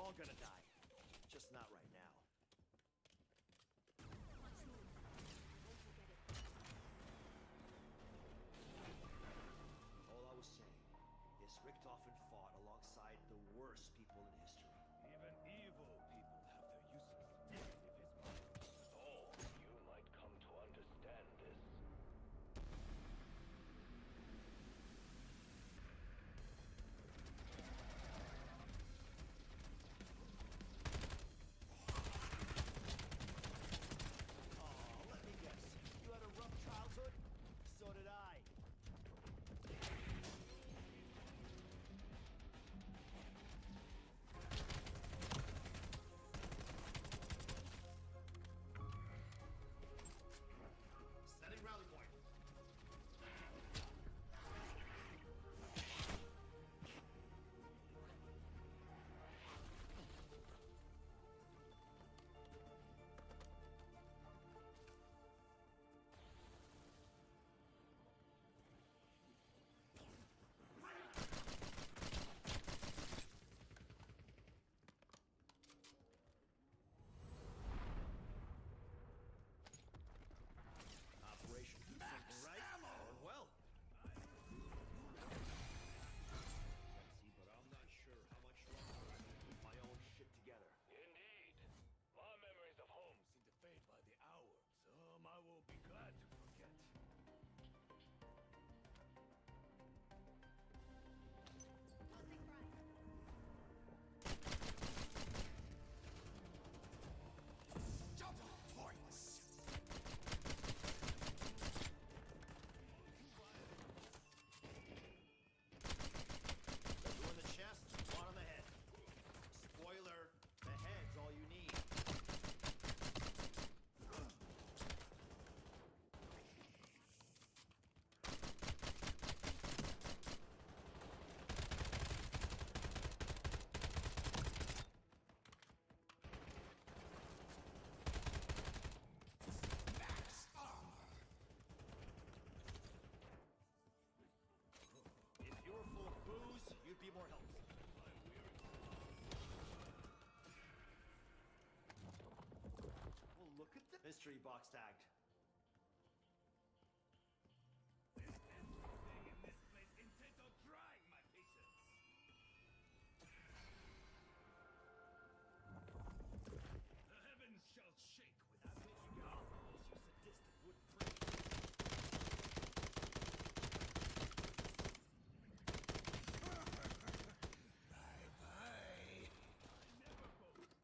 all gonna die. Just not right now. Let's move. Don't forget it. All I was saying is Richtofen fought alongside the worst people in history. Even evil people have their uses. If his mind. Oh, you might come to understand this. Oh, let me guess. You had a rough childhood? So did I. Setting rally point. Operation do something right. Going well. Sexy, but I'm not sure how much longer I can put my own shit together. Indeed. My memories of home Seem to fade by the hour. Some I will be glad to forget. Tossing right. Double points! Two in the chest, one on the head. Spoiler, the head's all you need. Max armor! If you were full of booze, you'd be more helpful. Well, look at the mystery box tagged. There's everything in this place intent on trying my patience. The heavens shall shake without which you go. You sadistic wooden freak. Bye-bye. I never boast.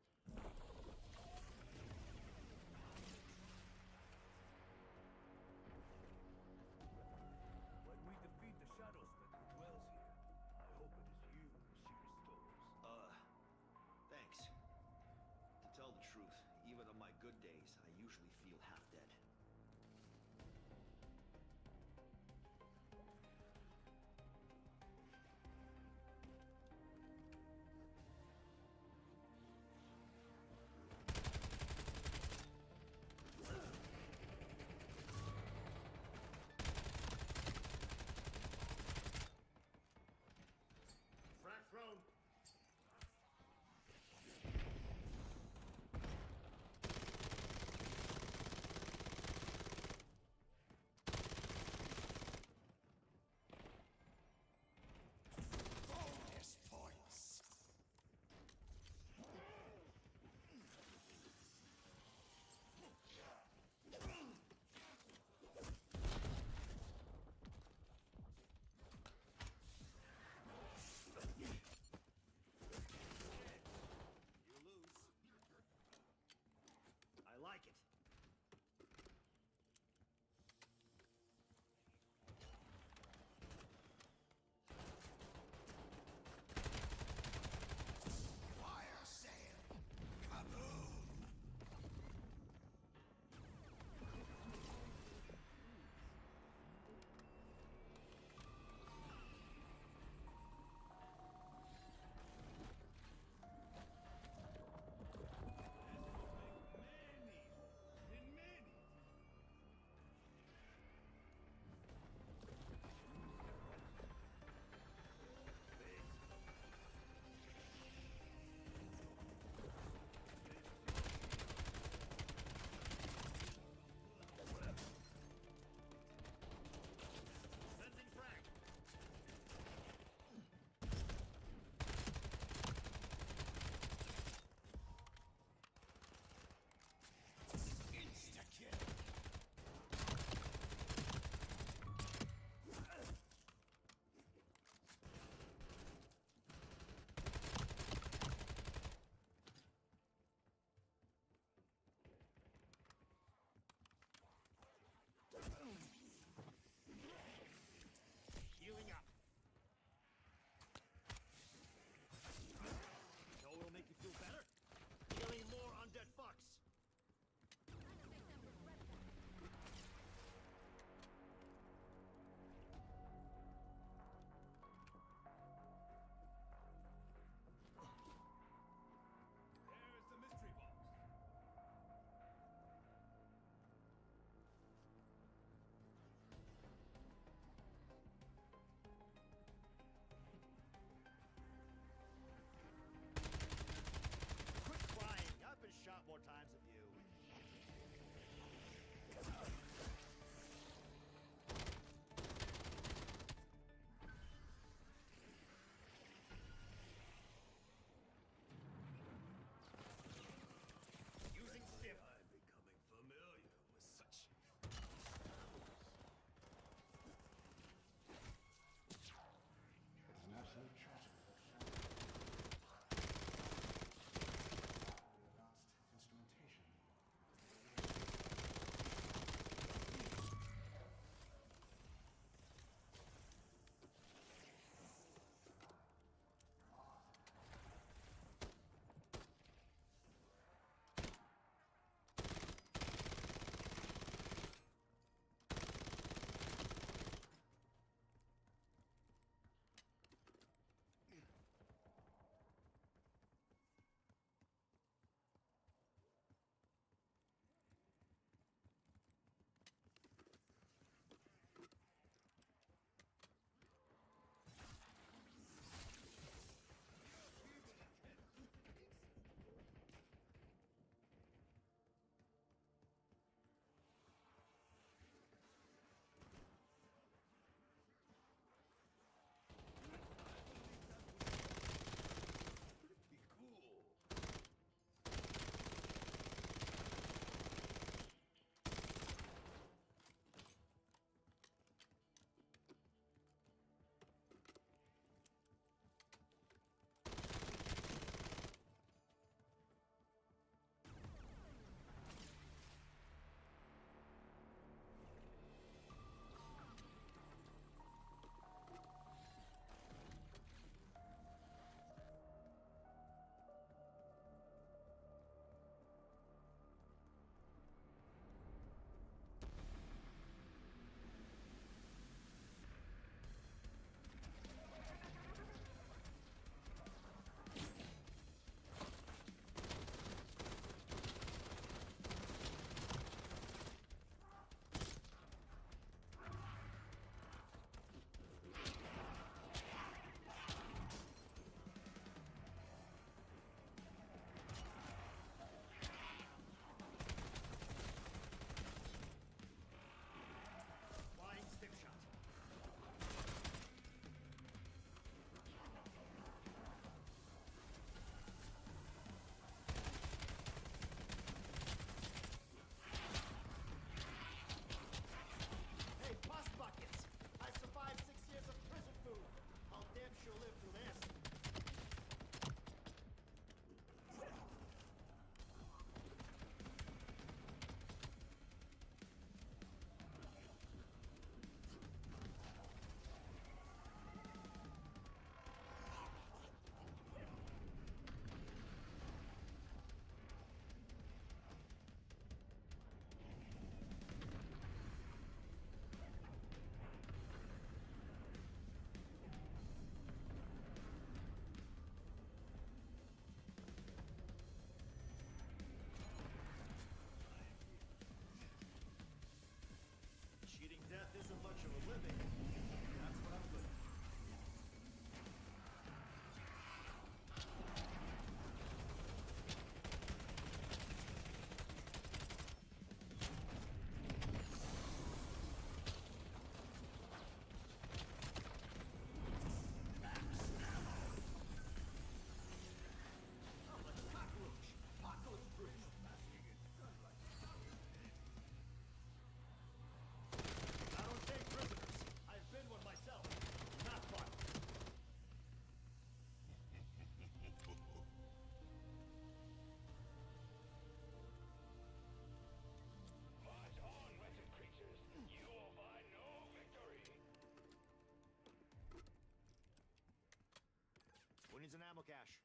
needs an ammo cache.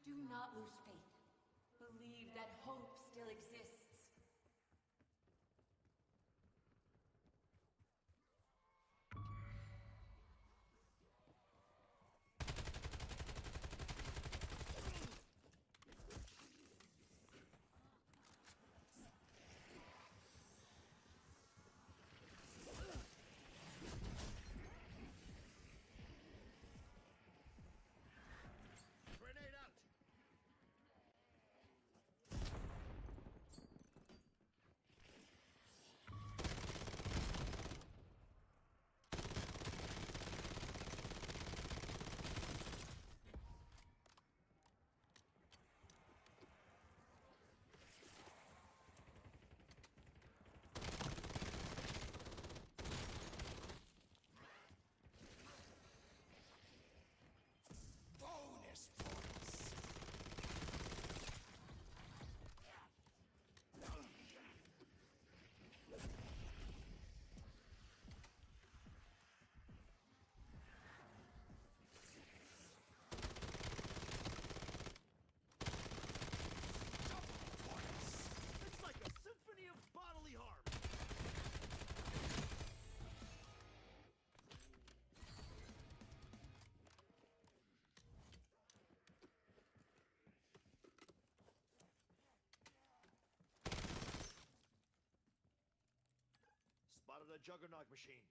Do not lose faith. Believe that hope still exists. Grenade out! Bonus points! It's like a symphony of bodily harm. Spotted a juggernaut machine.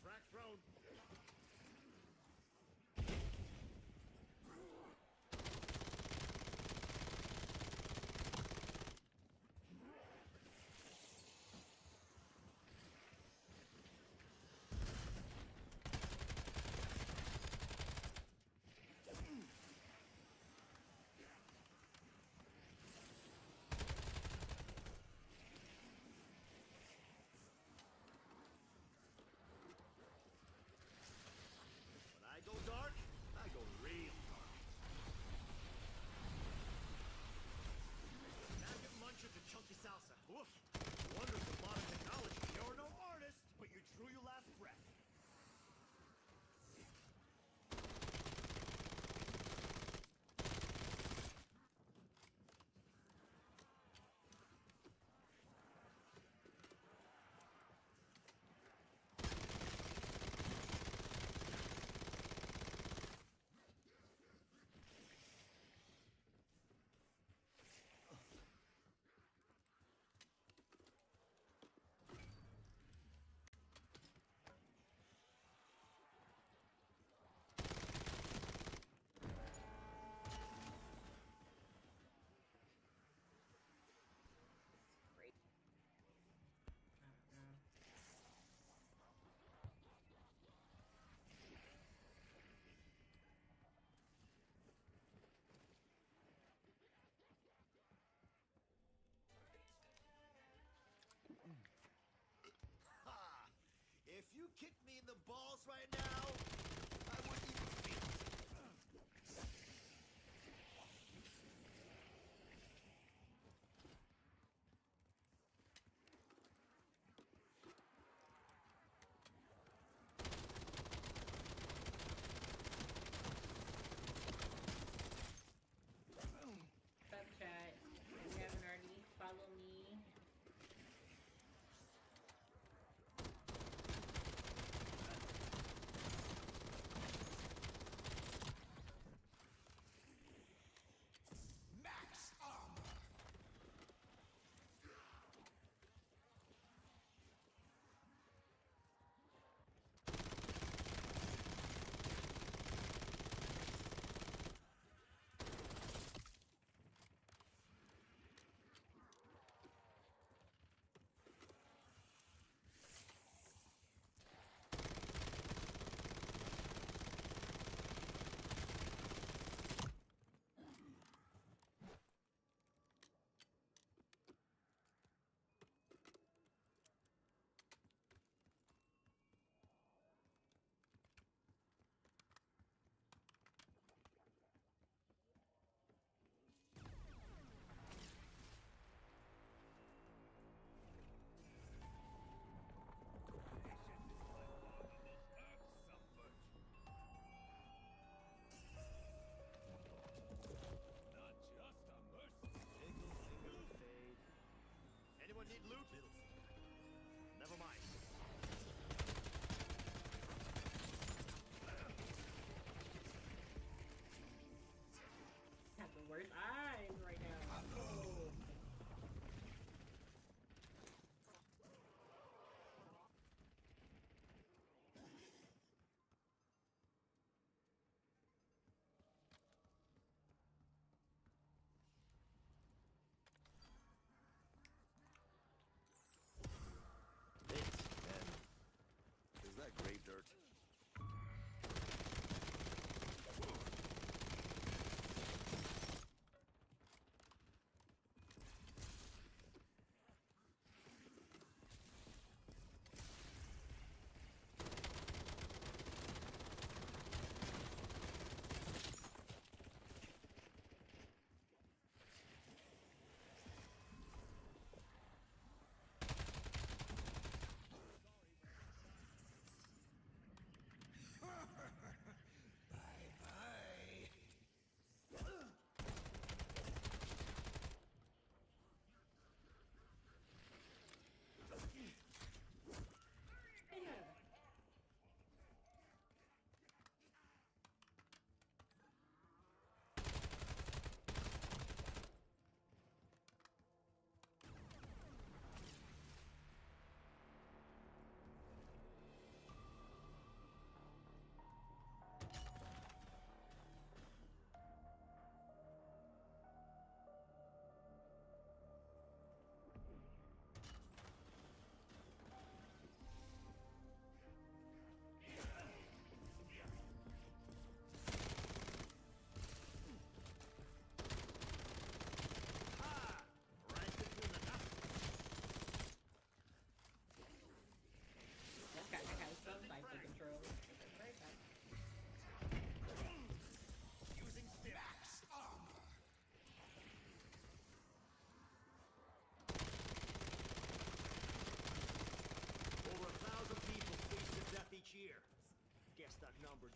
Frag thrown. When I go dark, I go real dark. Now get munches and chunky salsa. Woof. Wonders of modern technology. You're no artist, but you drew your last breath. Ha! If you kicked me in the balls right now, I wouldn't even feel it.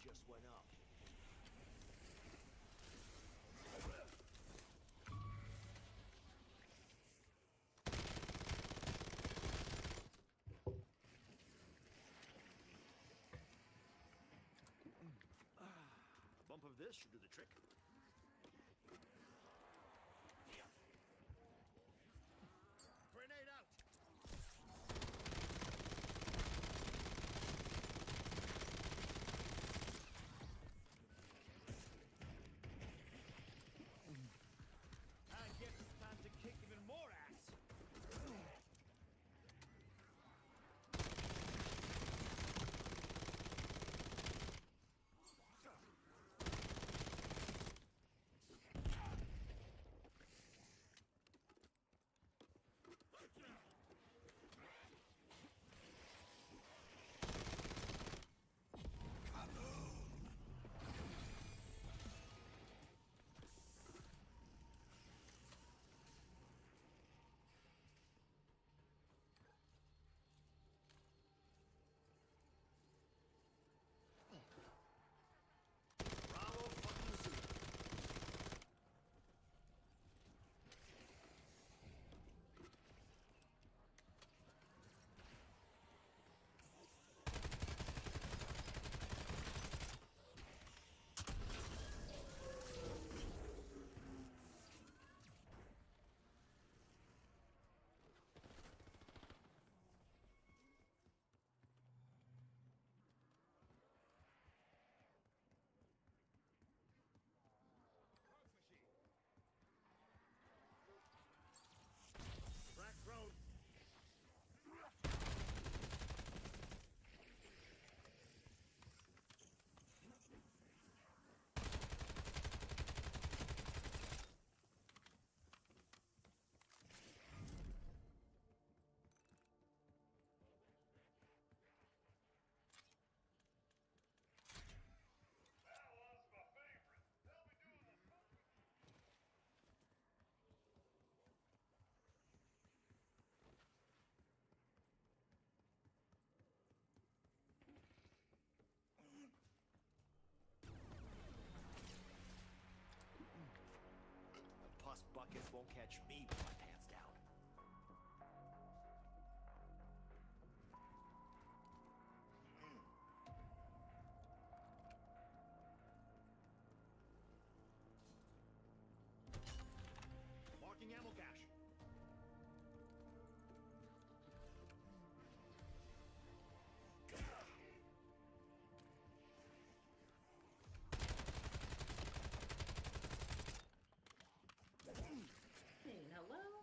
just went up. A bump of this should do the trick. Grenade out! I guess it's time to kick even more ass. Bravo fucking Zulu. Black road. That one's my favorite. They'll be doing the fucking. The pus buckets won't catch me with my pants down. Marking ammo cache. Hey, hello?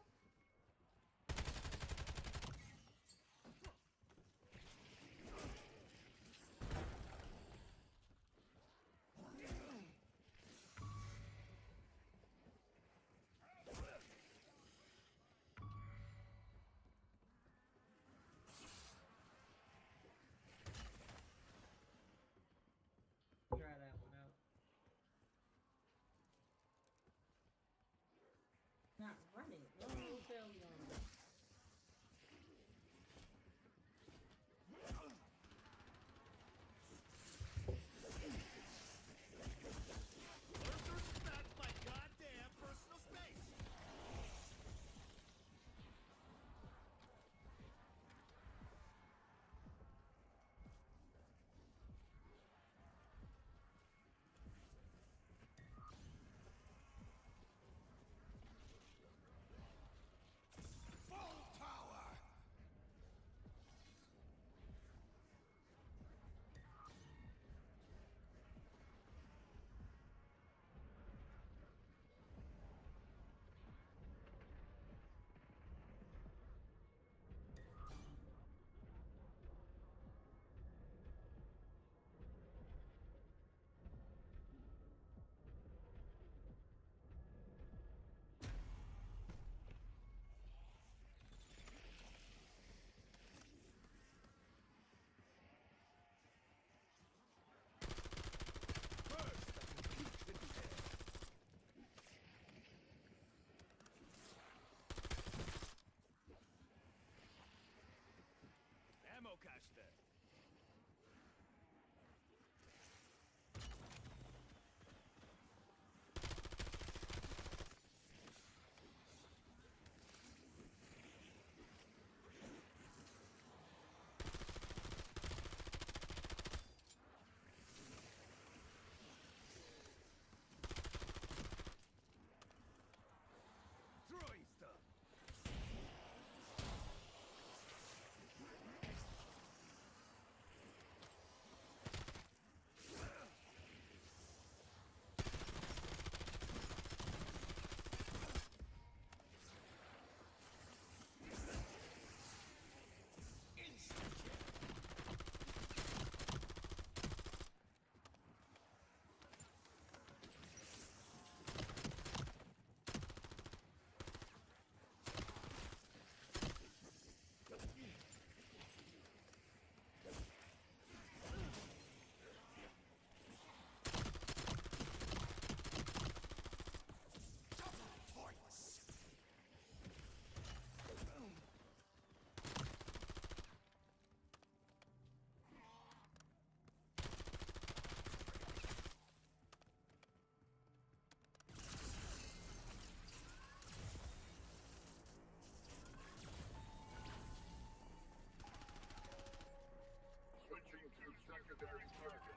secondary target.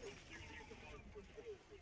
Proceeding on patrol.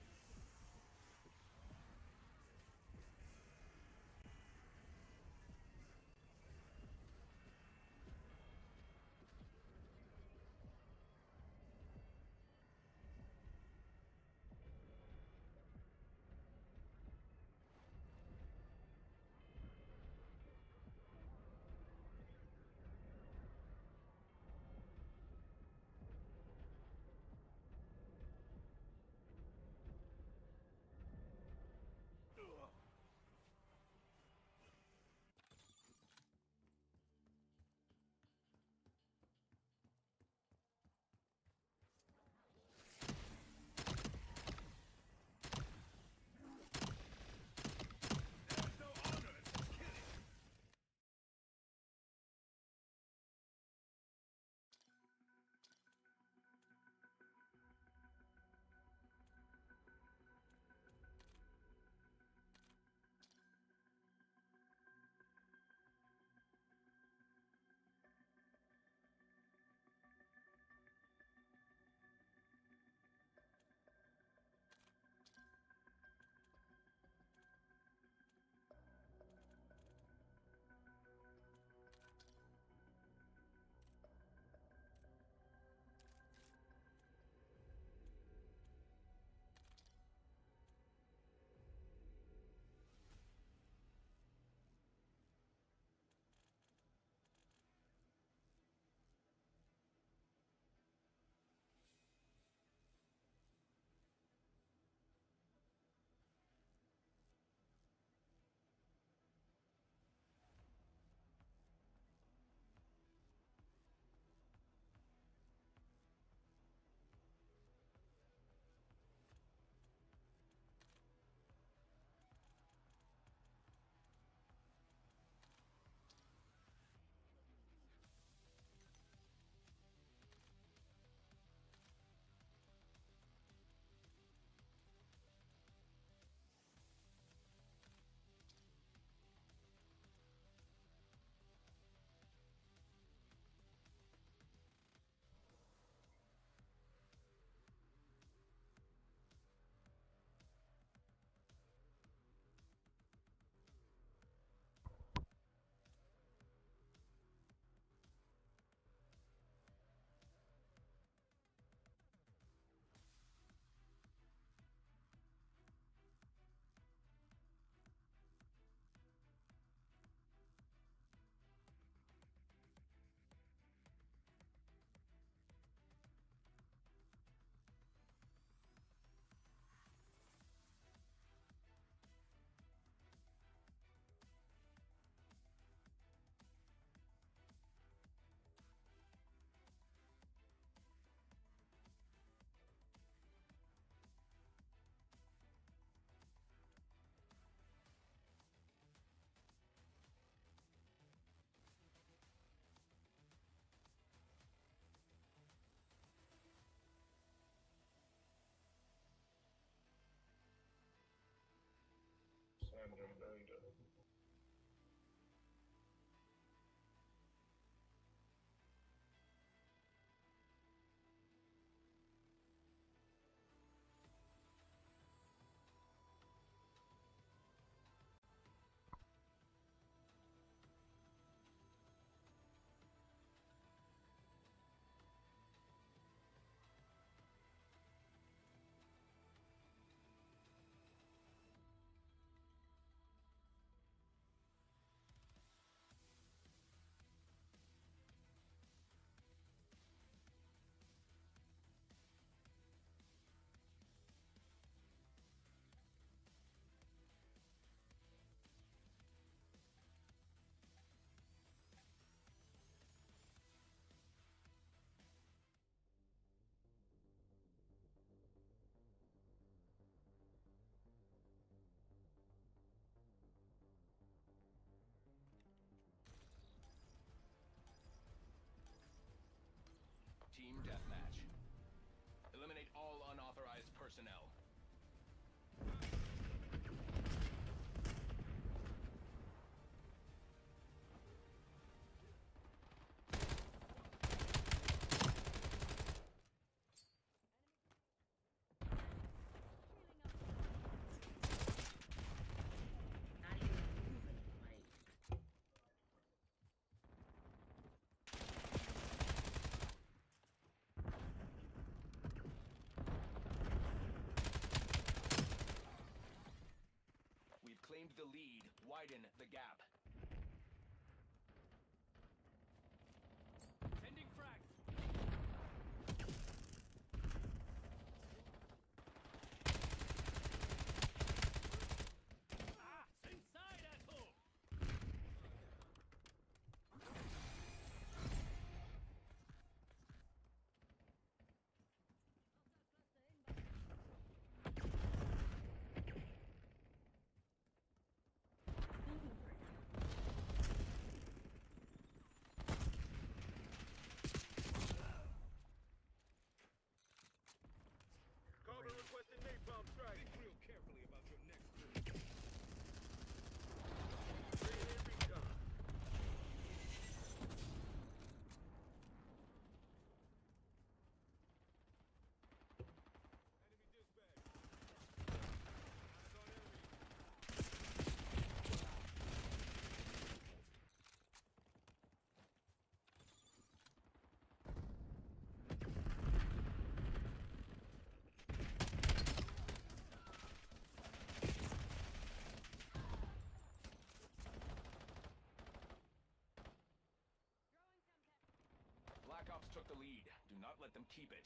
took the lead. Do not let them keep it.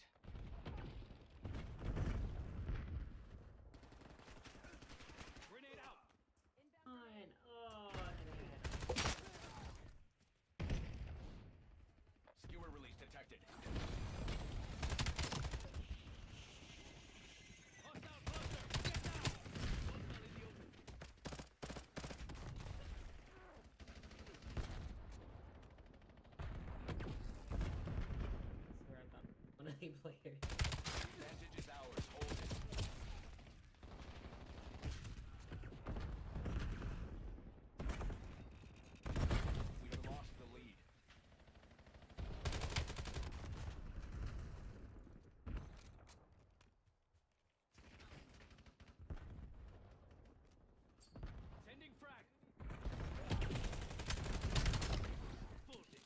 Grenade out! Fine. Oh, Skewer release detected. Hostile cluster! Get down! Hostile in the open. I swear I thought one of the players. Advantage is ours. Hold it. We have lost the lead. Sending frag. Full hit.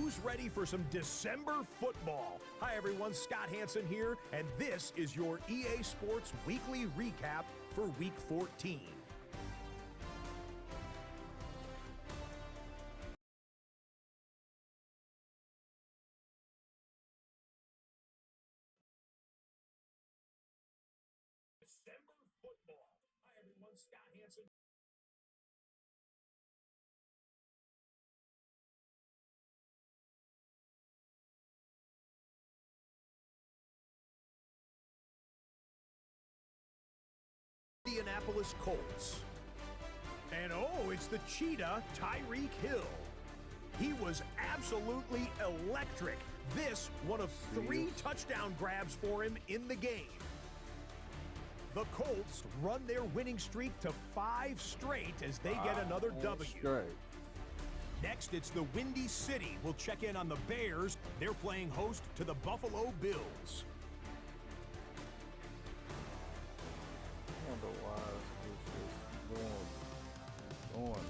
who's ready for some December football? Hi everyone, Scott Hansen here, and this is your EA Sports Weekly Recap for Week 14. December football. Hi everyone, Scott Hansen. Indianapolis Colts. And oh, it's the cheetah, Tyreek Hill. He was absolutely electric. This, one of 3 touchdown grabs for him in the game. The Colts run their winning streak to 5 straight as they get another W. Next, it's the Windy City. We'll check in on the Bears. They're playing host to the Buffalo Bills. I wonder why this is going.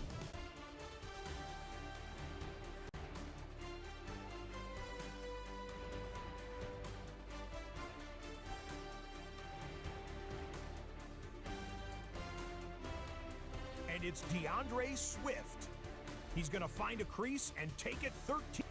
And it's DeAndre Swift. He's going to find a crease and take it 13.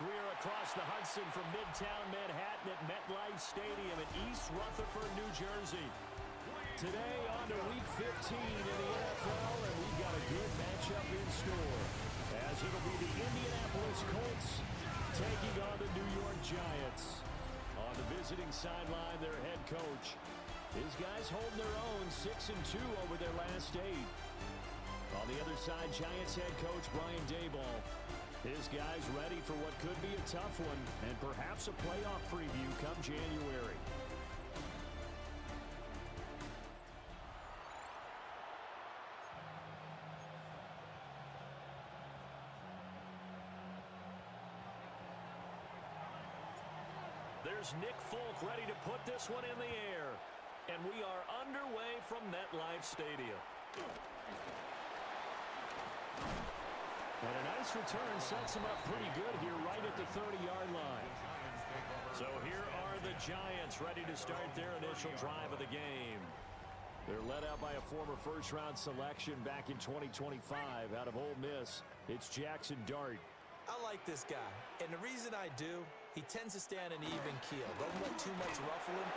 We are across the Hudson from Midtown Manhattan at MetLife Stadium in East Rutherford, New Jersey. Today on to Week 15 in the NFL, and we've got a good matchup in store, as it'll be the Indianapolis Colts taking on the New York Giants. On the visiting sideline, their head coach. His guys holding their own, 6-2 over their last 8. On the other side, Giants head coach Brian Daboll. His guys ready for what could be a tough one and perhaps a playoff preview come January. There's Nick Folk ready to put this one in the air. And we are underway from MetLife Stadium. And a nice return sets him up pretty good here right at the 30-yard line. So here are the Giants ready to start their initial drive of the game. They're led out by a former first-round selection back in 2025 out of Ole Miss. It's Jackson Dart. I like this guy, and the reason I do, he tends to stay on an even keel. Doesn't let too much ruffle him.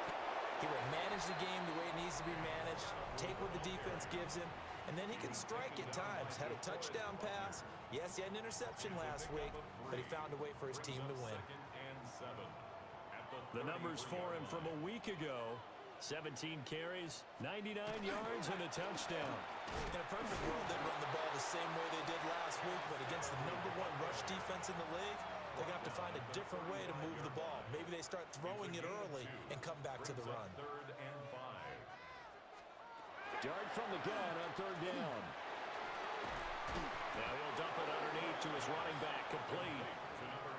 He will manage the game the way it needs to be managed, take what the defense gives him, and then he can strike at times. Had a touchdown pass. Yes, he had an interception last week, but he found a way for his team to win. The numbers for him from a week ago: 17 carries, 99 yards, and a touchdown. In a perfect world, they'd run the ball the same way they did last week, but against the #1 rush defense in the league, they're going to have to find a different way to move the ball. Maybe they start throwing it early and come back to the run. Dart from the gun on 3rd down. Now he'll dump it underneath to his running back, complete.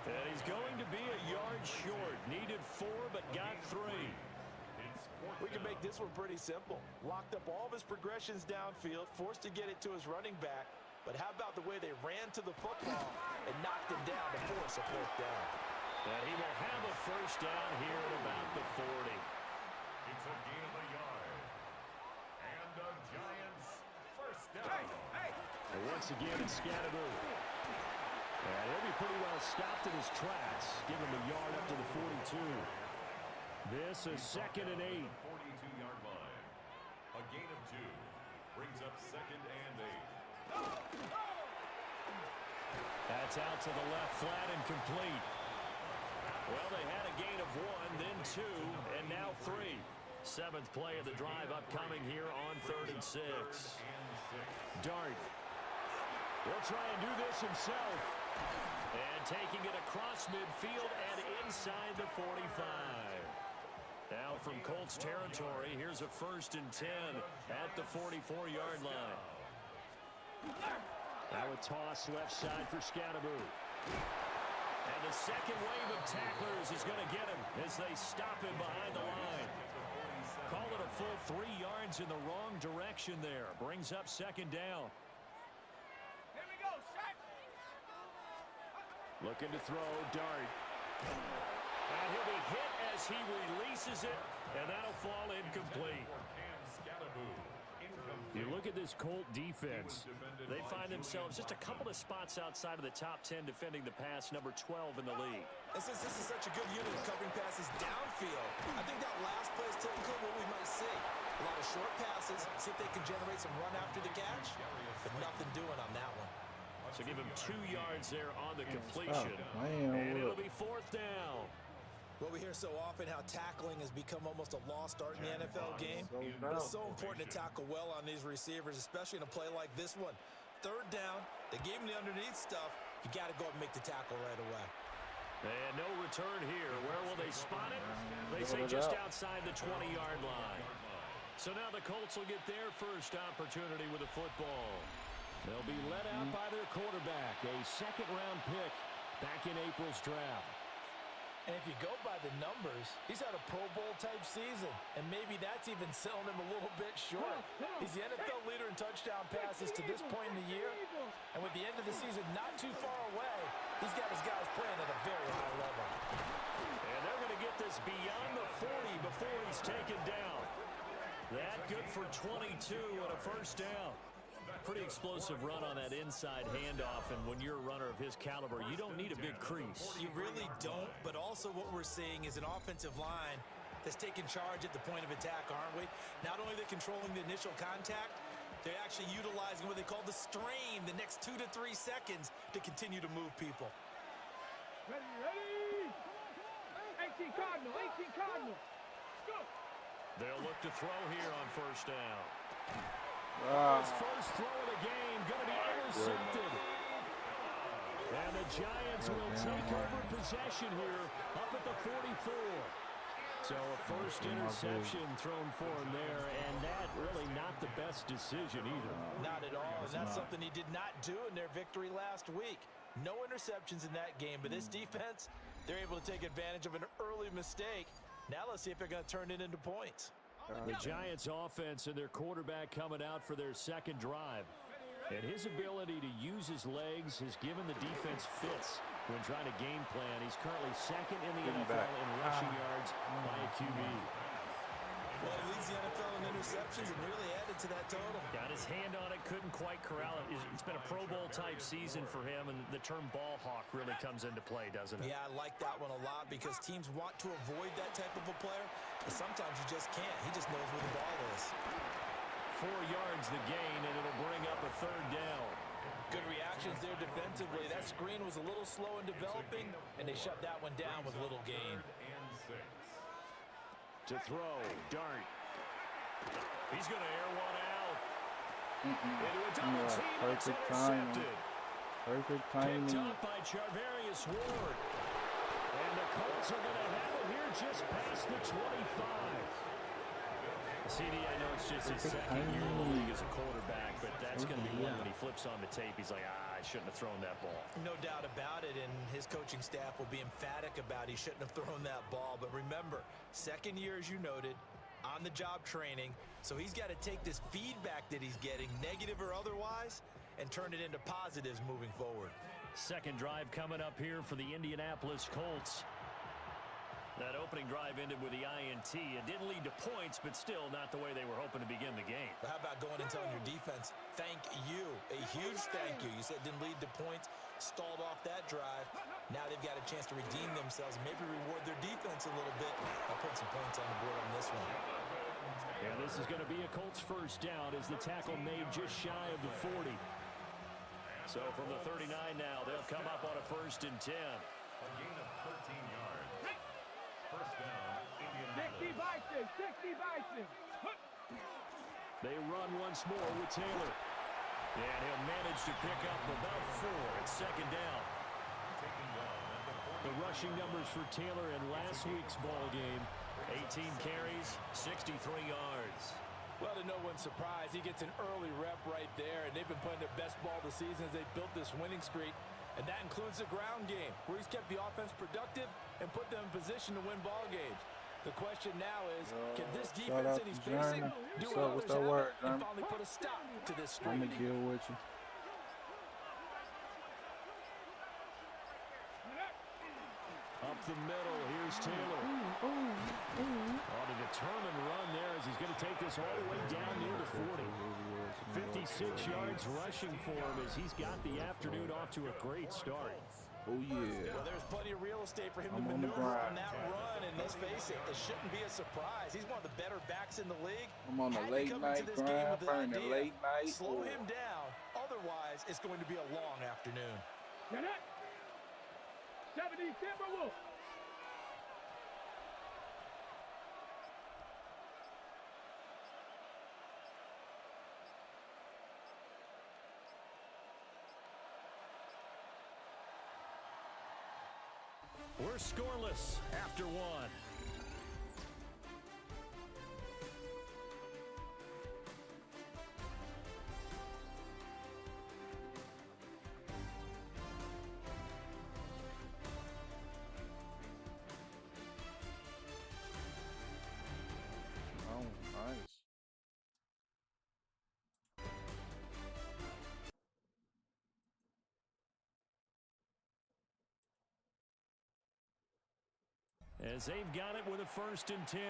And he's going to be a yard short. Needed 4, but got 3. We can make this one pretty simple. Locked up all of his progressions downfield, forced to get it to his running back. But how about the way they ran to the football and knocked him down to force a 4th down? And he will have a 1st down here at about the 40. It's a gain of a yard. And the Giants' 1st down. And once again, it's Scatterby. And he'll be pretty well stopped in his tracks. Give him a yard up to the 42. This is 2nd and 8. 42-yard line. A gain of 2 brings up 2nd and 8. That's out to the left flat and complete. Well, they had a gain of 1, then 2, and now 3. 7th play of the drive upcoming here on 3rd and 6. Dart. He'll try and do this himself. And taking it across midfield and inside the 45. Now from Colts territory, here's a 1st and 10 at the 44-yard line. Now a toss left side for Scatteroo. And the second wave of tacklers is going to get him as they stop him behind the line. Call it a full 3 yards in the wrong direction there. Brings up 2nd down. Here we go, Shaq. Looking to throw, Dart. And he'll be hit as he releases it, and that'll fall incomplete. You look at this Colt defense. They find themselves just a couple of spots outside of the top 10 defending the pass, number 12 in the league. And since this is such a good unit of covering passes downfield, I think that last play is typically what we might see. A lot of short passes, see if they can generate some run after the catch, but nothing doing on that one. So give him 2 yards there on the completion, and it'll be 4th down. Well, we hear so often how tackling has become almost a lost art in the NFL game. But it's so important to tackle well on these receivers, especially in a play like this one. 3rd down, they gave him the underneath stuff. You got to go up and make the tackle right away. And no return here. Where will they spot it? They say just outside the 20-yard line. So now the Colts will get their first opportunity with the football. They'll be led out by their quarterback, a 2nd-round pick back in April's draft. And if you go by the numbers, he's had a Pro Bowl-type season, and maybe that's even selling him a little bit short. He's the NFL leader in touchdown passes to this point in the year, and with the end of the season not too far away, he's got his guys playing at a very high level. And they're going to get this beyond the 40 before he's taken down. That good for 22 and a 1st down. Pretty explosive run on that inside handoff, and when you're a runner of his caliber, you don't need a big crease. You really don't, but also what we're seeing is an offensive line that's taking charge at the point of attack, aren't we? Not only are they controlling the initial contact, they're actually utilizing what they call the strain the next 2 to 3 seconds to continue to move people. Ready. 18 Cardinal, 18 Cardinal. Let's go. They'll look to throw here on 1st down. Ah. His first throw of the game going to be intercepted. And the Giants will take over possession here up at the 44. So a first interception thrown for him there, and that really not the best decision either. Not at all, and that's something he did not do in their victory last week. No interceptions in that game, but this defense, they're able to take advantage of an early mistake. Now let's see if they're going to turn it into points. The Giants offense and their quarterback coming out for their 2nd drive. And his ability to use his legs has given the defense fits when trying to game plan. He's currently 2nd in the NFL in rushing yards by a QB. Well, he leads the NFL in interceptions and really added to that total. Got his hand on it, couldn't quite corral it. It's been a Pro Bowl-type season for him, and the term ball hawk really comes into play, doesn't it? Yeah, I like that one a lot because teams want to avoid that type of a player, but sometimes you just can't. He just knows where the ball is. 4 yards the gain, and it'll bring up a 3rd down. Good reactions there defensively. That screen was a little slow in developing, and they shut that one down with little gain. To throw, Dart. He's going to air one out. Into a double team, it's intercepted. Perfect timing. Picked up by Charvarius Ward. And the Colts are going to have it here just past the 25. CD, I know it's just his 2nd year in the league as a quarterback, but that's going to be one when he flips on the tape. He's like, I shouldn't have thrown that ball. No doubt about it, and his coaching staff will be emphatic about he shouldn't have thrown that ball. But remember, 2nd year, as you noted, on-the-job training, so he's got to take this feedback that he's getting, negative or otherwise, and turn it into positives moving forward. 2nd drive coming up here for the Indianapolis Colts. That opening drive ended with the INT. It didn't lead to points, but still not the way they were hoping to begin the game. But how about going and telling your defense, thank you, a huge thank you. You said it didn't lead to points, stalled off that drive. Now they've got a chance to redeem themselves and maybe reward their defense a little bit by putting some points on the board on this one. And this is going to be a Colts first down as the tackle made just shy of the 40. So from the 39 now, they'll come up on a 1st and 10. A gain of 13 yards. First down, Indianapolis. 60 Bison, 60 Bison. They run once more with Taylor. And he'll manage to pick up about 4 at 2nd down. Taken down at the 40. The rushing numbers for Taylor in last week's ball game, 18 carries, 63 yards. Well, to no one's surprise, he gets an early rep right there, and they've been playing their best ball this season as they built this winning streak. And that includes the ground game, where he's kept the offense productive and put them in position to win ball games. The question now is, can this defense that he's facing do what others haven't and finally put a stop to this streak? I'm going to deal with you. Up the middle, here's Taylor. On a determined run there as he's going to take this all the way down near the 40. 56 yards rushing for him as he's got the afternoon off to a great start. Oh, yeah. Well, there's plenty of real estate for him to I'm on the maneuver on grind. that run, and let's face it, it shouldn't be a surprise. He's one of the better backs in the league. I'm on the Had to late come night into this game grind, with the burning idea, late night. slow him down, otherwise it's going to be a long afternoon. Get it. 70 Timberwolves. We're scoreless after 1. Oh, nice. As they've got it with a 1st and 10.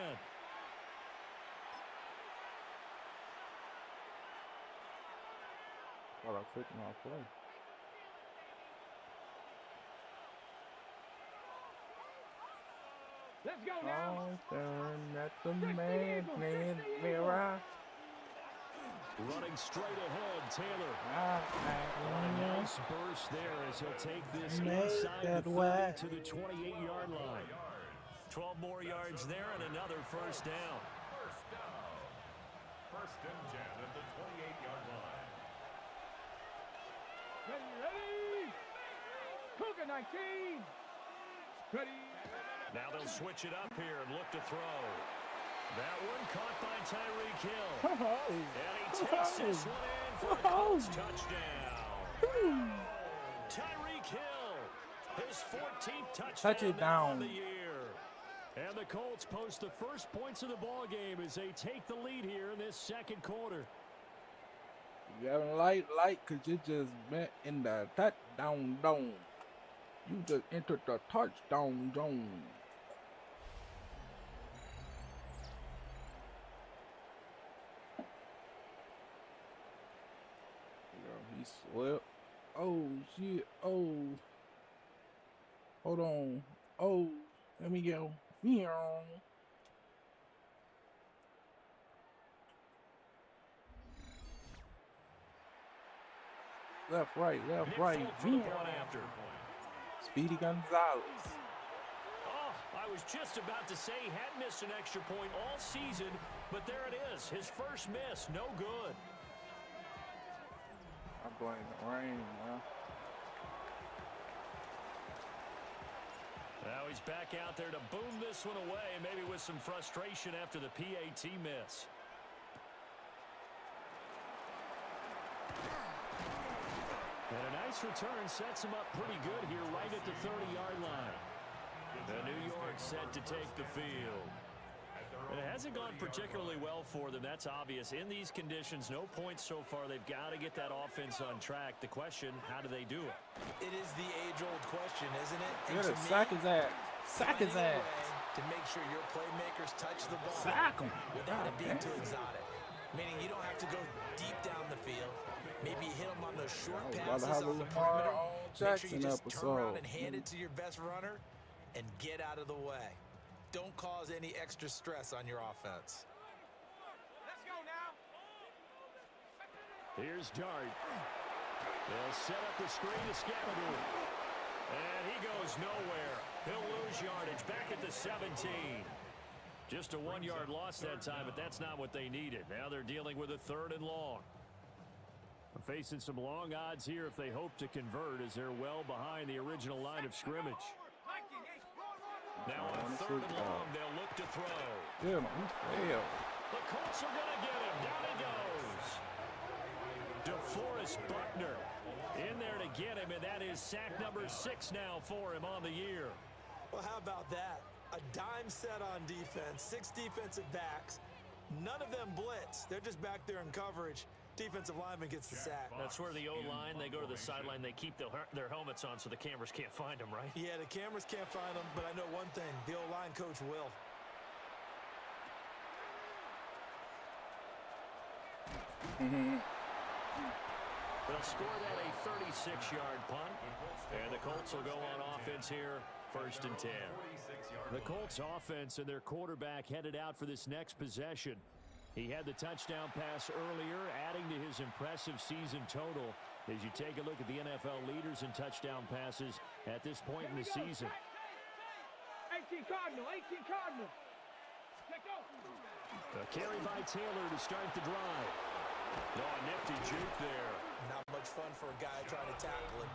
Thought I clicked my play. Let's go now. Oh, turn at the man mirror. Running straight ahead, Taylor. A nice burst there as he'll take this inside the 30 to the 28-yard line. 12 more yards there and another 1st down. First down. 1st and 10 at the 28-yard line. Ready. Cougar 19. Ready. Now they'll switch it up here and look to throw. That one caught by Tyreek Hill. And he takes this one in for a Colts touchdown. Tyreek Hill, his 14th touchdown of the year. And the Colts post the first points of the ball game as they take the lead here in this 2nd quarter. You having light, because you just met in the touchdown zone. You just entered the touchdown zone. He swept. Oh, shit. Oh. Hold on. Oh, let me go. Left, right, left, right. Speedy Gonzalez. Oh, I was just about to say he hadn't missed an extra point all season, but there it is. His first miss, no good. I blame the rain, man. Now he's back out there to boom this one away, maybe with some frustration after the PAT miss. And a nice return sets him up pretty good here right at the 30-yard line. The New York set to take the field. It hasn't gone particularly well for them, that's obvious. In these conditions, no points so far. They've got to get that offense on track. The question, how do they do it? It is the age-old question, isn't it? You gotta sack his ass. Sack his ass. To make sure your playmakers touch the ball Sack him. without it being too exotic. meaning you don't have to go deep down the field. Maybe you hit them on those short I was about to passes have a on the Lamar perimeter. Make sure Jackson you just turn around episode. and hand it to your best runner and get out of the way. Don't cause any extra stress on your offense. Let's go now. Here's Dart. They'll set up the screen to Scamander. And he goes nowhere. He'll lose yardage back at the 17. Just a 1-yard loss that time, but that's not what they needed. Now they're dealing with a 3rd and long. Facing some long odds here if they hope to convert, as they're well behind the original line of scrimmage. Now on 3rd and long, they'll look to throw. Yeah, he failed. The Colts are going to get him. Down he goes. DeForest Buckner in there to get him, and that is sack number 6 now for him on the year. Well, how about that? A dime set on defense, 6 defensive backs. None of them blitz. They're just back there in coverage. Defensive lineman gets the sack. That's where the O-line, they go to the sideline, they keep their helmets on so the cameras can't find them, right? Yeah, the cameras can't find them, but I know one thing. The O-line coach will. They'll score that a 36-yard punt, and the Colts will go on offense here, 1st and 10. The Colts offense and their quarterback headed out for this next possession. He had the touchdown pass earlier, adding to his impressive season total as you take a look at the NFL leaders in touchdown passes at this point in the season. 18 Cardinal, 18 Cardinal. Let's go. A carry by Taylor to start the drive. Oh, a nifty juke there. Not much fun for a guy trying to tackle him.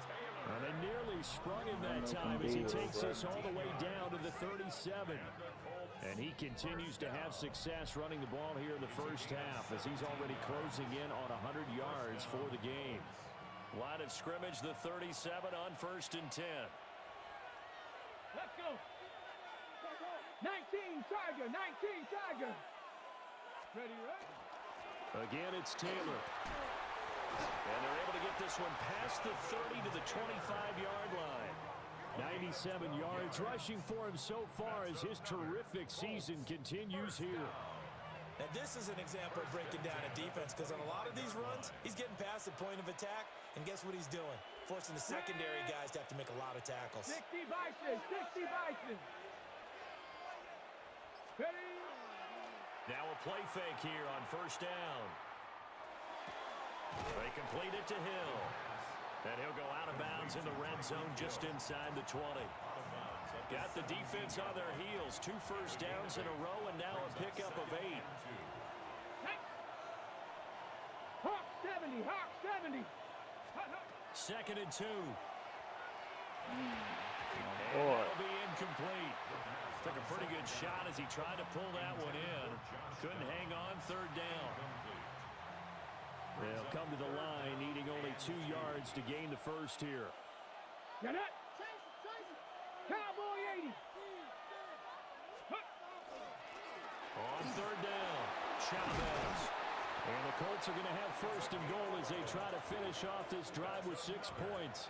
And they nearly sprung him that time as he takes us all the way down to the 37. And he continues to have success running the ball here in the first half as he's already closing in on 100 yards for the game. Line of scrimmage, the 37 on 1st and 10. Let's go. 19 Tiger, 19 Tiger. Ready, right? Again, it's Taylor. And they're able to get this one past the 30 to the 25-yard line. 97 yards rushing for him so far as his terrific season continues here. And this is an example of breaking down a defense, because on a lot of these runs, he's getting past the point of attack, and guess what he's doing? Forcing the secondary guys to have to make a lot of tackles. 60 Bison, 60 Bison. Ready? Now a play fake here on 1st down. They complete it to Hill. And he'll go out of bounds in the red zone just inside the 20. Got the defense on their heels. 2 first downs in a row, and now a pickup of 8. Hawk 70, Hawk 70. 2nd and 2. And boy. that'll be incomplete. Took a pretty good shot as he tried to pull that one in. Couldn't hang on 3rd down. They'll come to the line, needing only 2 yards to gain the first here. Get it? Cowboy 80. On 3rd down, Chavez. And the Colts are going to have 1st and goal as they try to finish off this drive with 6 points.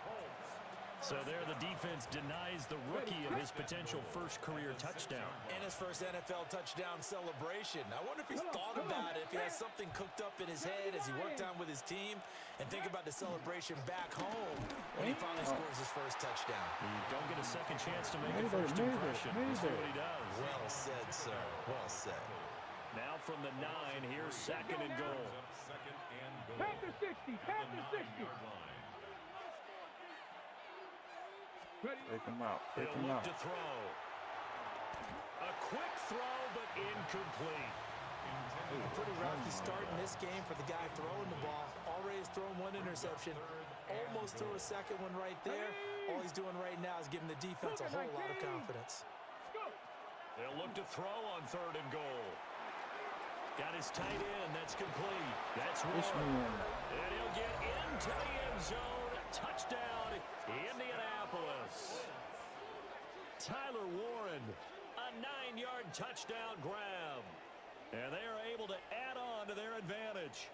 So there the defense denies the rookie of his potential first career touchdown. And his first NFL touchdown celebration. I wonder if he's thought about it, if he has something cooked up in his head as he worked on with his team, and think about the celebration back home when he finally scores his first touchdown. You don't get a second chance to make a first impression. Let's see what he does. Well said, sir. Well said. Now from the 9, here's 2nd and goal. Panther 60, Panther 60. Take him out. Take He'll him look out. to throw. A quick throw, but incomplete. A pretty rocky start in this game for the guy throwing the ball. Already has thrown 1 interception. Almost threw a second one right there. All he's doing right now is giving the defense a whole lot of confidence. They'll look to throw on 3rd and goal. Got his tight end. That's complete. That's one. And he'll get into the end zone. Touchdown, Indianapolis. Tyler Warren, a 9-yard touchdown grab. And they are able to add on to their advantage.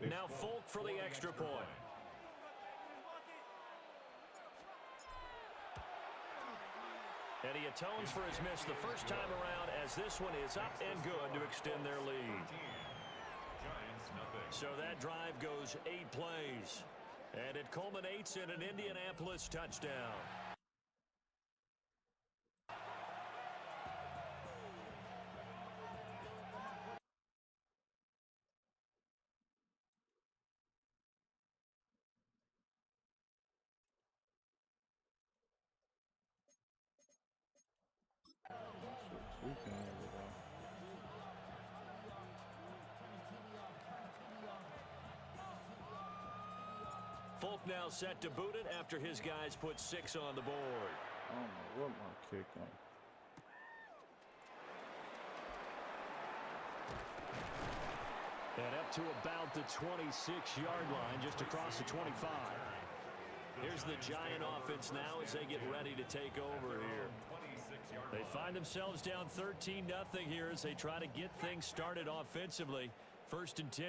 Now Folk for the extra point. And he atones for his miss the first time around as this one is up and good to extend their lead. So that drive goes 8 plays. And it culminates in an Indianapolis touchdown. Folk now set to boot it after his guys put 6 on the board. I don't know what my kick on. And up to about the 26-yard line, just across the 25. Here's the Giant offense now as they get ready to take over here. They find themselves down 13-0 here as they try to get things started offensively. 1st and 10.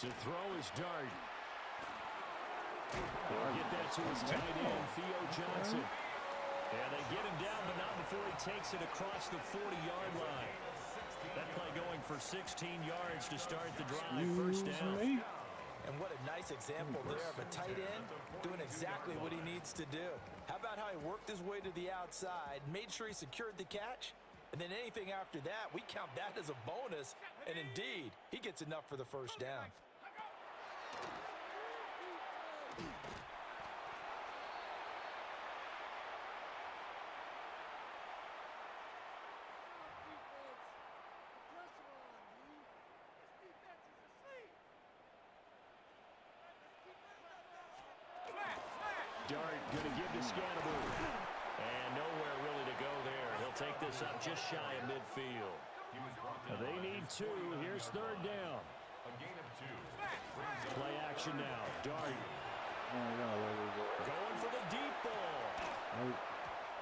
To throw is Dart. They'll get that to his tight end, Theo Johnson. And they get him down, but not before he takes it across the 40-yard line. That play going for 16 yards to start the drive. 1st down. And what a nice example there of a tight end doing exactly what he needs to do. How about how he worked his way to the outside, made sure he secured the catch, and then anything after that, we count that as a bonus. And indeed, he gets enough for the 1st down. Dart going to give to Scannable. And nowhere really to go there. He'll take this up just shy of midfield. They need 2. Here's 3rd down. Play action now. Dart. Going for the deep ball.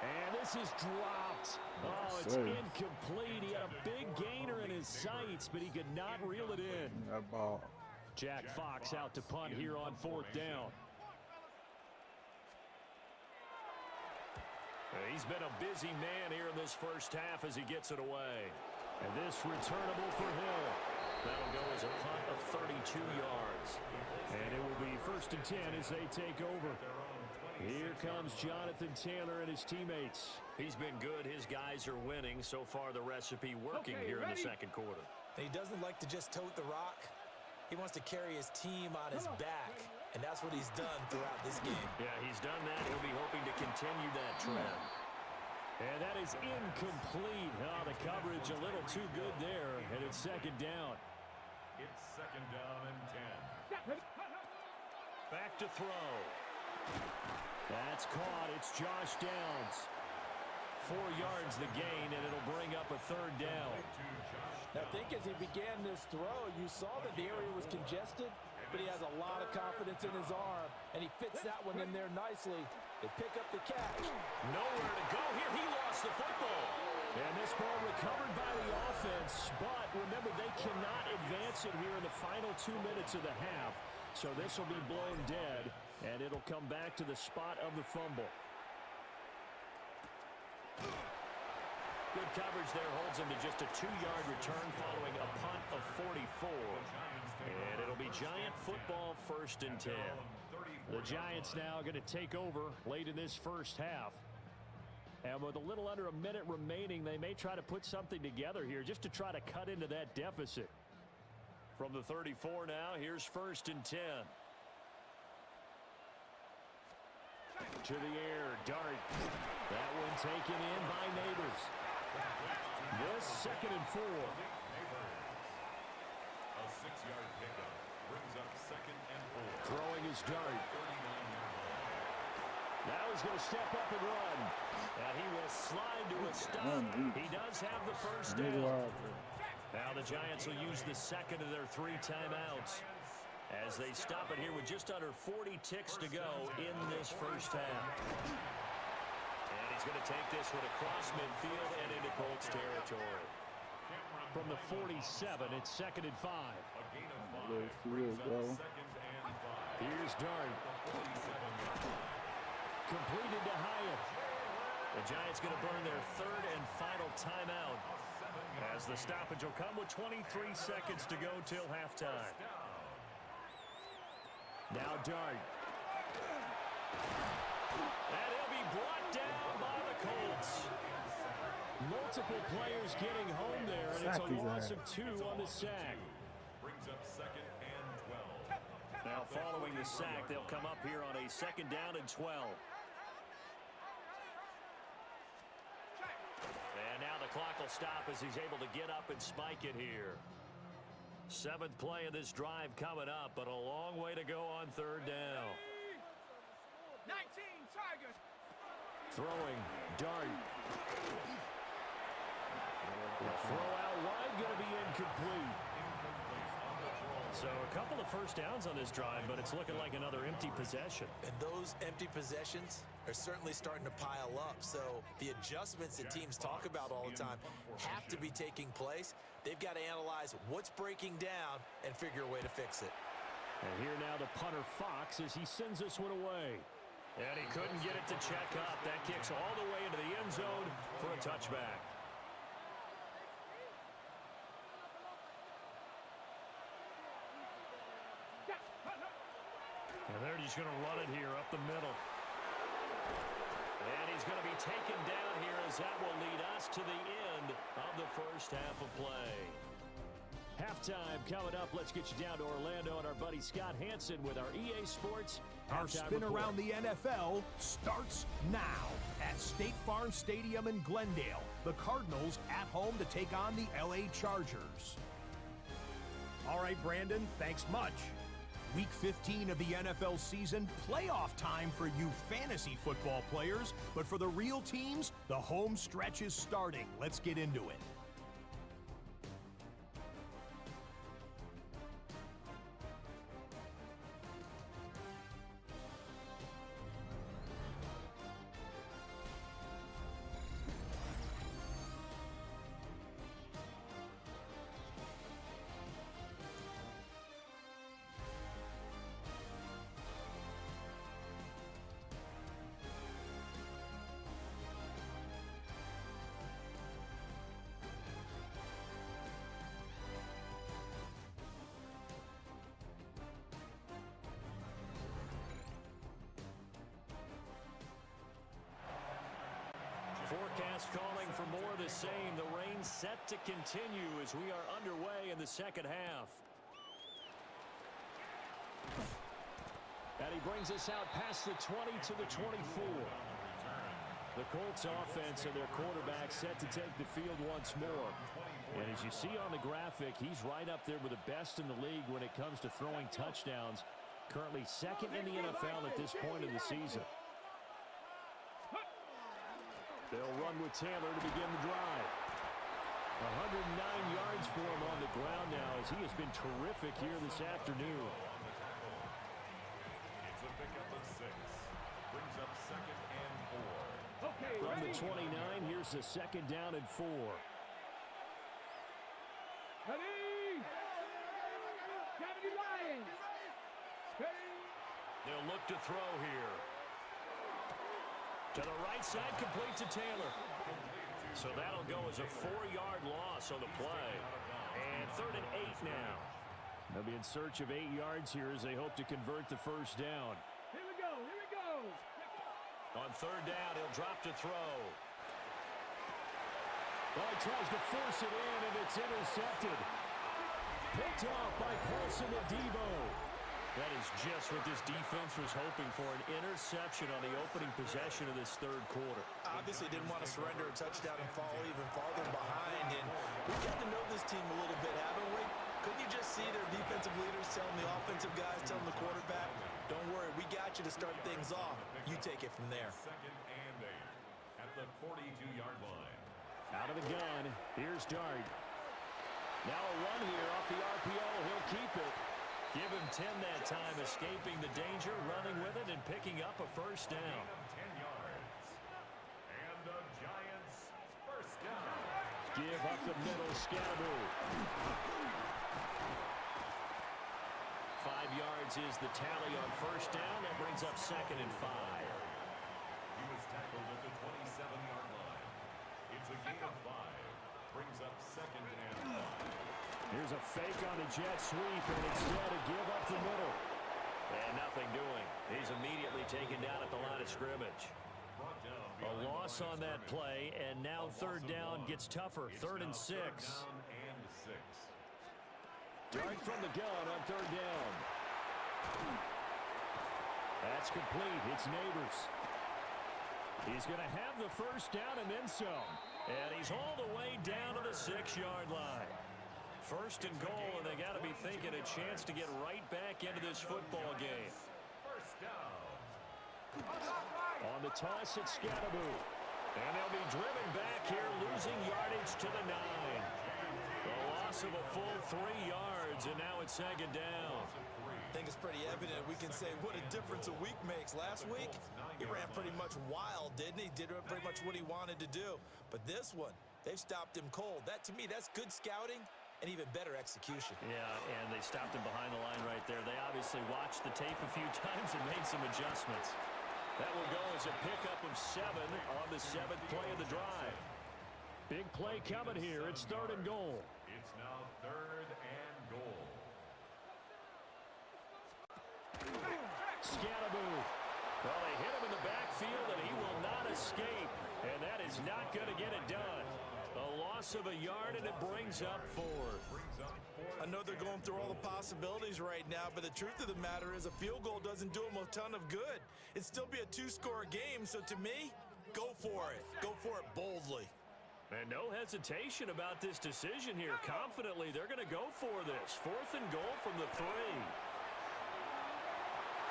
And this is dropped. Oh, it's incomplete. He had a big gainer in his sights, but he could not reel it in. That ball. Jack Fox out to punt here on 4th down. He's been a busy man here in this 1st half as he gets it away. And this returnable for Hill. That'll go as a punt of 32 yards. And it will be 1st and 10 as they take over. Here comes Jonathan Taylor and his teammates. He's been good. His guys are winning. So far, the recipe working here in the 2nd quarter. He doesn't like to just tote the rock. He wants to carry his team on his back. And that's what he's done throughout this game. Yeah, he's done that. He'll be hoping to continue that trend. And that is incomplete. Oh, the coverage a little too good there. And it's 2nd down. It's 2nd down and 10. Back to throw. That's caught. It's Josh Downs. 4 yards the gain, and it'll bring up a 3rd down. Now, I think as he began this throw, you saw that the area was congested, but he has a lot of confidence in his arm, and he fits that one in there nicely. They pick up the catch. Nowhere to go here. He lost the football. And this ball recovered by the offense, but remember, they cannot advance it here in the final 2 minutes of the half. So this will be blown dead, and it'll come back to the spot of the fumble. Good coverage there holds him to just a 2-yard return following a punt of 44. And it'll be Giant football 1st and 10. The Giants now going to take over late in this 1st half. And with a little under a minute remaining, they may try to put something together here just to try to cut into that deficit. From the 34 now, here's 1st and 10. To the air, Dart. That one taken in by Neighbors. This 2nd and 4. A 6-yard pickup brings up 2nd and 4. Throwing his Dart. Now he's going to step up and run. And he will slide to a stop. He does have the 1st down. Now the Giants will use the 2nd of their 3 timeouts as they stop it here with just under 40 ticks to go in this 1st half. And he's going to take this one across midfield and into Colts territory. From the 47, it's 2nd and 5. A gain of 5 Little brings field up goal. 2nd and 5. Here's Dart. Completed to Hyatt. The Giants going to burn their 3rd and final timeout as the stoppage will come with 23 seconds to go till halftime. Now Dart. And he'll be brought down by the Colts. Multiple players getting home there, and it's a loss of 2 on the sack. Brings up 2nd and 12. Now following the sack, they'll come up here on a 2nd down and 12. And now the clock will stop as he's able to get up and spike it here. 7th play of this drive coming up, but a long way to go on 3rd down. 19 Tigers. Throwing, Dart. The throw out wide going to be incomplete. So a couple of first downs on this drive, but it's looking like another empty possession. And those empty possessions are certainly starting to pile up. So the adjustments that teams talk about all the time have to be taking place. They've got to analyze what's breaking down and figure a way to fix it. And here now the punter Fox as he sends this one away. And he couldn't get it to check up. That kicks all the way into the end zone for a touchback. And they're just going to run it here up the middle. And he's going to be taken down here as that will lead us to the end of the first half of play. Halftime coming up. Let's get you down to Orlando and our buddy Scott Hansen with our EA Sports Our spin report. around the NFL starts now at State Farm Stadium in Glendale. The Cardinals at home to take on the LA Chargers. All right, Brandon, thanks much. Week 15 of the NFL season, playoff time for you fantasy football players, but for the real teams, the home stretch is starting. Let's get into it. Forecast calling for more of the same. The rain set to continue as we are underway in the second half. And he brings us out past the 20 to the 24. The Colts offense and their quarterback set to take the field once more. And as you see on the graphic, he's right up there with the best in the league when it comes to throwing touchdowns. Currently 2nd in the NFL at this point in the season. They'll run with Taylor to begin the drive. 109 yards for him on the ground now as he has been terrific here this afternoon. It's a pickup of 6. Brings up 2nd and 4. Okay, From ready? the 29, here's the 2nd down and 4. Ready? Gravity Lions. Ready? They'll look to throw here. To the right side, complete to Taylor. So that'll go as a 4-yard loss on the play. And 3rd and 8 now. They'll be in search of 8 yards here as they hope to convert the first down. Here we go. Here we go. On 3rd down, he'll drop to throw. Well, he tries to force it in, and it's intercepted. Picked off by Paulson Adebo. That is just what this defense was hoping for, an interception on the opening possession of this 3rd quarter. Obviously didn't want to surrender a touchdown and fall even farther behind. And we've gotten to know this team a little bit, haven't we? Couldn't you just see their defensive leaders telling the offensive guys, telling the quarterback, don't worry, we got you to start things off. You take it from there. 2nd and 8 at the 42-yard line. Out of the gun, here's Dart. Now a run here off the RPO, he'll keep it. Give him 10 that time, escaping the danger, running with it, and picking up a first down. Gain of 10 yards. Give up the middle, Scatterboo. 5 yards is the tally on first down. That brings up 2nd and 5. He was tackled at the 27-yard line. It's a gain of 5. Brings up 2nd and 5. Here's a fake on the jet sweep, and instead a give up the middle. And nothing doing. He's immediately taken down at the line of scrimmage. A loss on that play, and now 3rd down gets tougher. 3rd and 6. Dart from the gun on 3rd down. That's complete. It's Neighbors. He's going to have the first down and then some. And he's all the way down to the 6-yard line. 1st and goal, and they got to be thinking a chance to get right back into this football game. First down. On the toss, it's Scatterboo. And they'll be driven back here, losing yardage to the 9. The loss of a full 3 yards, and now it's 2nd down. I think it's pretty evident. We can say what a difference a week makes. Last week, he ran pretty much wild, didn't he? Did pretty much what he wanted to do. But this one, they've stopped him cold. That, to me, that's good scouting and even better execution. Yeah, and they stopped him behind the line right there. They obviously watched the tape a few times and made some adjustments. That will go as a pickup of 7 on the 7th play of the drive. Big play coming here. It's 3rd and goal. It's now 3rd and goal. Scatterboo. Well, they hit him in the backfield, and he will not escape. And that is not going to get it done. A loss of a yard, and it brings up 4th. I know they're going through all the possibilities right now, but the truth of the matter is a field goal doesn't do them a ton of good. It'd still be a 2-score game, so to me, go for it. Go for it boldly. And no hesitation about this decision here. Confidently, they're going to go for this. 4th and goal from the 3.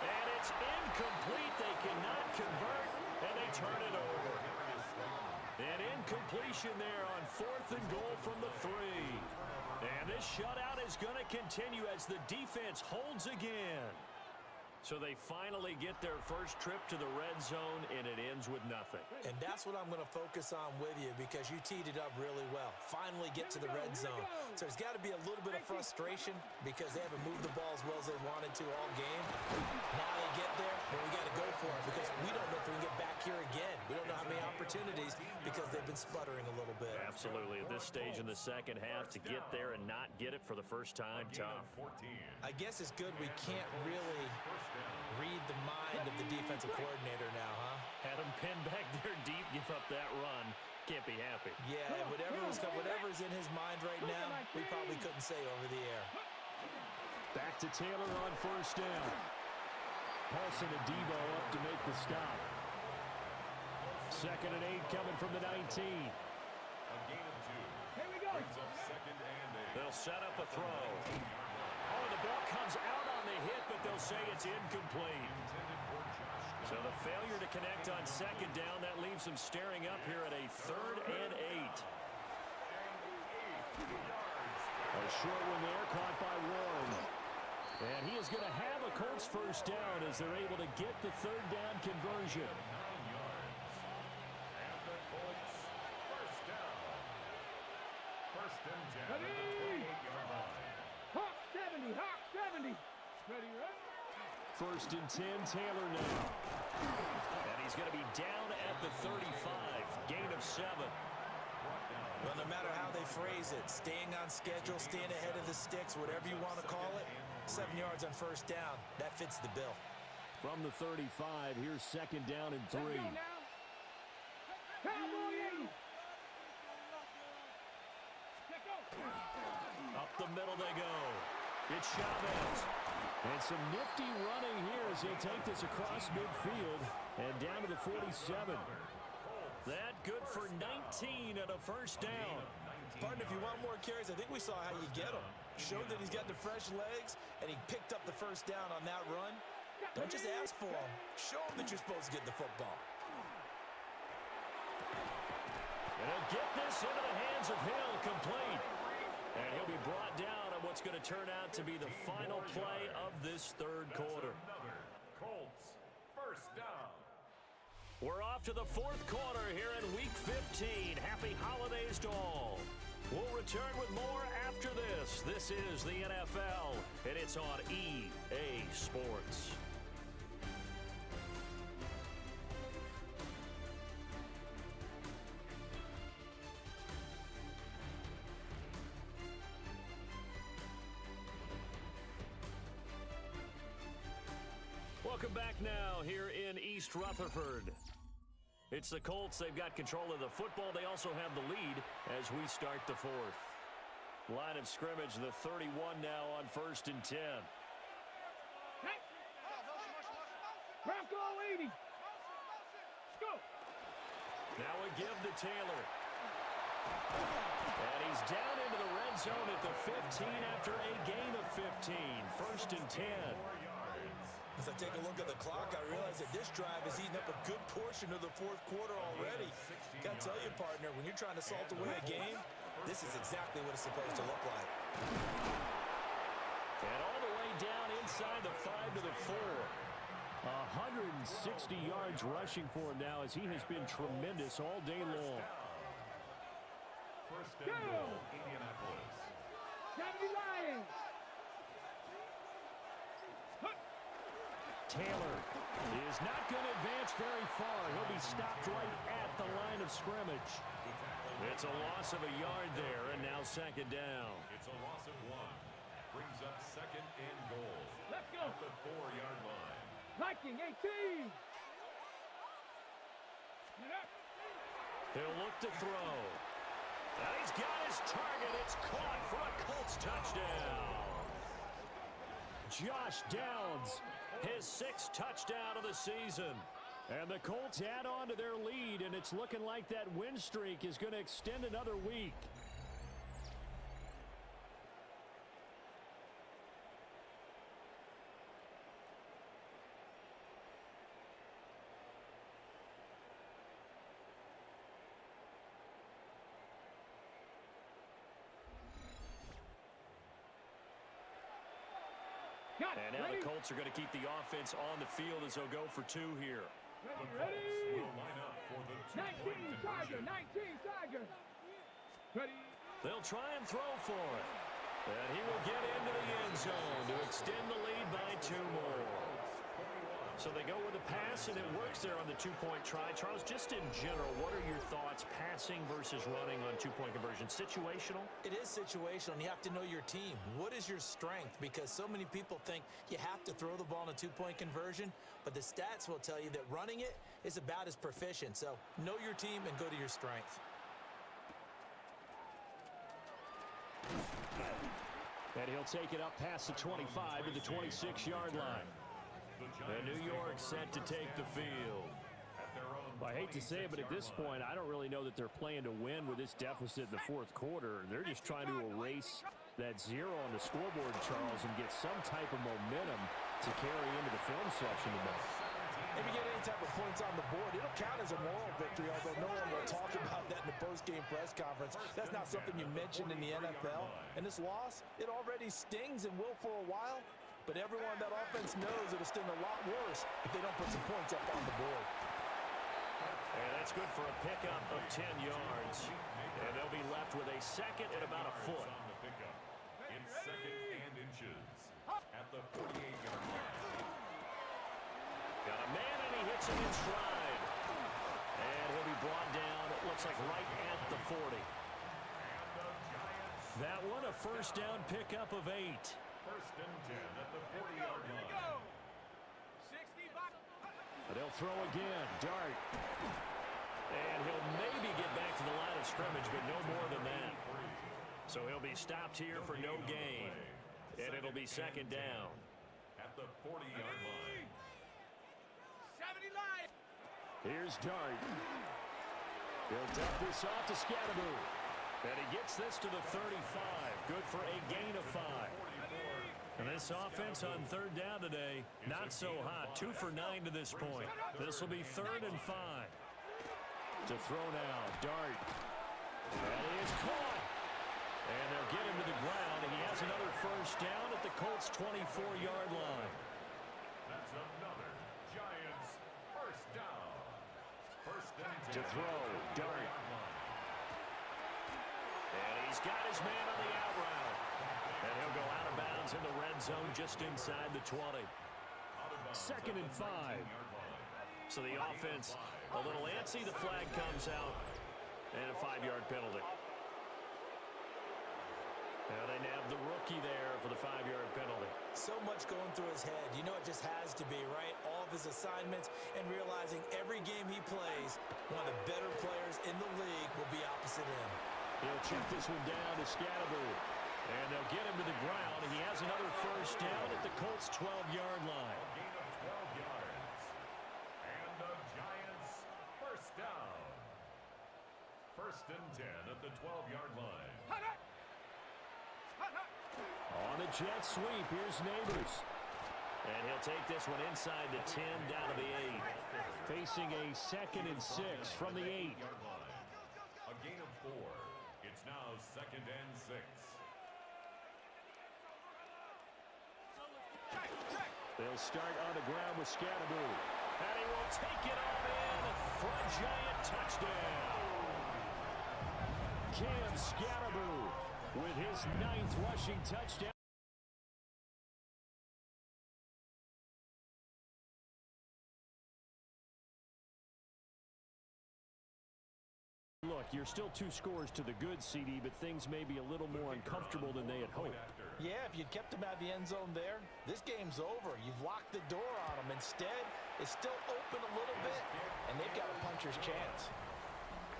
And it's incomplete. They cannot convert, and they turn it over. An incompletion there on 4th and goal from the 3. And this shutout is going to continue as the defense holds again. So they finally get their first trip to the red zone, and it ends with nothing. And that's what I'm going to focus on with you because you teed it up really well. Finally get to the red zone. So there's got to be a little bit of frustration because they haven't moved the ball as well as they wanted to all game. Now they get there, and we got to go for it because we don't know if we can get back here again. We don't know how many opportunities because they've been sputtering a little bit. Absolutely. At this stage in the second half, to get there and not get it for the first time, tough. I guess it's good we can't really read the mind of the defensive coordinator now, huh? Had him pinned back there deep, give up that run. Can't be happy. Yeah, and whatever's in his mind right now, we probably couldn't say over the air. Back to Taylor on first down. Paulson and Debo up to make the stop. 2nd and 8 coming from the 19. A gain of 2. Here we go. Brings up 2nd and 8. They'll set up a throw. Oh, the ball comes out on the hit, but they'll say it's incomplete. So the failure to connect on 2nd down, that leaves them staring up here at a 3rd and 8. A short one there, caught by Warren. And he is going to have a Colts first down as they're able to get the 3rd down conversion. 9 yards. And the Colts first down. 1st and 10 at the 28-yard line. Hawk 70, Hawk 70. Ready, right? 1st and 10, Taylor now. And he's going to be down at the 35. Gain of 7. Well, no matter how they phrase it, staying on schedule, staying ahead of the sticks, whatever you want to call it, 7 yards on first down, that fits the bill. From the 35, here's 2nd down and 3. Up the middle they go. It's Chavez. And some nifty running here as they take this across midfield and down to the 47. That good for 19 at a first down. Partner, if you want more carries, I think we saw how you get him. Showed that he's got the fresh legs, and he picked up the first down on that run. Don't just ask for him. Show him that you're supposed to get the football. And he'll get this into the hands of Hill, complete. And he'll be brought down on what's going to turn out to be the final play of this 3rd quarter. Colts first down. We're off to the fourth quarter here in Week 15. Happy holidays to all. We'll return with more after this. This is the NFL, and it's on EA Sports. Welcome back now here in East Rutherford. It's the Colts. They've got control of the football. They also have the lead as we start the fourth. Line of scrimmage, the 31 now on 1st and 10. Bronco 80. Go. Now a give to Taylor. And he's down into the red zone at the 15 after a gain of 15. 1st and 10. As I take a look at the clock, I realize that this drive has eaten up a good portion of the fourth quarter already. Gotta tell you, partner, when you're trying to salt away a game, this is exactly what it's supposed to look like. And all the way down inside the 5 to the 4. 160 yards rushing for him now as he has been tremendous all day long. First and goal, Indianapolis. 70 Lions. Taylor is not going to advance very far. He'll be stopped right at the line of scrimmage. It's a loss of a yard there, and now 2nd down. It's a loss of 1. Brings up 2nd and goal. Let's go. At the 4-yard line. Viking 18. He'll look to throw. And he's got his target. It's caught for a Colts touchdown. Josh Downs, his 6th touchdown of the season. And the Colts add on to their lead, and it's looking like that win streak is going to extend another week. And now the Colts are going to keep the offense on the field as they'll go for 2 here. Ready? Will line up for the 19 Tiger. 19 Tiger. Ready? They'll try and throw for it. And he will get into the end zone to extend the lead by 2 more. So they go with a pass, and it works there on the 2-point try. Charles, just in general, what are your thoughts passing versus running on 2-point conversion? Situational? It is situational, and you have to know your team. What is your strength? Because so many people think you have to throw the ball in a 2-point conversion, but the stats will tell you that running it is about as proficient. So know your team and go to your strength. And he'll take it up past the 25 to the 26-yard line. And New York set to take the field. Well, I hate to say it, but at this point, I don't really know that they're playing to win with this deficit in the fourth quarter. They're just trying to erase that 0 on the scoreboard, Charles, and get some type of momentum to carry into the film section tonight. If you get any type of points on the board, it'll count as a moral victory, although no one will talk about that in the post-game press conference. That's not something you mentioned in the NFL. And this loss, it already stings and will for a while. But everyone on that offense knows it'll sting a lot worse if they don't put some points up on the board. And that's good for a pickup of 10 yards. And they'll be left with a 2nd and about a foot. In 2nd and inches at the 48-yard line. Got a man, and he hits him in stride. And he'll be brought down, it looks like right at the 40. That one, a 1st down pickup of 8. 1st and 10 at the 40-yard line. But he'll throw again. Dart. And he'll maybe get back to the line of scrimmage, but no more than that. So he'll be stopped here for no gain. And it'll be 2nd down. At the 40-yard line. 70 Lions. Here's Dart. He'll dump this off to Scatteroo. And he gets this to the 35. Good for a gain of 5. And this offense on 3rd down today, not so hot. 2 for 9 to this point. This will be 3rd and 5. To throw now, Dart. And he is caught. And they'll get him to the ground, and he has another 1st down at the Colts' 24-yard line. That's another Giants 1st down. To throw, Dart. And he's got his man on the out route. And he'll go out of bounds in the red zone just inside the 20. 2nd and 5. So the offense a little antsy. The flag comes out. And a 5-yard penalty. Now they nab the rookie there for the 5-yard penalty. So much going through his head. You know it just has to be, right? All of his assignments and realizing every game he plays, one of the better players in the league will be opposite him. He'll check this one down to Scatterbo. And they'll get him to the ground. He has another first down at the Colts' 12-yard line. A gain of 12 yards. And the Giants first down. 1st and 10 at the 12-yard line. On the jet sweep, here's Neighbors. And he'll take this one inside the 10, down to the 8. Facing a 2nd and 6 from the 8. A gain of 4. It's now 2nd and 6. They'll start on the ground with Scatterbo. And he will take it all in for a Giant touchdown. Cam Scatterbo with his 9th rushing touchdown. Look, you're still 2 scores to the good, CD, but things may be a little more uncomfortable than they had hoped. Yeah, if you'd kept him out of the end zone there, this game's over. You've locked the door on him. Instead, it's still open a little bit, and they've got a puncher's chance.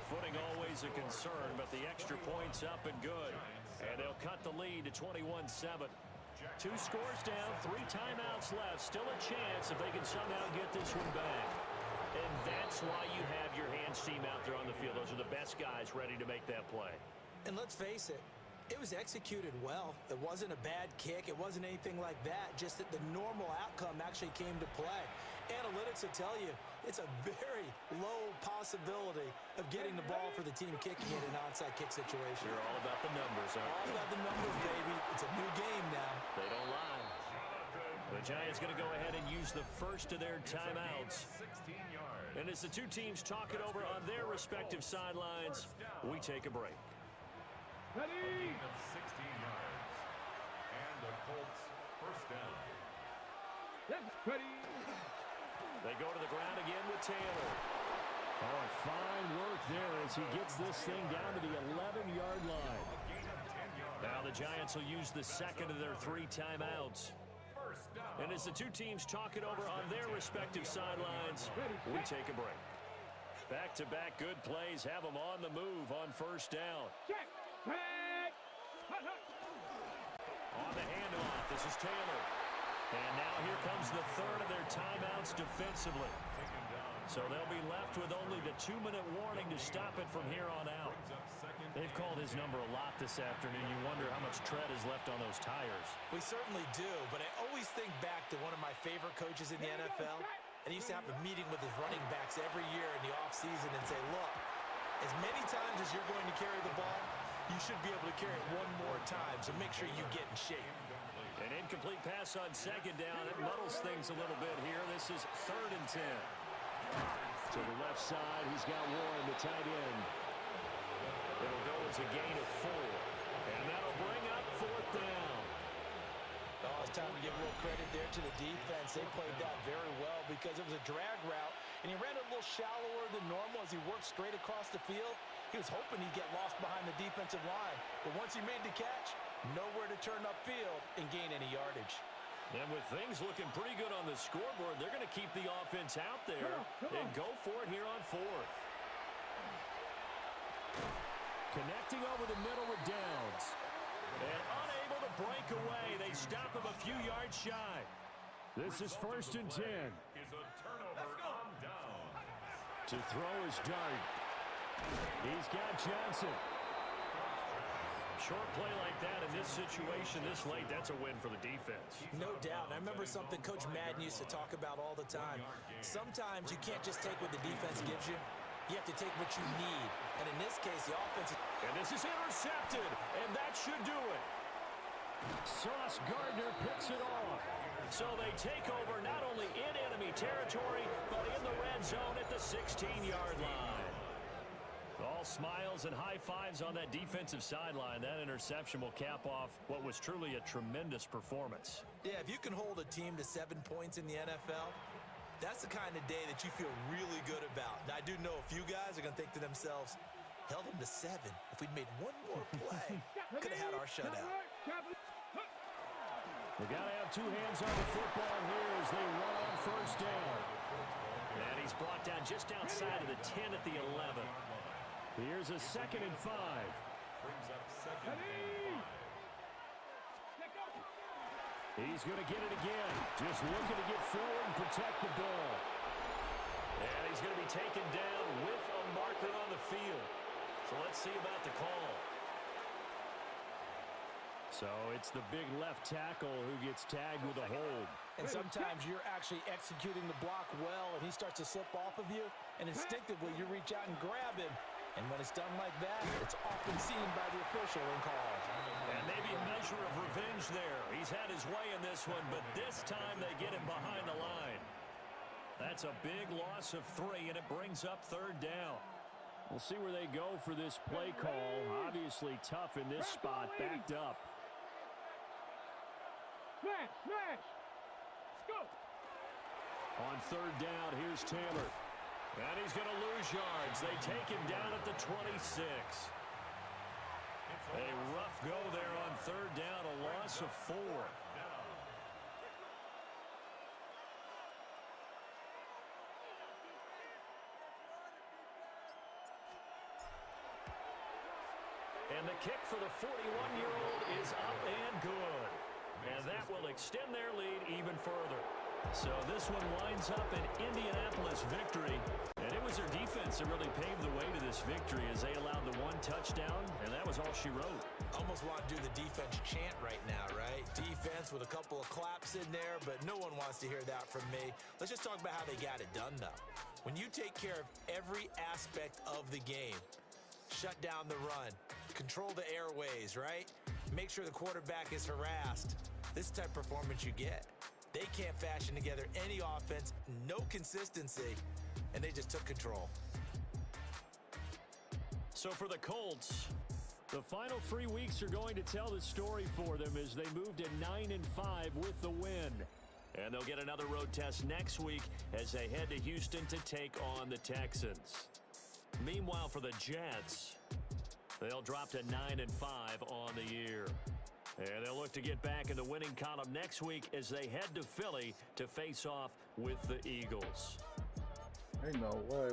Footing always a concern, but the extra point's up and good. And they'll cut the lead to 21-7. 2 scores down, 3 timeouts left. Still a chance if they can somehow get this one back. And that's why you have your hands team out there on the field. Those are the best guys ready to make that play. And let's face it, it was executed well. It wasn't a bad kick. It wasn't anything like that. Just that the normal outcome actually came to play. Analytics will tell you it's a very low possibility of getting the ball for the team kicking it in an onside kick situation. You're all about the numbers, aren't you? All about the numbers, baby. It's a new game now. They don't lie. The Giants going to go ahead and use the first of their timeouts. And as the 2 teams talk it over on their respective sidelines, we take a break. Ready? A gain of 16 yards. And the Colts first down. Ready. They go to the ground again with Taylor. Oh, fine work there as he gets this thing down to the 11-yard line. Now the Giants will use the 2nd of their 3 timeouts. And as the 2 teams talk it over on their respective sidelines, we take a break. Back-to-back good plays have them on the move on first down. On the handoff, this is Taylor. And now here comes the 3rd of their timeouts defensively. So they'll be left with only the 2-minute warning to stop it from here on out. They've called his number a lot this afternoon. You wonder how much tread is left on those tires. We certainly do, but I always think back to one of my favorite coaches in the NFL. And he used to have a meeting with his running backs every year in the offseason and say, look, as many times as you're going to carry the ball, you should be able to carry it one more time, so make sure you get in shape. An incomplete pass on 2nd down. It muddles things a little bit here. This is 3rd and 10. To the left side, he's got Warren, the tight end. It'll go as a gain of 4. And that'll bring up 4th down. Oh, it's time to give a little credit there to the defense. They played that very well because it was a drag route, and he ran a little shallower than normal as he worked straight across the field. He was hoping he'd get lost behind the defensive line. But once he made the catch, nowhere to turn upfield and gain any yardage. And with things looking pretty good on the scoreboard, they're going to keep the offense out there and go for it here on 4th. Connecting over the middle with Downs. And unable to break away. They stop him a few yards shy. This is 1st and 10. Is a turnover on down. To throw is Dart. He's got Johnson. Short play like that in this situation this late, that's a win for the defense. No doubt. I remember something Coach Madden used to talk about all the time. Sometimes you can't just take what the defense gives you. You have to take what you need. And in this case, the offense... And this is intercepted, and that should do it. Sauce Gardner picks it off. So they take over not only in enemy territory, but in the red zone at the 16-yard line. All smiles and high fives on that defensive sideline. That interception will cap off what was truly a tremendous performance. Yeah, if you can hold a team to 7 points in the NFL, that's the kind of day that you feel really good about. Now, I do know a few guys are going to think to themselves, held them to 7. If we'd made one more play, could have had our shutout. We got to have 2 hands on the football here as they run on first down. And he's brought down just outside of the 10 at the 11. Here's a 2nd and 5. Brings up 2nd and 5. He's going to get it again. Just looking to get forward and protect the ball. And he's going to be taken down with a marker on the field. So let's see about the call. So it's the big left tackle who gets tagged with a hold. And sometimes you're actually executing the block well, and he starts to slip off of you, and instinctively you reach out and grab him. And when it's done like that, it's often seen by the official and called. And maybe a measure of revenge there. He's had his way in this one, but this time they get him behind the line. That's a big loss of 3, and it brings up 3rd down. We'll see where they go for this play call. Obviously tough in this spot, backed up. Smash! Go! On 3rd down, here's Taylor. And he's going to lose yards. They take him down at the 26. A rough go there on 3rd down, a loss of 4. And the kick for the 41-year-old is up and good. And that will extend their lead even further. So this one winds up an Indianapolis victory. And it was their defense that really paved the way to this victory as they allowed the 1 touchdown, and that was all she wrote. Almost want to do the defense chant right now, right? Defense with a couple of claps in there, but no one wants to hear that from me. Let's just talk about how they got it done, though. When you take care of every aspect of the game, shut down the run, control the airways, right? Make sure the quarterback is harassed. This type of performance you get. They can't fashion together any offense, no consistency, and they just took control. So for the Colts, the final 3 weeks are going to tell the story for them as they move to 9-5 with the win. And they'll get another road test next week as they head to Houston to take on the Texans. Meanwhile, for the Jets, they'll drop to 9-5 on the year. And they'll look to get back in the winning column next week as they head to Philly to face off with the Eagles. Ain't no way.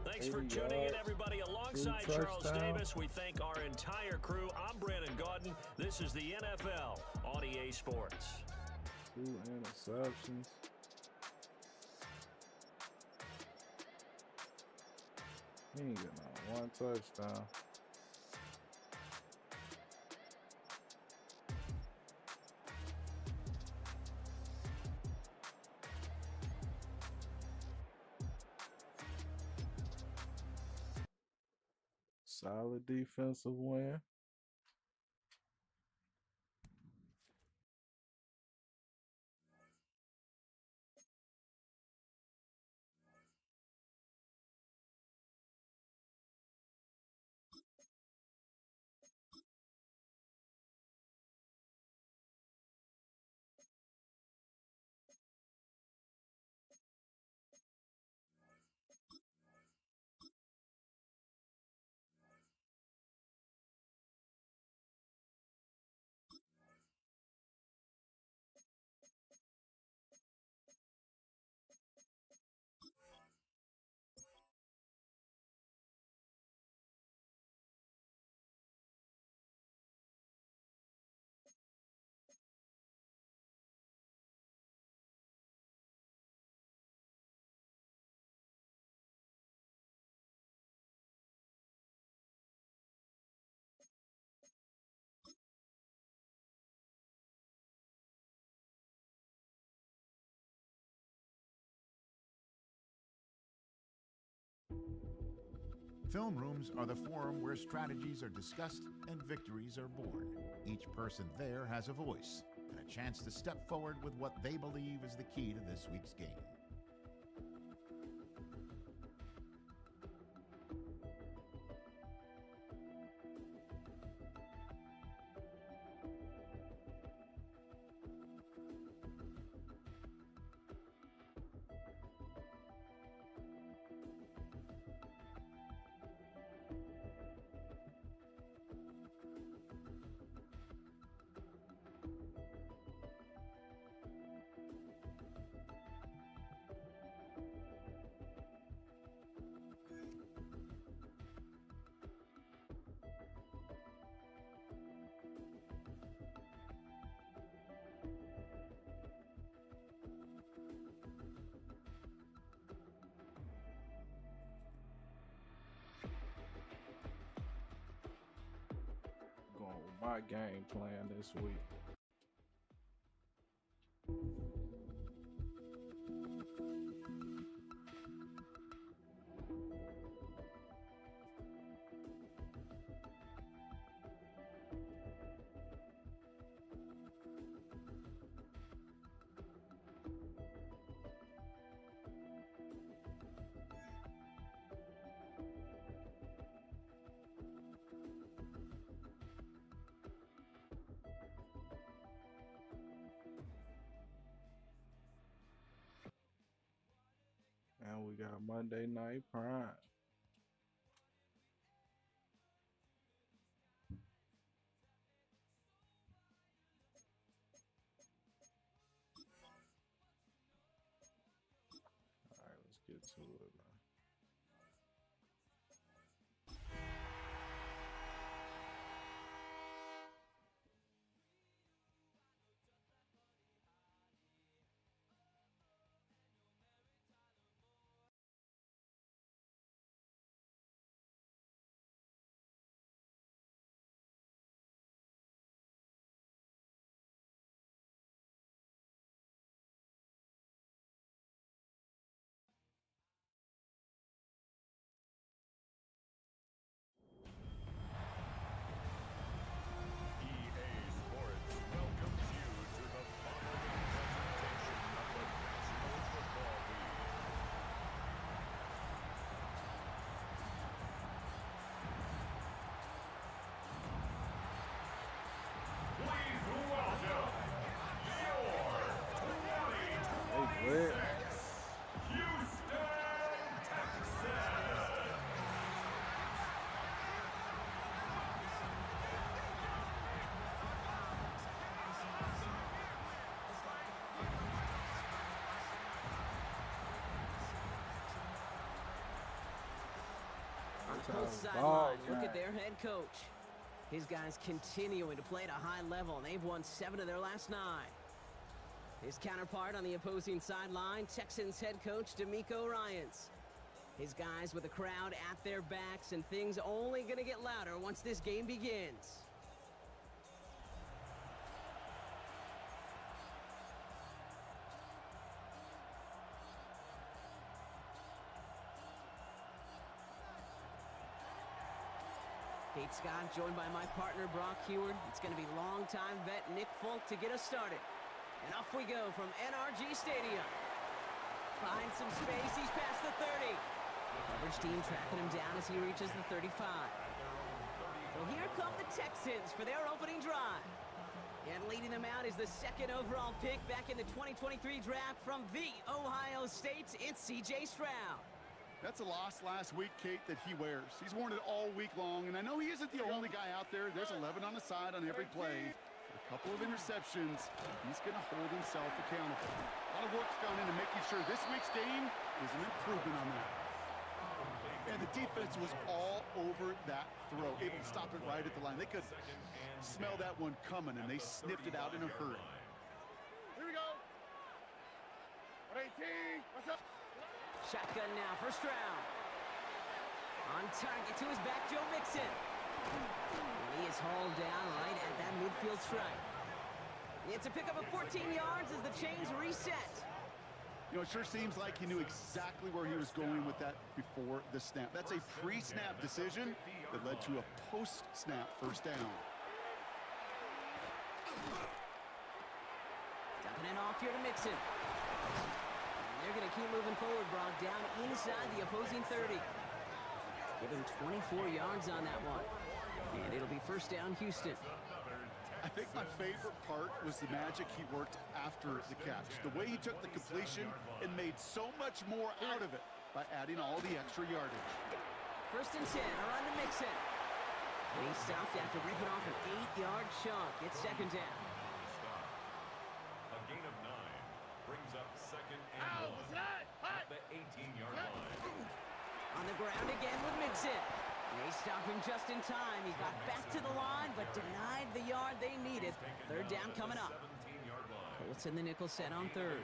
Thanks for tuning in, everybody. Alongside Charles Davis, we thank our entire crew. I'm Brandon Gaudin. This is the NFL on EA Sports. 2 interceptions. He ain't getting on 1 touchdown. Solid defensive win. Film rooms are the forum where strategies are discussed and victories are born. Each person there has a voice and a chance to step forward with what they believe is the key to this week's game. my game plan this week. And we got Monday Night Prime. All right, let's get to it, man. EA Sports welcomes you to the following presentation of the National Football League. Please welcome your 2026 Houston Texans. On the Ball Colts sideline, look game. at their head coach. His guys continuing to play at a high level, and they've won 7 of their last 9. His counterpart on the opposing sideline, Texans head coach D'Amico Ryans. His guys with the crowd at their backs, and things only going to get louder once this game begins. Kate Scott joined by my partner Brock Heward. It's going to be longtime vet Nick Folk to get us started. And off we go from NRG Stadium. Finds some space, he's past the 30. Coverage team tracking him down as he reaches the 35. So here come the Texans for their opening drive. And leading them out is the 2nd overall pick back in the 2023 draft from the Ohio State. It's C.J. Stroud. That's a loss last week, Kate, that he wears. He's worn it all week long, and I know he isn't the only guy out there. There's 11 on the side on every play. A couple of interceptions. He's going to hold himself accountable. A lot of work's gone into making sure this week's game is an improvement on that. And the defense was all over that throw, able to stop it right at the line. They could smell that one coming, and they sniffed it out in a hurry. Here we go. 118. What's up? Shotgun now for Stroud. On target to his back, Joe Mixon. And he is hauled down right at that midfield strike. It's a pickup of 14 yards as the chains reset. You know, it sure seems like he knew exactly where he was going with that before the snap. That's a pre-snap decision that led to a post-snap first down. Dumping it off here to Mixon. And they're going to keep moving forward, Brock, down inside the opposing 30. Give him 24 yards on that one. And it'll be first down, Houston. I think my favorite part was the magic he worked after the catch. The way he took the completion and made so much more out of it by adding all the extra yardage. First and 10, around to Mixon. And he stopped after ripping off an 8-yard chunk. It's second down. A gain of 9 brings up 2nd and 1 at the 18-yard line. On the ground again with Mixon. They stopped him just in time. He got back to the line, but denied the yard they needed. Third down coming up. Colts in the nickel set on third.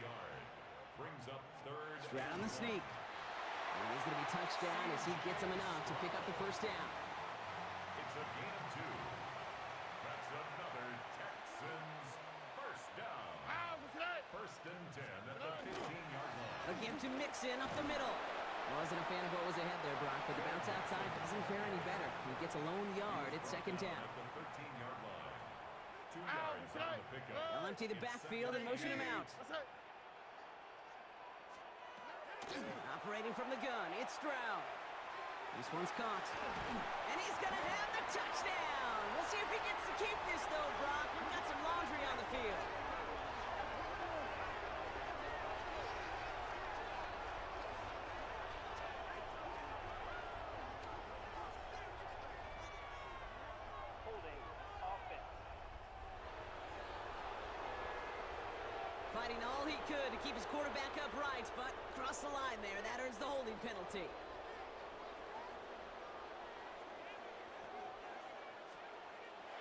Stroud on the sneak. And he's going to be touched down as he gets him enough to pick up the first down. It's a gain of 2. That's the to Mixon up the middle. Wasn't a fan of what was ahead there, Brock, but the bounce outside doesn't fare any better. He gets a lone yard at second down. At the 13-yard line. 2 yards on the pickup. They'll empty the backfield and motion him out. Operating from the gun, it's Stroud. This one's caught. And he's going to have the touchdown. We'll see if he gets to keep this, though, Brock. We've got some laundry on the field. Fighting all he could to keep his quarterback upright, but crossed the line there. That earns the holding penalty.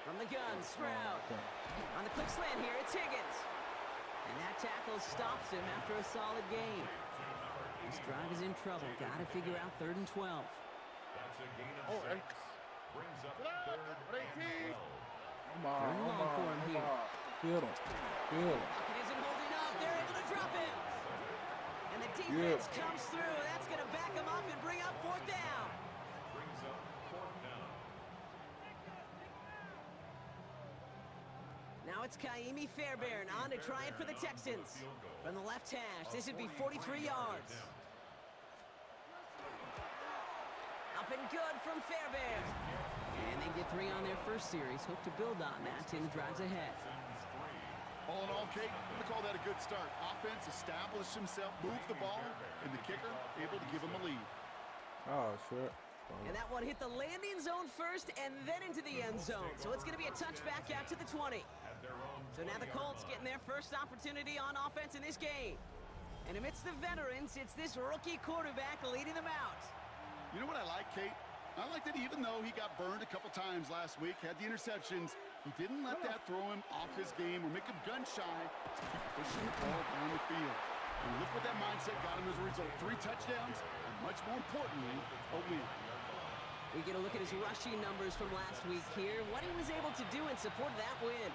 From the gun, Stroud. On the quick slant here, it's Higgins. And that tackle stops him after a solid gain. This drive is in trouble. Got to figure out 3rd and 12. That's a gain of 6. Brings up 3rd and 12. Come on, for him here. Field him. Field him. Pocket isn't holding up. They're able to drop him. And the defense comes through. That's going to back him up and bring up 4th down. Brings up 4th down. Now it's Kaimi Fairbairn on to try it for the Texans. From the left hash, this would be 43 yards. Up and good from Fairbairn. And they get 3 on their first series. Hope to build on that in the drives ahead. All in all, Kate, I'm going to call that a good start. Offense established himself, moved the ball, and the kicker able to give him a lead. Oh, shit. And that one hit the landing zone first and then into the end zone. So it's going to be a touchback out to the 20. So now the Colts getting their first opportunity on offense in this game. And amidst the veterans, it's this rookie quarterback leading them out. You know what I like, Kate? I like that even though he got burned a couple times last week, had the interceptions, he didn't let that throw him off his game or make him gun-shy to keep pushing the ball down the field. And look what that mindset got him as a result. 3 touchdowns, and much more importantly, a win. We get a look at his rushing numbers from last week here, what he was able to do in support of that win.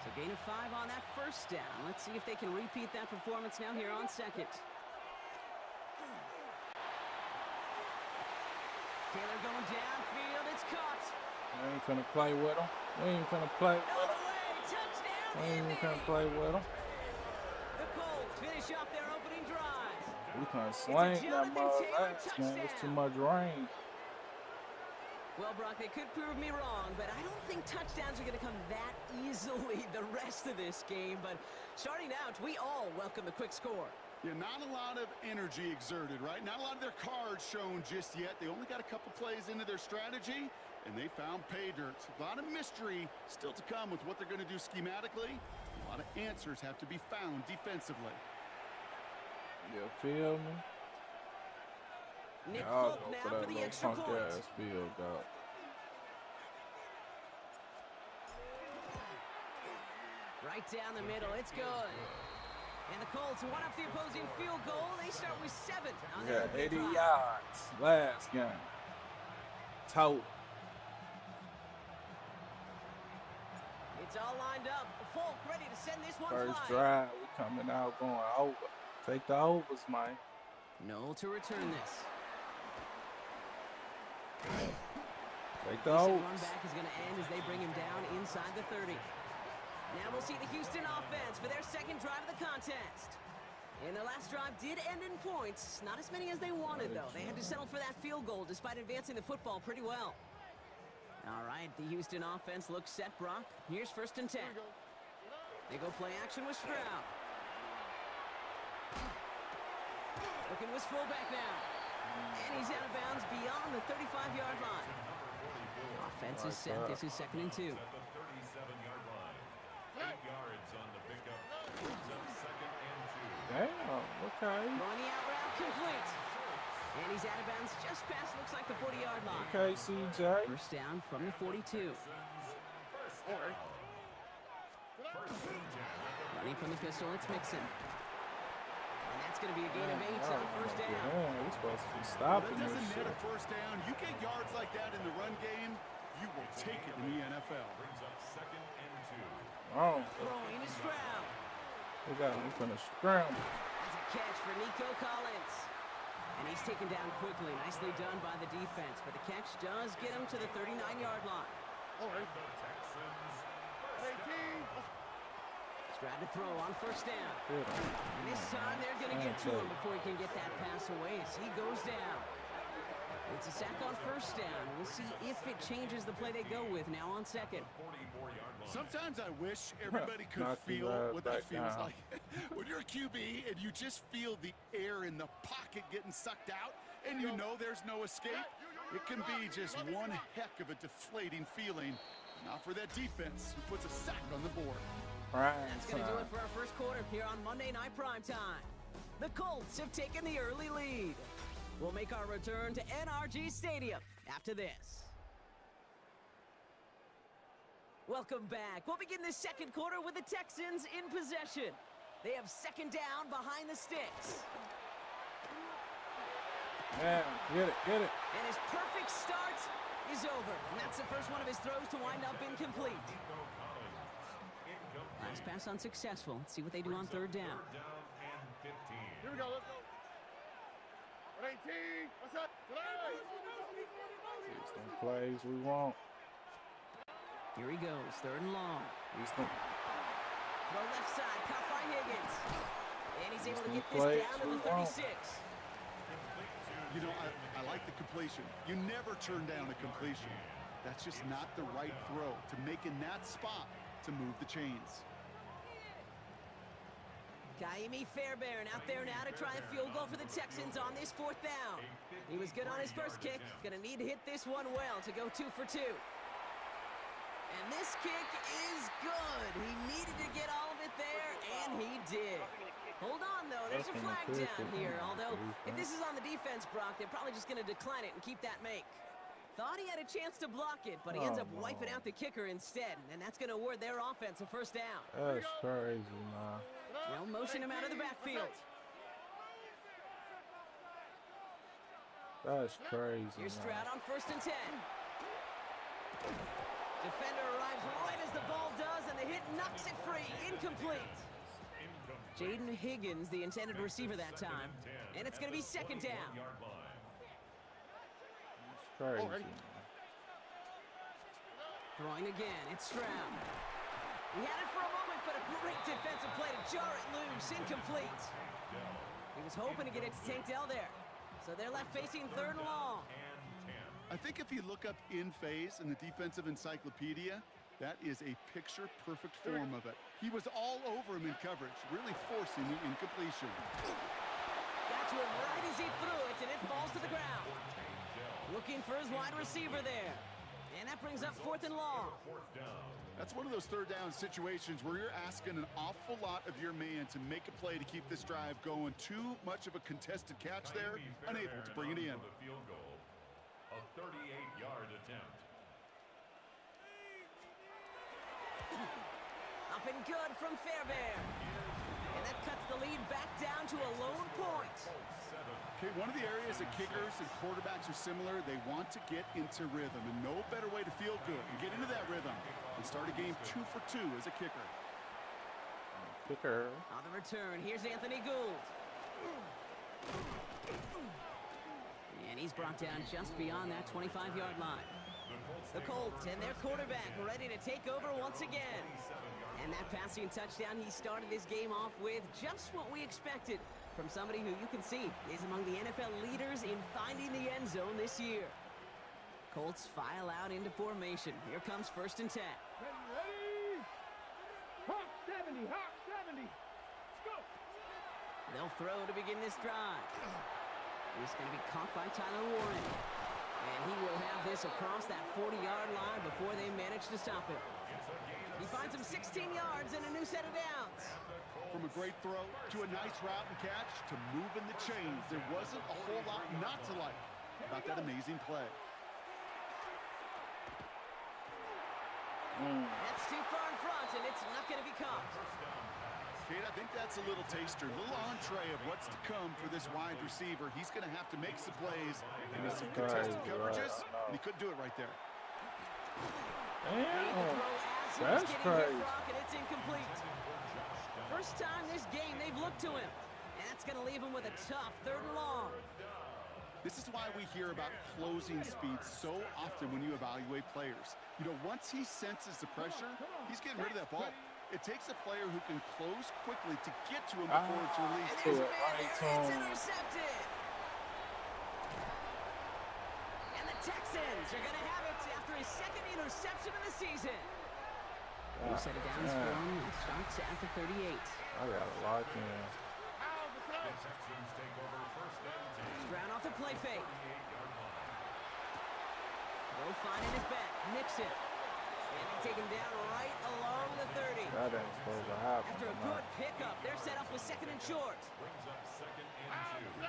So gain of 5 on that first down. Let's see if they can repeat that performance now here on second. Taylor going downfield, it's caught. We ain't finna play with him. We ain't finna play with him. Touchdown, We ain't finna play with him. The Colts finish off their opening drive. We can't slang that mother last game. It's too much rain. Well, Brock, they could prove me wrong, but I don't think touchdowns are going to come that easily the rest of this game. But starting out, we all welcome the quick score. Yeah, not a lot of energy exerted, right? Not a lot of their cards shown just yet. They only got a couple plays into their strategy, and they found pay dirt. A lot of mystery still to come with what they're going to do schematically. A lot of answers have to be found defensively. You feel me? Nick I'll Folk go now for for that the little extra punk point. ass field goal. Right down the middle, it's good. And the Colts one up the opposing field goal. They start with 7 on their Yeah, 80 drive. yards last game. Total. It's all lined up. Folk ready to send this one First flying. drive, we coming out going over. Take the overs, man. Noel to return this. Take the Decent overs. run back is going to end as they bring him down inside the 30. Now we'll see the Houston offense for their second drive of the contest. And their last drive did end in points. Not as many as they wanted, though. They had to settle for that field goal despite advancing the football pretty well. All right, the Houston offense looks set, Brock. Here's 1st and 10. They go play action with Stroud. Looking with fullback now. And he's out of bounds beyond the 35-yard line. Offense is set. This is 2nd and 2. At the 37-yard line. 8 yards on the pickup. Brings up 2nd and 2. Damn, okay. Throwing the out route complete. And he's out of bounds just past, looks like the 40-yard line. Okay, CJ. First down from the 42. Running from the pistol, it's Mixon. And that's going to be a gain of 8 on first down. Yeah, we're supposed to be stopping That this doesn't shit. net a first down. You get yards like that in the run game, you will take it in the NFL. Brings up 2nd and 2. Oh, Throwing is Stroud. we finna scramble. That's a catch for Nico Collins. And he's taken down quickly. Nicely done by the defense. But the catch does get him to the 39-yard line. Stroud to throw on first down. And this time they're going to get to him before he can get that pass away as he goes down. It's a sack on first down. We'll see if it changes the play they go with now on second. Sometimes I wish everybody could feel what that feels like. When you're a QB and you just feel the air in the pocket getting sucked out and you know there's no escape, it can be just one heck of a deflating feeling. Not for that defense who puts a sack on the board. That's going to do it for our first quarter here on Monday Night Primetime. The Colts have taken the early lead. We'll make our return to NRG Stadium after this. Welcome back. We'll begin the second quarter with the Texans in possession. They have second down behind the sticks. Yeah, get it. And his perfect start is over. And that's the first one of his throws to wind up incomplete. Last pass unsuccessful. Let's see what they do on third down. Here we go, let's go. 18, what's up? These some plays we want. Here he goes, third and long. Throw left side, caught by Higgins. And he's able to get this down to the 36. You know, I like the completion. You never turn down a completion. That's just not the right throw to make in that spot to move the chains. Kaimi Fairbairn out there now to try a field goal for the Texans on this fourth down. He was good on his first kick. Gonna need to hit this one well to go 2 for 2. And this kick is good. He needed to get all of it there, and he did. Hold on, though. There's a flag down here. Although, if this is on the defense, Brock, they're probably just gonna decline it and keep that make. Thought he had a chance to block it, but he ends up wiping out the kicker instead, and that's going to award their offense a first down. That's crazy, man. They'll motion him out of the backfield. That's crazy, Here's Stroud on first and 10. Defender arrives right as the ball does, and the hit knocks it free. Incomplete. Jaden Higgins, the intended receiver that time, and it's going to be second down. Crazy. Throwing again, it's Stroud. He had it for a moment, but a great defensive play to jar it loose. Incomplete. He was hoping to get it to Tank Dell there. So they're left facing third and long. I think if you look up in phase in the defensive encyclopedia, that is a picture-perfect form of it. He was all over him in coverage, really forcing the incompletion. Got to him right as he threw it, and it falls to the ground. Looking for his wide receiver there. And that brings up fourth and long. That's one of those third down situations where you're asking an awful lot of your man to make a play to keep this drive going. Too much of a contested catch there, unable to bring it in. A 38-yard attempt. Up and good from Fairbairn. And that cuts the lead back down to a lone point. Okay, one of the areas that kickers and quarterbacks are similar, they want to get into rhythm, and no better way to feel good and get into that rhythm and start a game 2 for 2 as a kicker. On the return, here's Anthony Gould. And he's brought down just beyond that 25-yard line. The Colts and their quarterback ready to take over once again. And that passing touchdown he started this game off with, just what we expected from somebody who you can see is among the NFL leaders in finding the end zone this year. Colts file out into formation. Here comes first and 10. Ready? Hawk 70, Hawk 70. Let's go. They'll throw to begin this drive. He's going to be caught by Tyler Warren. And he will have this across that 40-yard line before they manage to stop him. He finds him 16 yards and a new set of downs. From a great throw to a nice route and catch to moving the chains, there wasn't a whole lot not to like about that amazing play. That's too far in front, and it's not going to be caught. Kate, I think that's a little taster, a little entree of what's to come for this wide receiver. He's going to have to make some plays into some contested coverages, and he couldn't do it right there. Damn. That's crazy. And it's incomplete. First time this game they've looked to him. And that's going to leave him with a tough 3rd and long. This is why we hear about closing speed so often when you evaluate players. You know, once he senses the pressure, he's getting rid of that ball. It takes a player who can close quickly to get to him before it's released. And there's a man here. It's intercepted. And the Texans are going to have it after his 2nd interception of the season. We'll set it down for him. It starts at the 38. I got a lock in. Stroud off the play fake. Low finding his back. Nixon. And they take him down right along the 30. That ain't supposed to happen. After a good pickup, they're set up with 2nd and short.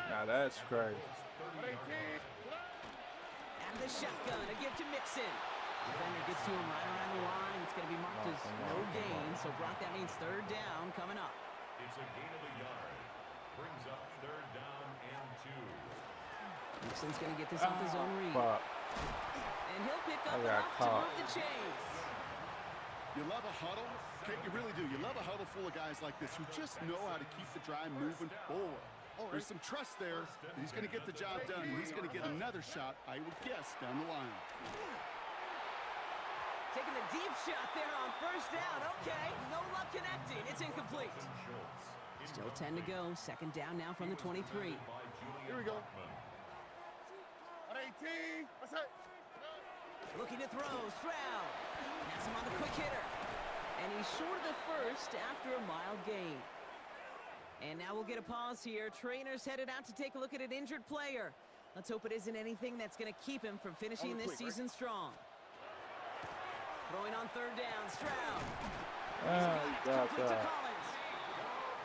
Now that's crazy. And the shotgun to give to Mixon. Defender gets to him right around the line. It's going to be marked as no gain. So, Brock, that means 3rd down coming up. It's a gain of a yard. Brings up 3rd down and 2. Nixon's going to get this off his own read. And he'll pick up enough to move the chains. You love a huddle? Okay, you really do. You love a huddle full of guys like this who just know how to keep the drive moving forward. There's some trust there that he's going to get the job done, and he's going to get another shot, I would guess, down the line. Taking the deep shot there on 1st down. Okay, no luck connecting. It's incomplete. Still 10 to go. 2nd down now from the 23. Here we go. At 18. What's that? Looking to throw. Stroud. Has him on the quick hitter. And he's short of the 1st after a mild gain. And now we'll get a pause here. Trainers headed out to take a look at an injured player. Let's hope it isn't anything that's going to keep him from finishing this season strong. Throwing on 3rd down, Stroud. He's got it, complete to Collins.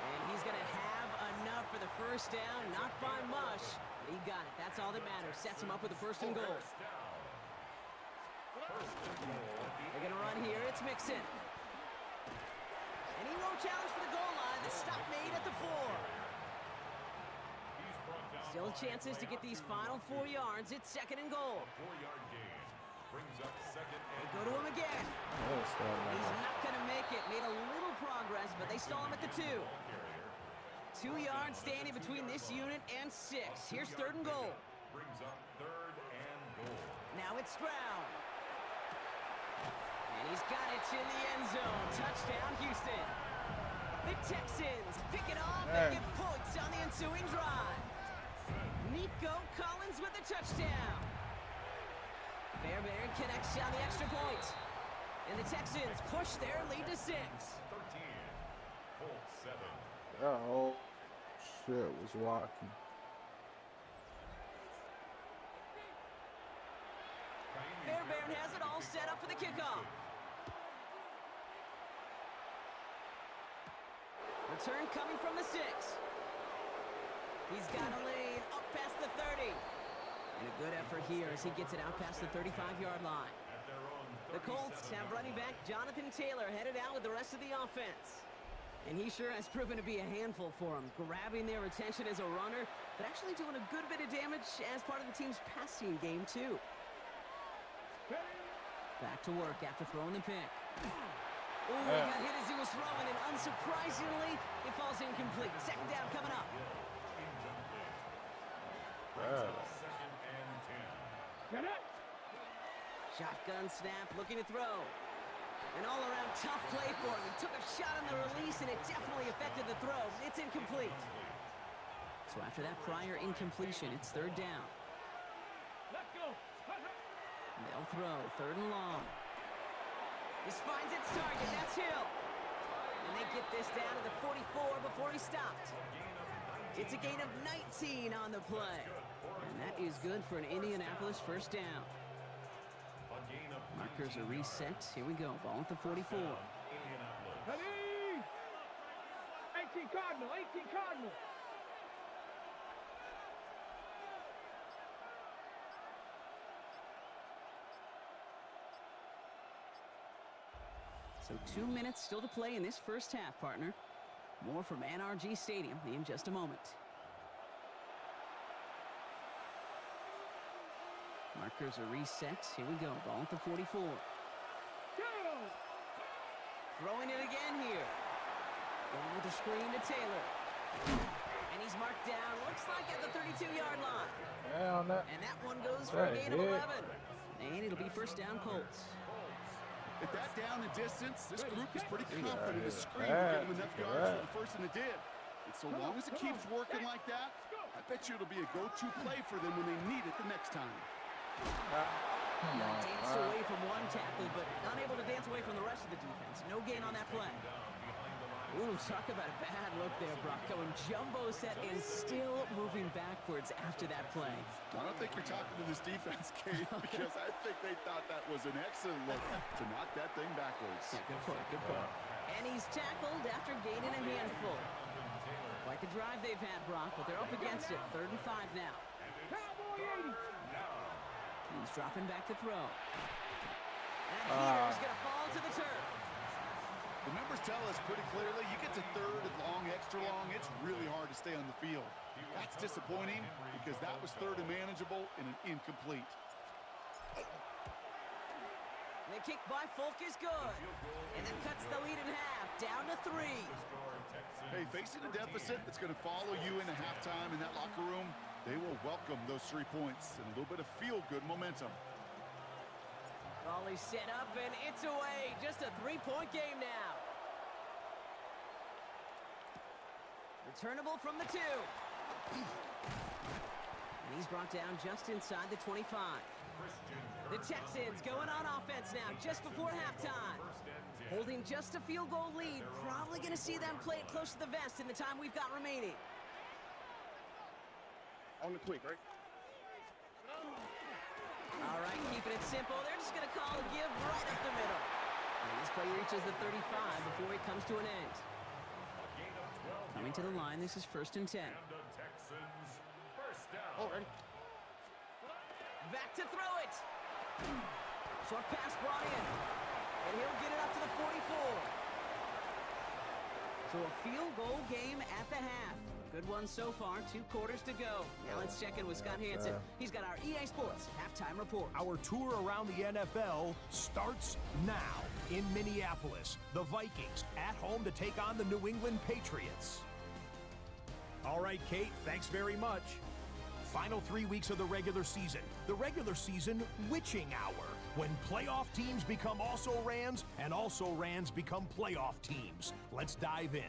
And he's going to have enough for the 1st down, not by much, but he got it. That's all that matters. Sets him up with the 1st and goal. They're going to run here. It's Mixon. And he won't challenge for the goal line. The stop made at the 4. Still chances to get these final 4 yards. It's 2nd and goal. They go to him again. He's not going to make it. Made a little progress, but they stall him at the 2. 2 yards standing between this unit and 6. Here's 3rd and goal. Now it's Stroud. And he's got it in the end zone. Touchdown, Houston. The Texans pick it off and get points on the ensuing drive. Nico Collins with the touchdown. Fairbairn connects on the extra point. And the Texans push their lead to 6. 13. Colts 7. That whole shit was walking. Fairbairn has it all set up for the kickoff. Return coming from the 6. He's got a lane up past the 30. And a good effort here as he gets it out past the 35-yard line. The Colts have running back Jonathan Taylor headed out with the rest of the offense. And he sure has proven to be a handful for him, grabbing their attention as a runner, but actually doing a good bit of damage as part of the team's passing game, too. Back to work after throwing the pick. Oh, he got hit as he was throwing, and unsurprisingly, it falls incomplete. 2nd down coming up. Shotgun snap, looking to throw. An all-around tough play for him. He took a shot on the release, and it definitely affected the throw. It's incomplete. So after that prior incompletion, it's 3rd down. They'll throw, 3rd and long. This finds its target, that's Hill. And they get this down to the 44 before he stopped. It's a gain of 19 on the play. And that is good for an Indianapolis 1st down. Markers are reset. Here we go. Ball at the 44. 18 Cardinal, 18 Cardinal. So 2 minutes still to play in this 1st half, partner. More from NRG Stadium in just a moment. Markers are reset. Here we go. Ball at the 44. Throwing it again here. Going with the screen to Taylor. And he's marked down, looks like at the 32-yard line. Yeah, on that. And that one goes for a That gain of hit. 11. And it'll be first down Colts. At that down and distance, this group is pretty He got confident hit the screen will get bad. him enough yards for the first, and it did. And so long as it keeps working like that, I bet you it'll be a go-to play for them when they need it the next time. Come on, Danced man. away from one tackle, but unable to dance away from the rest of the defense. No gain on that play. Ooh, talk about a bad look there, Brock. Going jumbo set and still moving backwards after that play. I don't think you're talking to this defense, Kate, because I think they thought that was an excellent look to knock that thing backwards. Yeah, good point, good point. And he's tackled after gaining a handful. Quite the drive they've had, Brock, but they're up against it. 3rd and 5 now. He's dropping back to throw. And here's going to fall to the turf. The numbers tell us pretty clearly, you get to 3rd and long, extra long, it's really hard to stay on the field. That's disappointing because that was 3rd and manageable and an incomplete. The kick by Folk is good. And it cuts the lead in half, down to 3. Hey, facing a deficit that's going to follow you into halftime in that locker room, they will welcome those 3 points and a little bit of feel-good momentum. Volley set up, and it's away. Just a 3-point game now. Returnable from the 2. And he's brought down just inside the 25. The Texans going on offense now, just before halftime. Holding just a field goal lead. Probably going to see them play it close to the vest in the time we've got remaining. On the quick, right? All right, keeping it simple. They're just going to call a give right up the middle. And this play reaches the 35 before it comes to an end. Coming to the line, this is 1st and 10. Already. Back to throw it. Short pass brought in. And he'll get it up to the 44. So a field goal game at the half. Good one so far, 2 quarters to go. Now let's check in with Scott Hansen. He's got our EA Sports halftime report. Our tour around the NFL starts now in Minneapolis. The Vikings at home to take on the New England Patriots. All right, Kate, thanks very much. Final 3 weeks of the regular season. The regular season witching hour, when playoff teams become also-rans and also-rans become playoff teams. Let's dive in.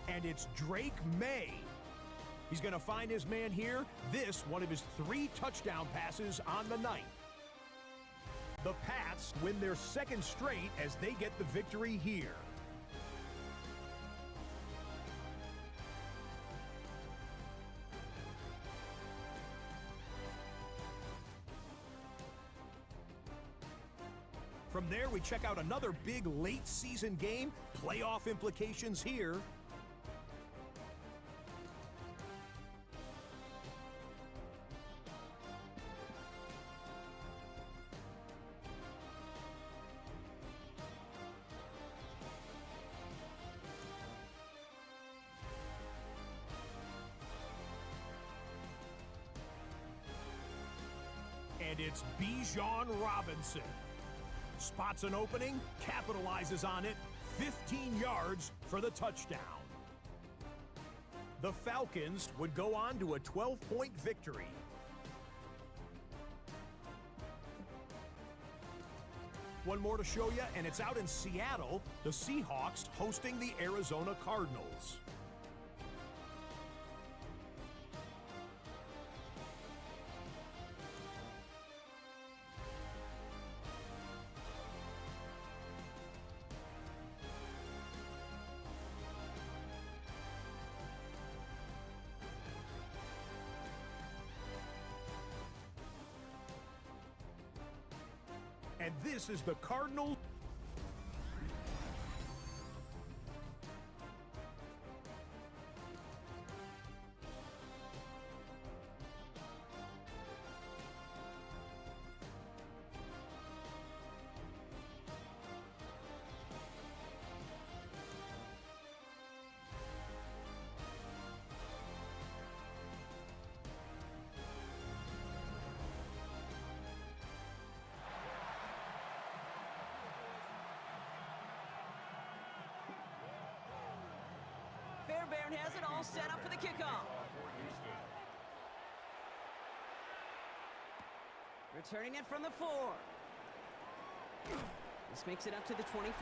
And it's Drake May. He's going to find his man here. This, one of his 3 touchdown passes on the night. The Pats win their 2nd straight as they get the victory here. From there, we check out another big late season game. Playoff implications here. And it's Bijan Robinson. Spots an opening, capitalizes on it, 15 yards for the touchdown. The Falcons would go on to a 12-point victory. One more to show you, and it's out in Seattle, the Seahawks hosting the Arizona Cardinals. And this is the Cardinal. return has it all set up for the kickoff. Returning it from the 4. This makes it up to the 25.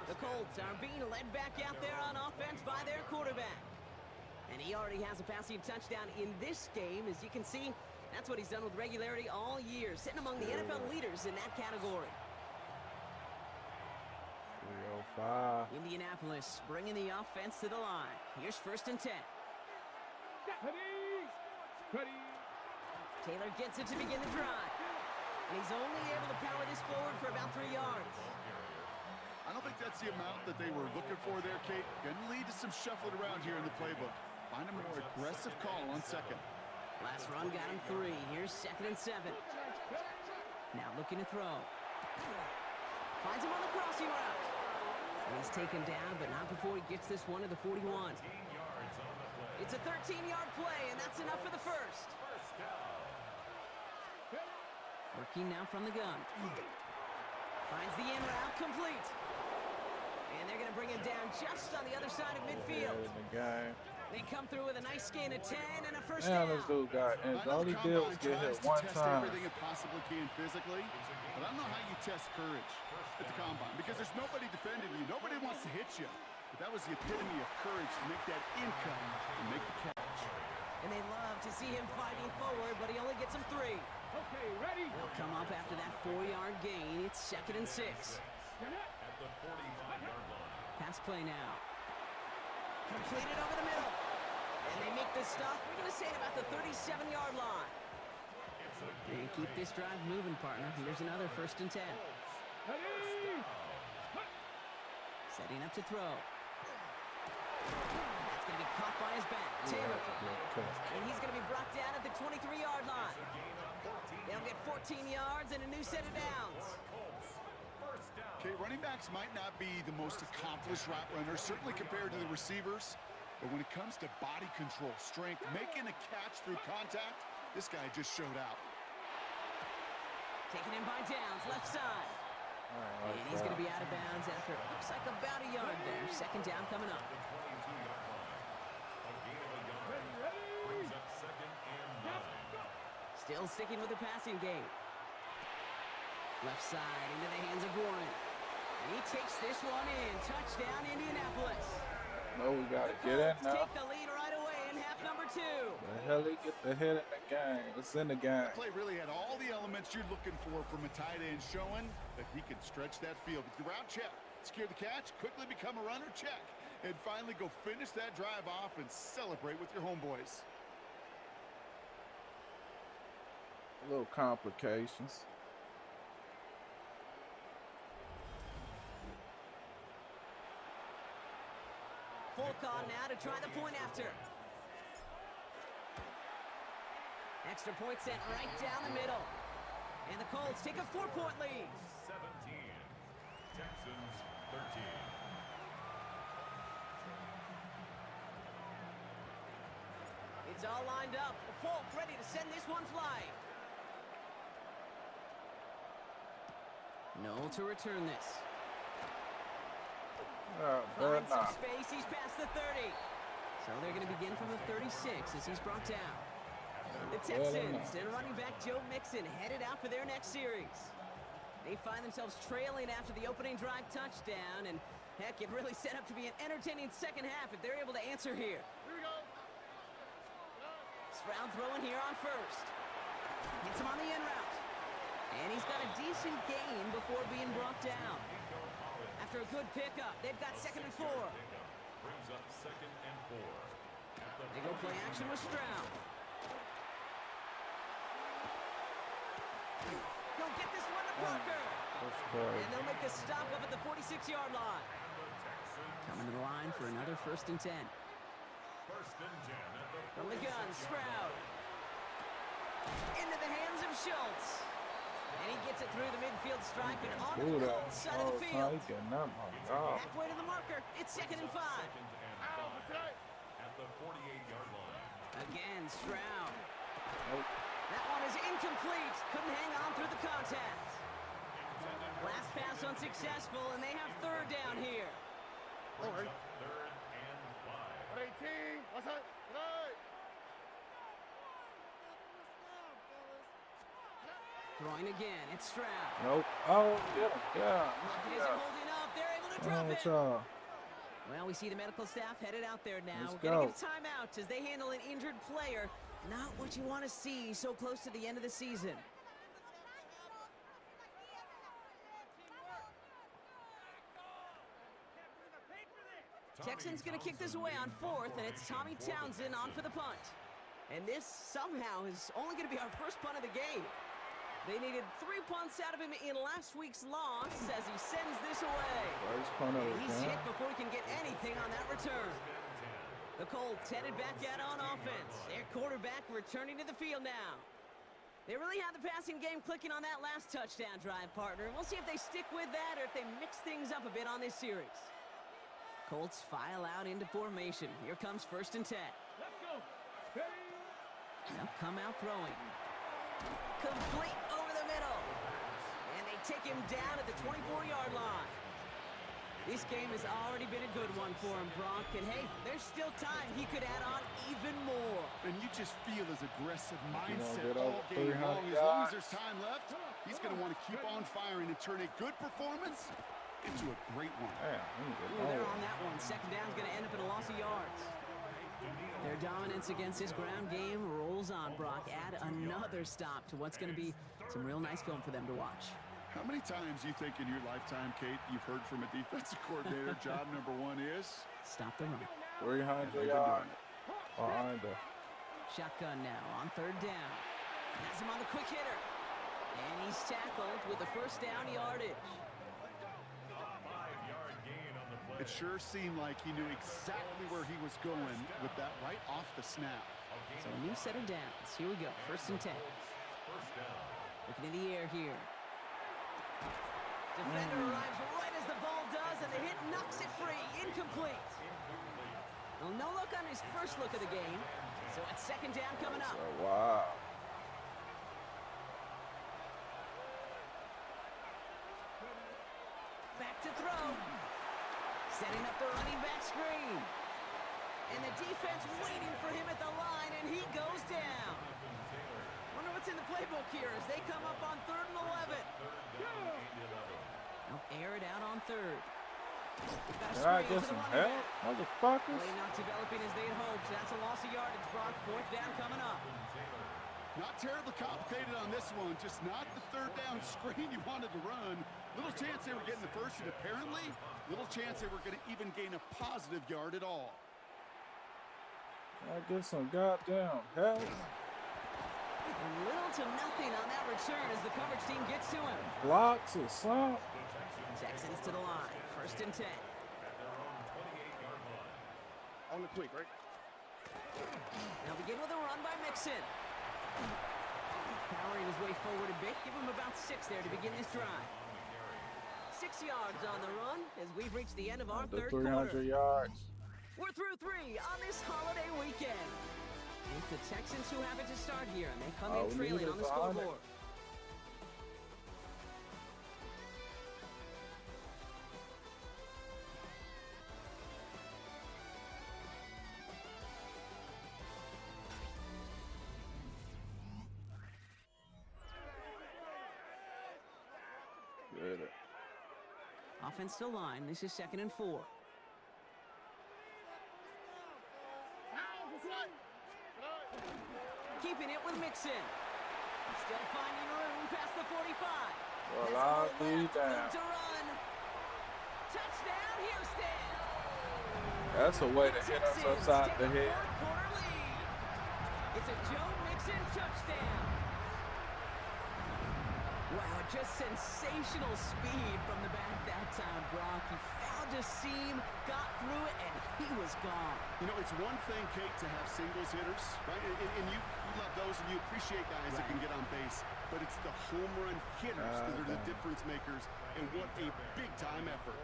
The Colts are being led back out there on offense by their quarterback. And he already has a passing touchdown in this game. As you can see, that's what he's done with regularity all year, sitting among the NFL leaders in that category. 305. Indianapolis bringing the offense to the line. Here's 1st and 10. Taylor gets it to begin the drive. And he's only able to power this forward for about 3 yards. I don't think that's the amount that they were looking for there, Kate. Going to lead to some shuffling around here in the playbook. Find a more aggressive call on 2nd. Last run got him 3. Here's 2nd and 7. Now looking to throw. Finds him on the crossing route. And he's taken down, but not before he gets this one to the 41. It's a 13-yard play, and that's enough for the first. Working now from the gun. Finds the in route complete. And they're going to bring him down just on the other side of midfield. They come through with a nice gain of 10 and a first down. This dude got, and all he did was get hit one time. Everything it possibly can physically, but I don't know how you test courage at the combine because there's nobody defending you. Nobody wants to hit you. But that was the epitome of courage to make that income and make the catch. And they love to see him fighting forward, but he only gets him 3. Okay, ready? He'll come up after that 4-yard gain. It's 2nd and 6. At the 45-yard line. Pass play now. Completed over the middle. And they make the stop. We're going to say at about the 37-yard line. And keep this drive moving, partner. Here's another 1st and 10. Setting up to throw. That's going to be caught by his back. Taylor. And he's going to be brought down at the 23-yard line. They'll get 14 yards and a new set of downs. Okay, running backs might not be the most accomplished route runners, certainly compared to the receivers. But when it comes to body control, strength, making a catch through contact, this guy just showed out. Taken in by Downs, left side. And he's going to be out of bounds after it looks like about a yard there. 2nd down coming up. Still sticking with the passing game. Left side into the hands of Warren. And he takes this one in. Touchdown, Indianapolis. No, we got to get in now. Take the lead right away in half number 2. The hell he get the head in the game. It's in the game. That play really had all the elements you're looking for from a tight end, showing that he can stretch that field. With the route check, secure the catch, quickly become a runner, check. And finally go finish that drive off and celebrate with your homeboys. Little complications. Folk on now to try the point after. Extra point sent right down the middle. And the Colts take a 4-point lead. 17. Texans 13. It's all lined up. Folk ready to send this one flying. Noel to return this. Finds some space. He's past the 30. So they're going to begin from the 36 as he's brought down. The Texans and running back Joe Mixon headed out for their next series. They find themselves trailing after the opening drive touchdown, and heck, it really set up to be an entertaining second half if they're able to answer here. Here we go. Stroud throwing here on 1st. Hits him on the in route. And he's got a decent gain before being brought down. After a good pickup, they've got 2nd and 4. Brings up 2nd and 4. They go play action with Stroud. He'll get this one to Parker. And they'll make the stop up at the 46-yard line. Coming to the line for another 1st and 10. 1st and 10 at the from the gun, Stroud. Into the hands of Schultz. And he gets it through the midfield stripe and onto the Colts side of the field. Halfway to the marker. It's 2nd and 5. At the 48-yard line. Again, Stroud. That one is incomplete. Couldn't hang on through the contact. Last pass unsuccessful, and they have 3rd down here. Brings up 3rd and 5. Throwing again. It's Stroud. Nope. Oh, get him. Yeah. Lockett isn't holding up. They're able to drop it. Well, we see the medical staff headed out there now. Let's We're going go. to give timeout as they handle an injured player. Not what you want to see so close to the end of the season. Texans going to kick this away on 4th, and it's Tommy Townsend on for the punt. And this somehow is only going to be our first punt of the game. They needed 3 punts out of him in last week's loss as he sends this away. First punt of the He's game. hit before he can get anything on that return. The Colts headed back out on offense. Their quarterback returning to the field now. They really had the passing game clicking on that last touchdown drive, partner. We'll see if they stick with that or if they mix things up a bit on this series. Colts file out into formation. Here comes 1st and 10. They'll come out throwing. Complete over the middle. And they take him down at the 24-yard line. This game has already been a good one for him, Brock. And hey, there's still time he could add on even more. And you just feel his aggressive mindset get all over game 300 long. As long as yards. there's time left, he's going to want to keep on firing and turn a good performance into a great one. Ooh, they're on that one. Second down's going to end up in a loss of yards. Their dominance against his ground game rolls on, Brock. Add another stop to what's going to be some real nice film for them to watch. How many times you think in your lifetime, Kate, you've heard from a defensive coordinator, job number 1 is? Stop the run. 300 yards. Or under. Shotgun now on 3rd down. Has him on the quick hitter. And he's tackled with the first down yardage. It sure seemed like he knew exactly where he was going with that right off the snap. So a new set of downs. Here we go. 1st and 10. Looking in the air here. Defender arrives right as the ball does, and the hit knocks it free. Incomplete. Well, no look on his first look of the game. So it's 2nd down coming up. Oh, wow. Back to throw. Setting up the running back screen. And the defense waiting for him at the line, and he goes down. Wonder what's in the playbook here as they come up on 3rd and 11. They'll air it out on 3rd. Can I get some help, motherfuckers? Play not developing as they had hoped. That's a loss of yardage, Brock. 4th down coming up. Not terribly complicated on this one, just not the 3rd down screen you wanted to run. Little chance they were getting the first, and apparently, little chance they were going to even gain a positive yard at all. I get some goddamn help. And little to nothing on that return as the coverage team gets to him. Blocks or something. Texans to the line. 1st and 10. On the quick, right? They'll begin with a run by Mixon. Powering his way forward a bit. Give him about 6 there to begin this drive. 6 yards on the run as we've reached the end of our Under 3rd 300 quarter. yards. We're through 3 on this holiday weekend. It's the Texans who have it to start here, and they come in trailing on the scoreboard. Good. Offense to line. This is 2nd and 4. Keeping it with Mixon. Still finding room past the 45. Well, I'll be down. To run. Touchdown, Houston. That's a way to hit us upside the head. Quarter lead. It's a Joe Mixon touchdown. Wow, just sensational speed from the back that time, Brock. He found a seam, got through it, and he was gone. You know, it's one thing, Kate, to have singles hitters, right? And you love those and you appreciate guys that can get on base. But it's the home run hitters that are the difference makers, and what a big-time effort.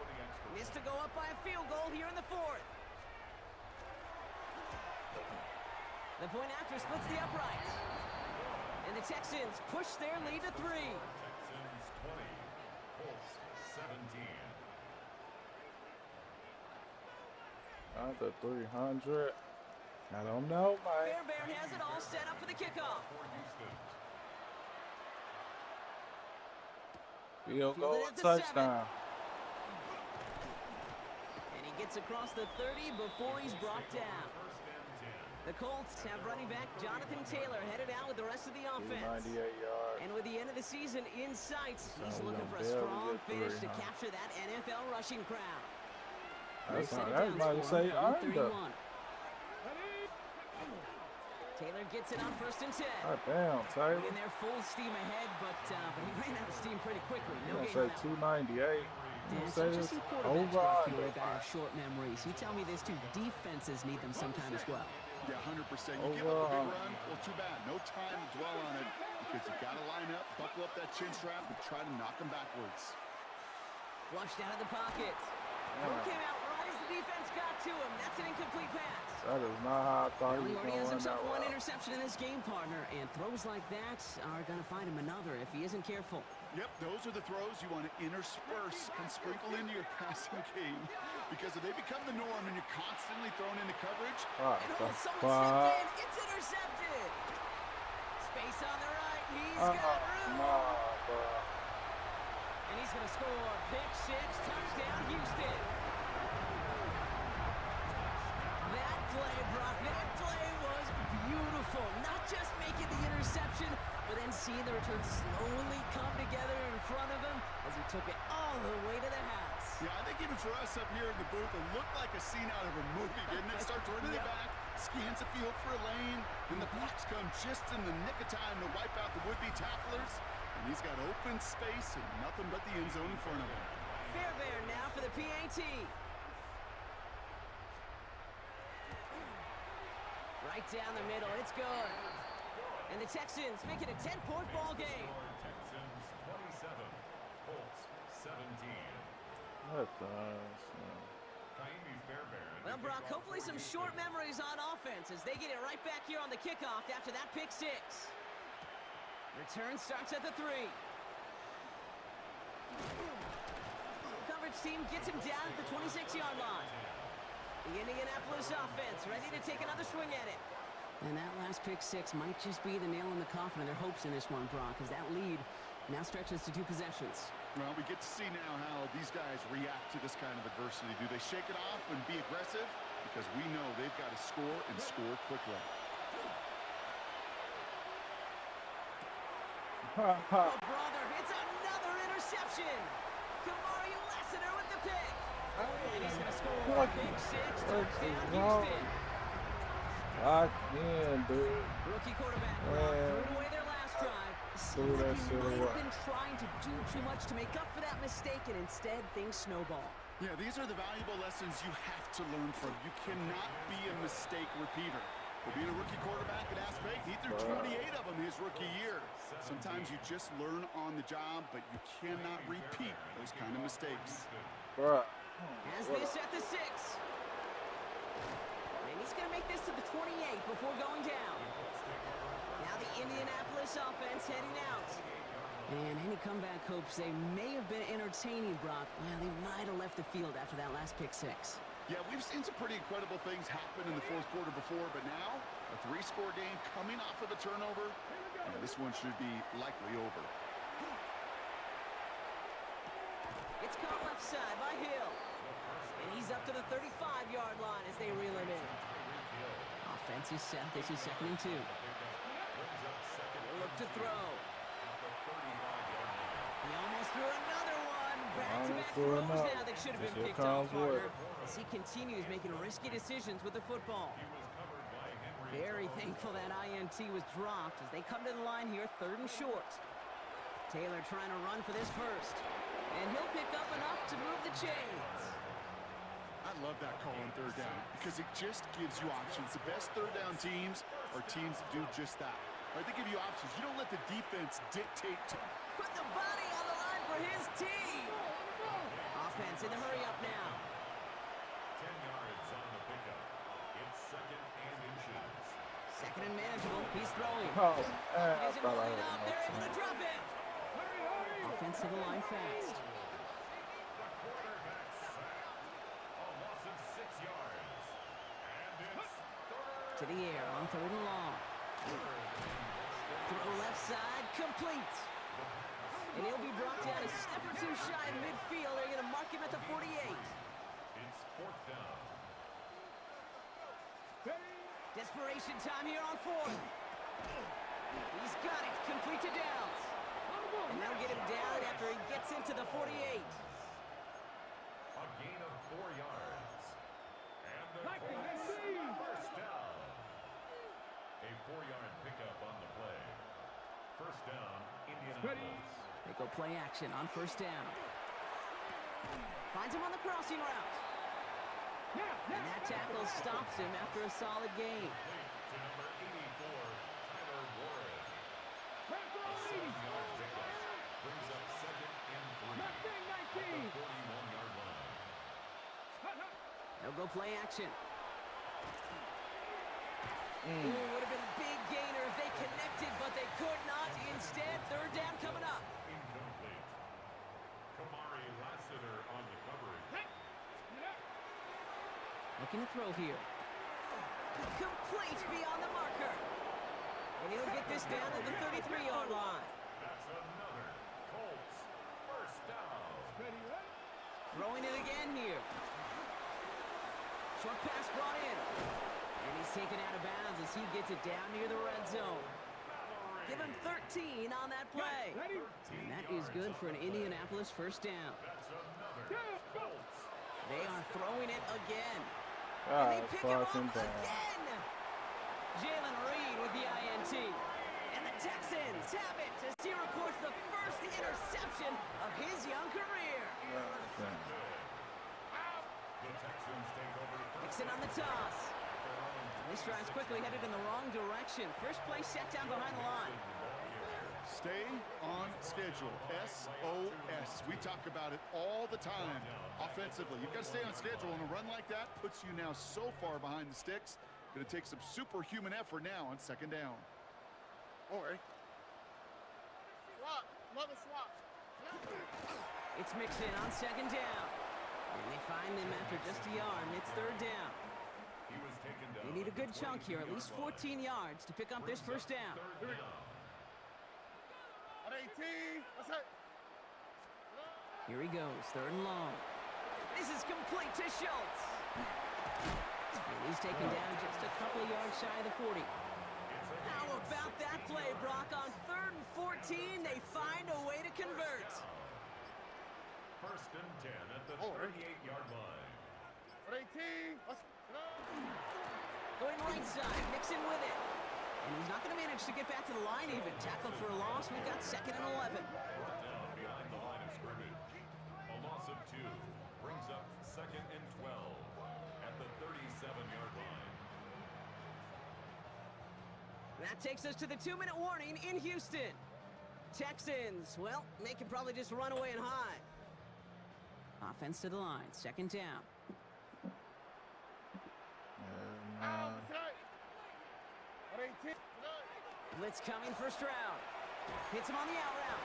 Missed to go up by a field goal here in the 4th. The point after splits the uprights. And the Texans push their lead to 3. Texans 20, Colts 17. Under 300. I don't know, Mike. Fairbairn has it all set up for the kickoff. Field goal, touchdown. And he gets across the 30 before he's brought down. The Colts have running back Jonathan Taylor headed out with the rest of the offense. 98 yards. And with the end of the season in sight, he's So looking for a they'll strong get finish three, to capture that NFL rushing crowd. That's Set not, it that's down about to for say him from the under. 31. Taylor gets it on 1st and 10. God damn, Taylor. In there full steam ahead, but he ran out of steam pretty quickly. No I'm gain gonna on say that. 298. Yeah, Say so just this see quarterbacks over back under. here gotta have short memories. You tell me this too. Defenses need them sometime as well. Yeah, 100%. You give up a big run, well, too bad. No time to dwell on it because you got to line up, buckle up that chin strap, and try to knock them backwards. Flushed out of the pocket. Throw came out right as the defense got to him. That's an incomplete pass. That is not how I thought Well, he he was already going has to run himself that one route. interception in this game, partner, and throws like that are going to find him another if he isn't careful. Yep, those are the throws you want to intersperse and sprinkle into your passing game because if they become the norm and you're constantly thrown into coverage, And someone stepped in. It's intercepted. Space on the right. He's got room. And he's going to score. Pick 6, touchdown, Houston. That play, Brock, that play was beautiful. Not just making the interception, but then seeing the return slowly come together in front of him as he took it all the way to the house. yeah, I think even for us up here in the booth, it looked like a scene out of a movie, didn't it? Starts running it back, scans the field for a lane, and the blocks come just in the nick of time to wipe out the would-be tacklers. And he's got open space and nothing but the end zone in front of him. Fairbairn now for the PAT. Right down the middle, it's good. And the Texans make it a 10-point ball game. Texans 27, Colts 17. What the? Well, Brock, hopefully some short memories on offense as they get it right back here on the kickoff after that pick 6. Return starts at the 3. Coverage team gets him down at the 26-yard line. The Indianapolis offense ready to take another swing at it. And that last pick 6 might just be the nail in the coffin of their hopes in this one, Brock, as that lead now stretches to 2 possessions. Well, we get to see now how these guys react to this kind of adversity. Do they shake it off and be aggressive? Because we know they've got to score and score quickly. Oh, brother, it's another interception. Kamari Lassiter with the pick. And he's going to score. Big 6, touchdown, Houston. Lock in, dude. Rookie quarterback threw it away their last drive. Seems like he might have been trying to do too much to make up for that mistake, and instead things snowball. Yeah, these are the valuable lessons you have to learn from. You cannot be a mistake repeater. For being a rookie quarterback at Ass State, he threw 28 of them his rookie year. Sometimes you just learn on the job, but you cannot repeat those kind of mistakes. As this at the 6. And he's going to make this to the 28 before going down. Now the Indianapolis offense heading out. And any comeback hopes, they may have been entertaining, Brock. Well, they might have left the field after that last pick 6. Yeah, we've seen some pretty incredible things happen in the fourth quarter before, but now a 3-score game coming off of a turnover. Yeah, this one should be likely over. It's caught left side by Hill. And he's up to the 35-yard line as they reel him in. Offense is set. This is 2nd and 2. He'll look to throw. He almost threw another one. Back-to-back throws now that should have been picked off, partner, as he continues making risky decisions with the football. Very thankful that INT was dropped as they come to the line here, 3rd and short. Taylor trying to run for this first. And he'll pick up enough to move the chains. I love that call on 3rd down because it just gives you options. The best 3rd down teams are teams that do just that. Right? They give you options. You don't let the defense dictate to you. Put the body on the line for his team. Offense in the hurry up now. 10 yards on the pickup. It's 2nd and inches. 2nd and manageable. He's throwing. I Isn't thought I rolling had out. They're able to drop it. Offense to the line fast. The quarterback sacked. A loss of 6 yards. To the air on 3rd and long. Throw left side, complete. And he'll be brought down a step or two shy of midfield. They're going to mark him at the 48. It's 4th down. Desperation time here on 4th. He's got it, complete to Downs. And they'll get him down after he gets into the 48. A gain of 4 yards. And the Colts, first down. A 4-yard pickup on the play. First down, Indianapolis. They go play action on 1st down. Finds him on the crossing route. And that tackle stops him after a solid gain. To number 84, Tyler Warren. A 7-yard pickup. Brings up 2nd and 3. At the 41-yard line. They'll go play action. Ooh, would have been a big gainer if they connected, but they could not. Instead, 3rd down coming up. Incomplete. Kamari Lassiter on the coverage. Looking to throw here. Complete beyond the marker. And he'll get this down at the 33-yard line. That's another Colts first down. Throwing it again here. Short pass brought in. And he's taken out of bounds as he gets it down near the red zone. Give him 13 on that play. And that is good for an Indianapolis first down. That's another Colts. They are throwing it again. And Ah, they pick him up fucking bad. again. Jalen Reed with the INT. And the Texans have it as he records the first interception of his young career. The Texans take over. Nixon on the toss. This drive's quickly headed in the wrong direction. First play set down behind the line. Stay on schedule. SOS. We talk about it all the time. Offensively, you've got to stay on schedule, and a run like that puts you now so far behind the sticks. Going to take some superhuman effort now on 2nd down. It's mixed in on 2nd down. And they find him after just a yard, and it's 3rd down. He was taken down. They need a good chunk here, at least 14 yards to pick up this first down. Here he goes, 3rd and long. This is complete to Schultz. And he's taken down just a couple of yards shy of the 40. How about that play, Brock? On 3rd and 14, they find a way to convert. 1st and 10 at the 38-yard line. Going right side, Nixon with it. And he's not going to manage to get back to the line even. Tackled for a loss. We've got 2nd and 11. Brought down behind the line of scrimmage. A loss of 2 brings up 2nd and 12 at the 37-yard line. That takes us to the 2-minute warning in Houston. Texans, well, they can probably just run away and hide. Offense to the line, 2nd down. Blitz coming first round. Hits him on the out route.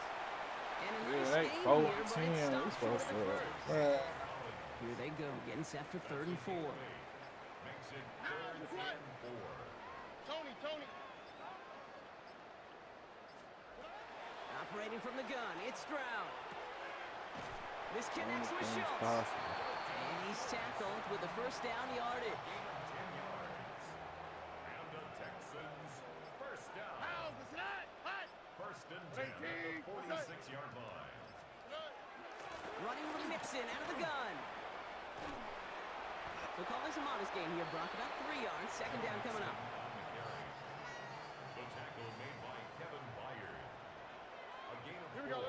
And a nice gain here, but it stops short of the first. Here they go, getting set for 3rd and 4. Makes it 3rd and 4. Tony. Operating from the gun, it's Stroud. This connects with Schultz. And he's tackled with the first down yardage. 10 yards. And the Texans first down. First and 10 at the 46-yard line. Running with Nixon out of the gun. So call this a modest gain here, Brock. About 3 yards. 2nd down coming up. The tackle made by Kevin Byard. A gain of 4.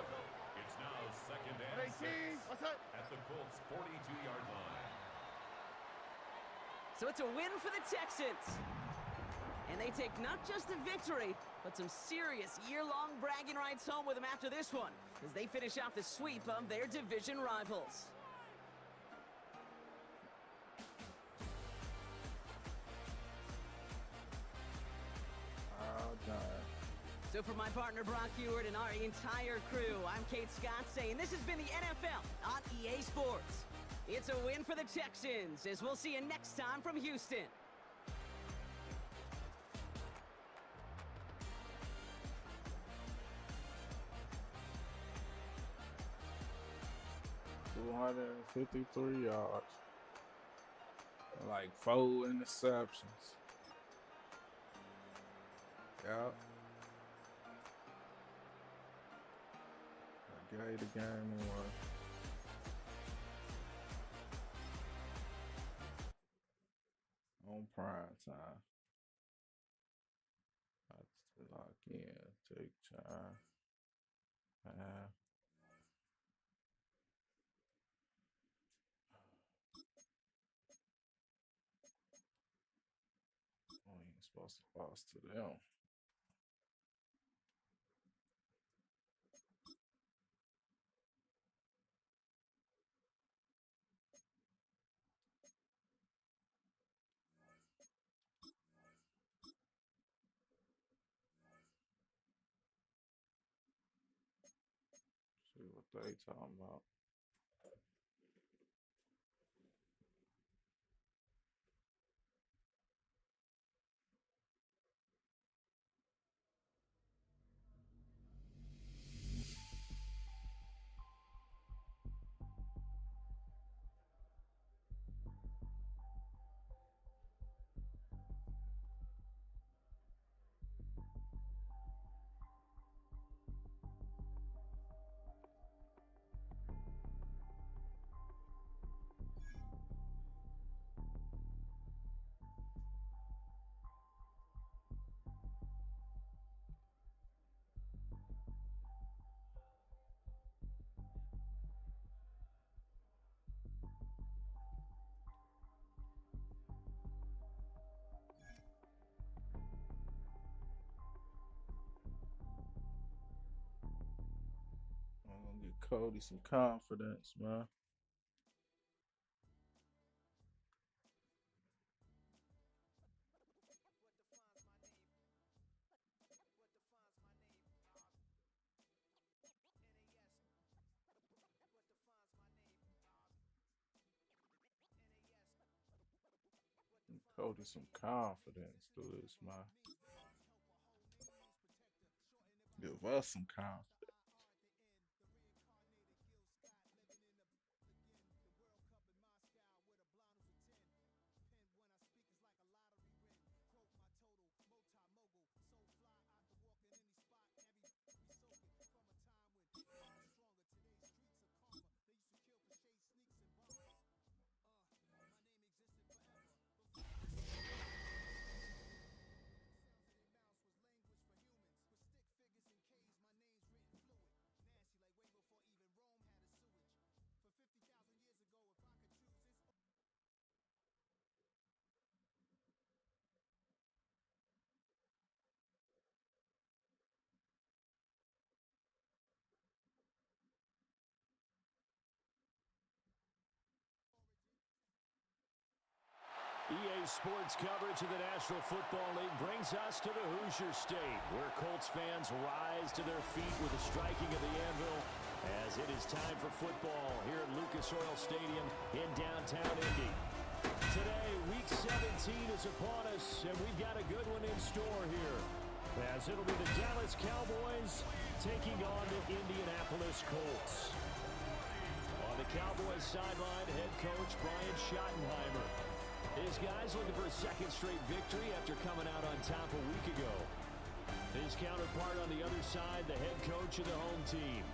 It's now 2nd and 6 at the Colts' 42-yard line. So it's a win for the Texans. And they take not just the victory, but some serious year-long bragging rights home with them after this one, as they finish off the sweep of their division rivals. So for my partner Brock Heward and our entire crew, I'm Kate Scott saying this has been the NFL on EA Sports. It's a win for the Texans, as we'll see you next time from Houston. 253 yards. Like 4 interceptions. Yep. I gave the game away. On prime time. I have to lock in, take time. We ain't supposed to lose to them. See what they talking about. I'm gonna get Cody some confidence, man. Cody some confidence through this, man. Give us some confidence. EA Sports coverage of the National Football League brings us to the Hoosier State, where Colts fans rise to their feet with the striking of the anvil as it is time for football here at Lucas Oil Stadium in downtown Indy. Today, Week 17 is upon us, and we've got a good one in store here, as it'll be the Dallas Cowboys taking on the Indianapolis Colts. On the Cowboys sideline, head coach Brian Schottenheimer. His guys looking for a second straight victory after coming out on top a week ago. His counterpart on the other side, the head coach of the home team.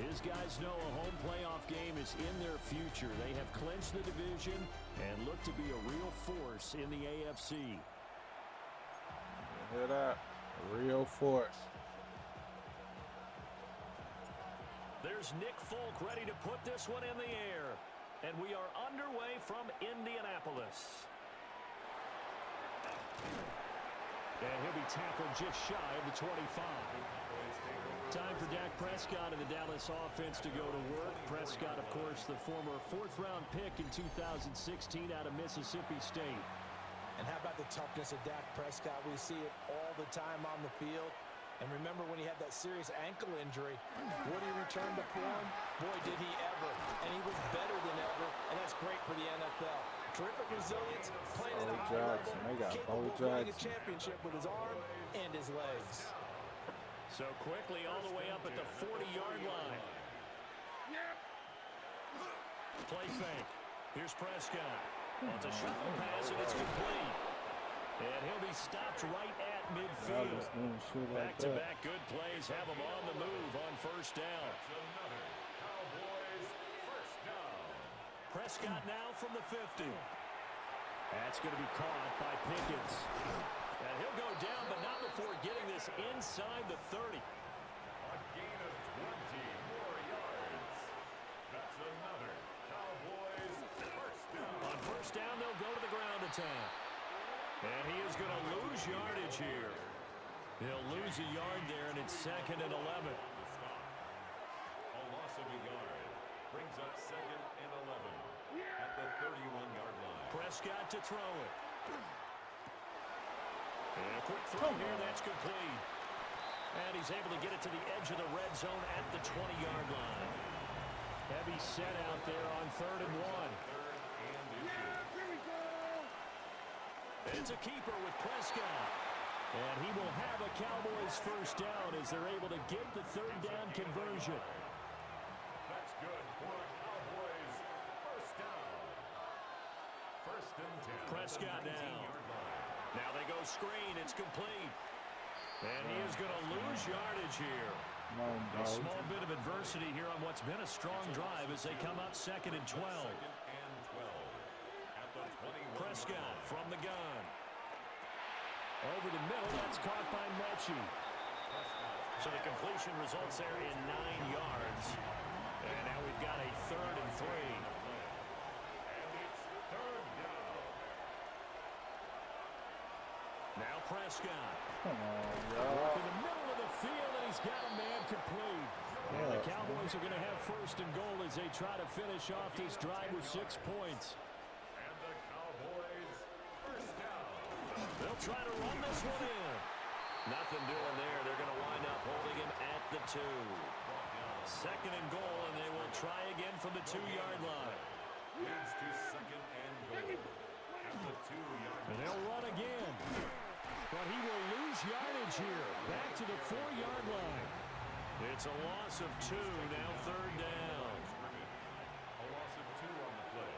His guys know a home playoff game is in their future. They have clinched the division and look to be a real force in the AFC. Hear that? A real force. There's Nick Folk ready to put this one in the air. And we are underway from Indianapolis. And he'll be tackled just shy of the 25. Time for Dak Prescott and the Dallas offense to go to work. Prescott, of course, the former fourth-round pick in 2016 out of Mississippi State. And how about the toughness of Dak Prescott? We see it all the time on the field. And remember when he had that serious ankle injury, would he return to form? Boy, did he ever. And he was better than ever, and that's great for the NFL. Terrific resilience, playing at a high level, capable of winning a championship with his arm and his legs. So quickly all the way up at the 40-yard line. play fake. Here's Prescott. Wants a shuffle pass, and it's complete. And he'll be stopped right at midfield. Back-to-back good plays have him on the move on first down. Prescott now from the 50. That's going to be caught by Pickens. And he'll go down, but not before getting this inside the 30. A gain of 20 more yards. That's another Cowboys first down. On first down, they'll go to the ground attack. And he is going to lose yardage here. He'll lose a yard there, and it's 2nd and 11. A loss of a yard brings up 2nd and 11 at the 31-yard line. Prescott to throw it. And a quick throw here, that's complete. And he's able to get it to the edge of the red zone at the 20-yard line. Heavy set out there on 3rd and 1. It's a keeper with Prescott. And he will have a Cowboys first down as they're able to get the 3rd down conversion. That's good for a Cowboys first down. 1st and 10. Prescott now. Now they go screen. It's complete. And he is going to lose yardage here. A small bit of adversity here on what's been a strong drive as they come up 2nd and 12. Prescott from the gun. Over the middle, that's caught by Mechie. So the completion results there in 9 yards. And now we've got a 3rd and 3. And it's 3rd down. Now Prescott. Come on, Work in the middle of the field, and he's got a man complete. And the Cowboys are going to have 1st and goal as they try to finish off this drive with 6 points. And the Cowboys first down. They'll try to run this one in. Nothing doing there. They're going to wind up holding him at the 2. 2nd and goal, and they will try again from the 2-yard line. Leads to 2nd and goal at the 2-yard line. And they'll run again. But he will lose yardage here. Back to the 4-yard line. It's a loss of 2, now 3rd down. A loss of 2 on the play.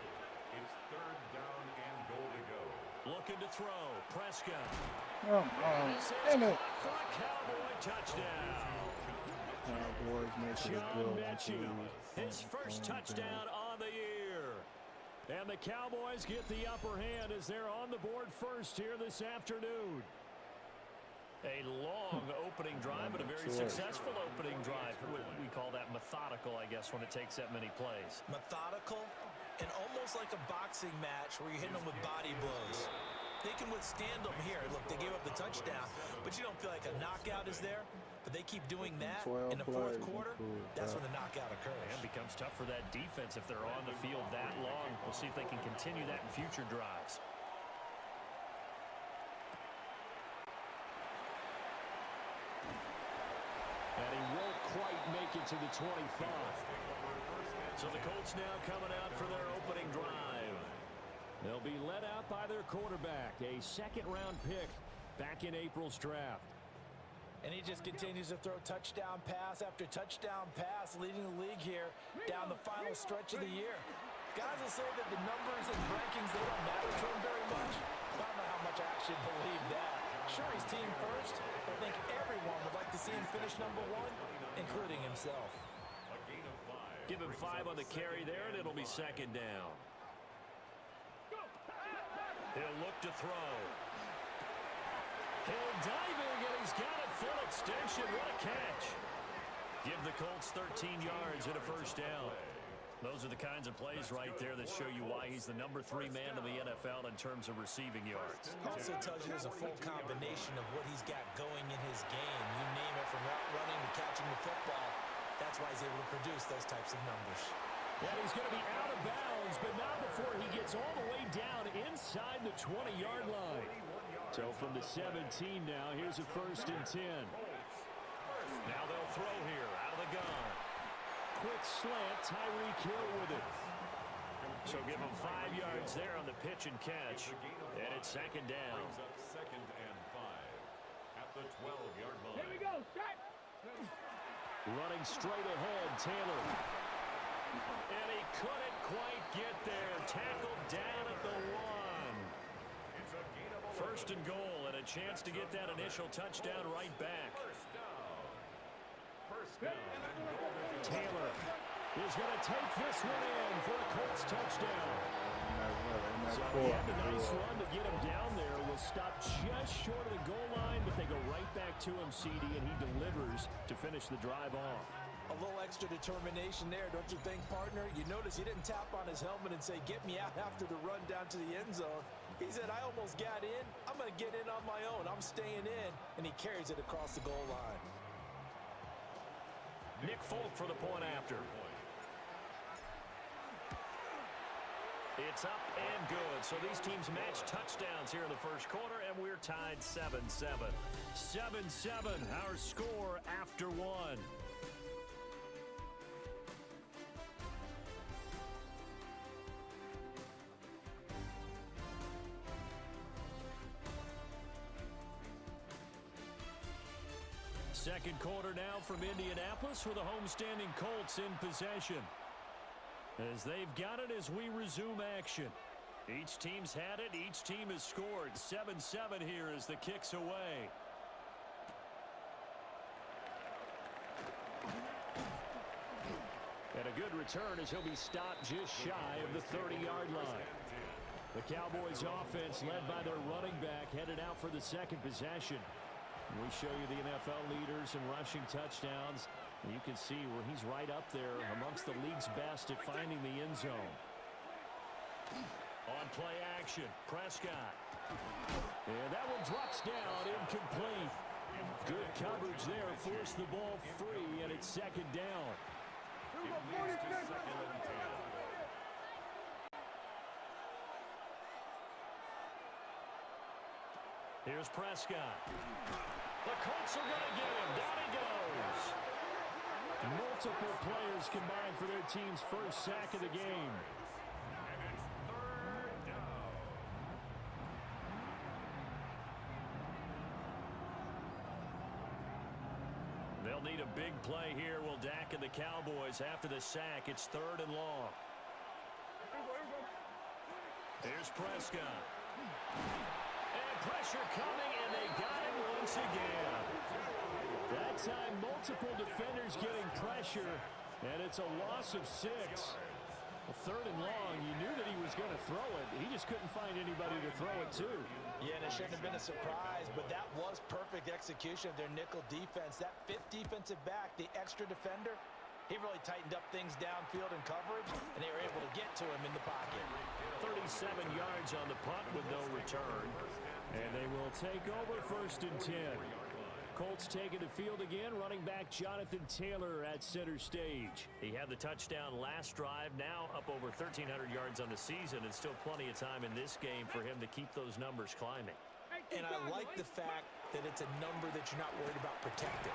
It's 3rd down and goal to go. Looking to throw. Prescott. Damn it. For a Cowboy touchdown. Cowboys making a John good Mechie, his first touchdown on the year. And the Cowboys get the upper hand as they're on the board first here this afternoon. A long opening drive, but a very successful opening drive. We call that methodical, I guess, when it takes that many plays. Methodical and almost like a boxing match where you're hitting them with body blows. They can withstand them here. Look, they gave up the touchdown, but you don't feel like a knockout is there. But they keep doing that in the 4th quarter. That's when the knockout occurs. And it becomes tough for that defense if they're on the field that long. We'll see if they can continue that in future drives. And he won't quite make it to the 25. So the Colts now coming out for their opening drive. They'll be led out by their quarterback, a 2nd-round pick back in April's draft. And he just continues to throw touchdown pass after touchdown pass, leading the league here down the final stretch of the year. Guys will say that the numbers and rankings, they don't matter to him very much. I don't know how much I actually believe that. Sure, he's team first, but I think everyone would like to see him finish #1, including himself. Give him 5 on the carry there, and it'll be 2nd down. He'll look to throw. Hill diving, and he's got it full extension. What a catch. Give the Colts 13 yards and a first down. Those are the kinds of plays right there that show you why he's the #3 man in the NFL in terms of receiving yards. Also tells you there's a full combination of what he's got going in his game. You name it, from route running to catching the football. That's why he's able to produce those types of numbers. And he's going to be out of bounds, but not before he gets all the way down inside the 20-yard line. So from the 17 now, here's a 1st and 10. Now they'll throw here out of the gun. Quick slant, Tyreek Hill with it. So give him 5 yards there on the pitch and catch. And it's 2nd down. 2nd and 5 at the 12-yard line. Here we go, set. Running straight ahead, Taylor. And he couldn't quite get there. Tackled down at the 1. First and goal, and a chance to get that initial touchdown right back. Taylor is going to take this one in for a Colts touchdown. So he had a nice run to get him down there. Was stopped just short of the goal line, but they go right back to him, CD, and he delivers to finish the drive off. A little extra determination there, don't you think, partner? You notice he didn't tap on his helmet and say, get me out after the run down to the end zone. He said, I almost got in. I'm going to get in on my own. I'm staying in. And he carries it across the goal line. Nick Folk for the point after. It's up and good. So these teams match touchdowns here in the first quarter, and we're tied 7-7. 7-7, our score after 1. Second quarter now from Indianapolis with the homestanding Colts in possession. As they've got it as we resume action. Each team's had it. Each team has scored. 7-7 here as the kick's away. And a good return as he'll be stopped just shy of the 30-yard line. The Cowboys offense led by their running back headed out for the second possession. We show you the NFL leaders in rushing touchdowns. You can see where he's right up there amongst the league's best at finding the end zone. On play action, Prescott. And that one drops down, incomplete. Good coverage there, forced the ball free, and it's second down. Here's Prescott. The Colts are going to get him. Down he goes. Multiple players combined for their team's first sack of the game. And it's third down. They'll need a big play here, will Dak and the Cowboys after the sack. It's third and long. Here's Prescott. And pressure coming, and they got him once again. That time, multiple defenders getting pressure, and it's a loss of 6. Third and long, you knew that he was going to throw it. He just couldn't find anybody to throw it to. Yeah, and it shouldn't have been a surprise, but that was perfect execution of their nickel defense. That fifth defensive back, the extra defender, he really tightened up things downfield in coverage, and they were able to get to him in the pocket. 37 yards on the punt with no return. And they will take over first and 10. Colts taking the field again. Running back Jonathan Taylor at center stage. He had the touchdown last drive. Now up over 1,300 yards on the season. And still plenty of time in this game for him to keep those numbers climbing. And I like the fact that it's a number that you're not worried about protecting.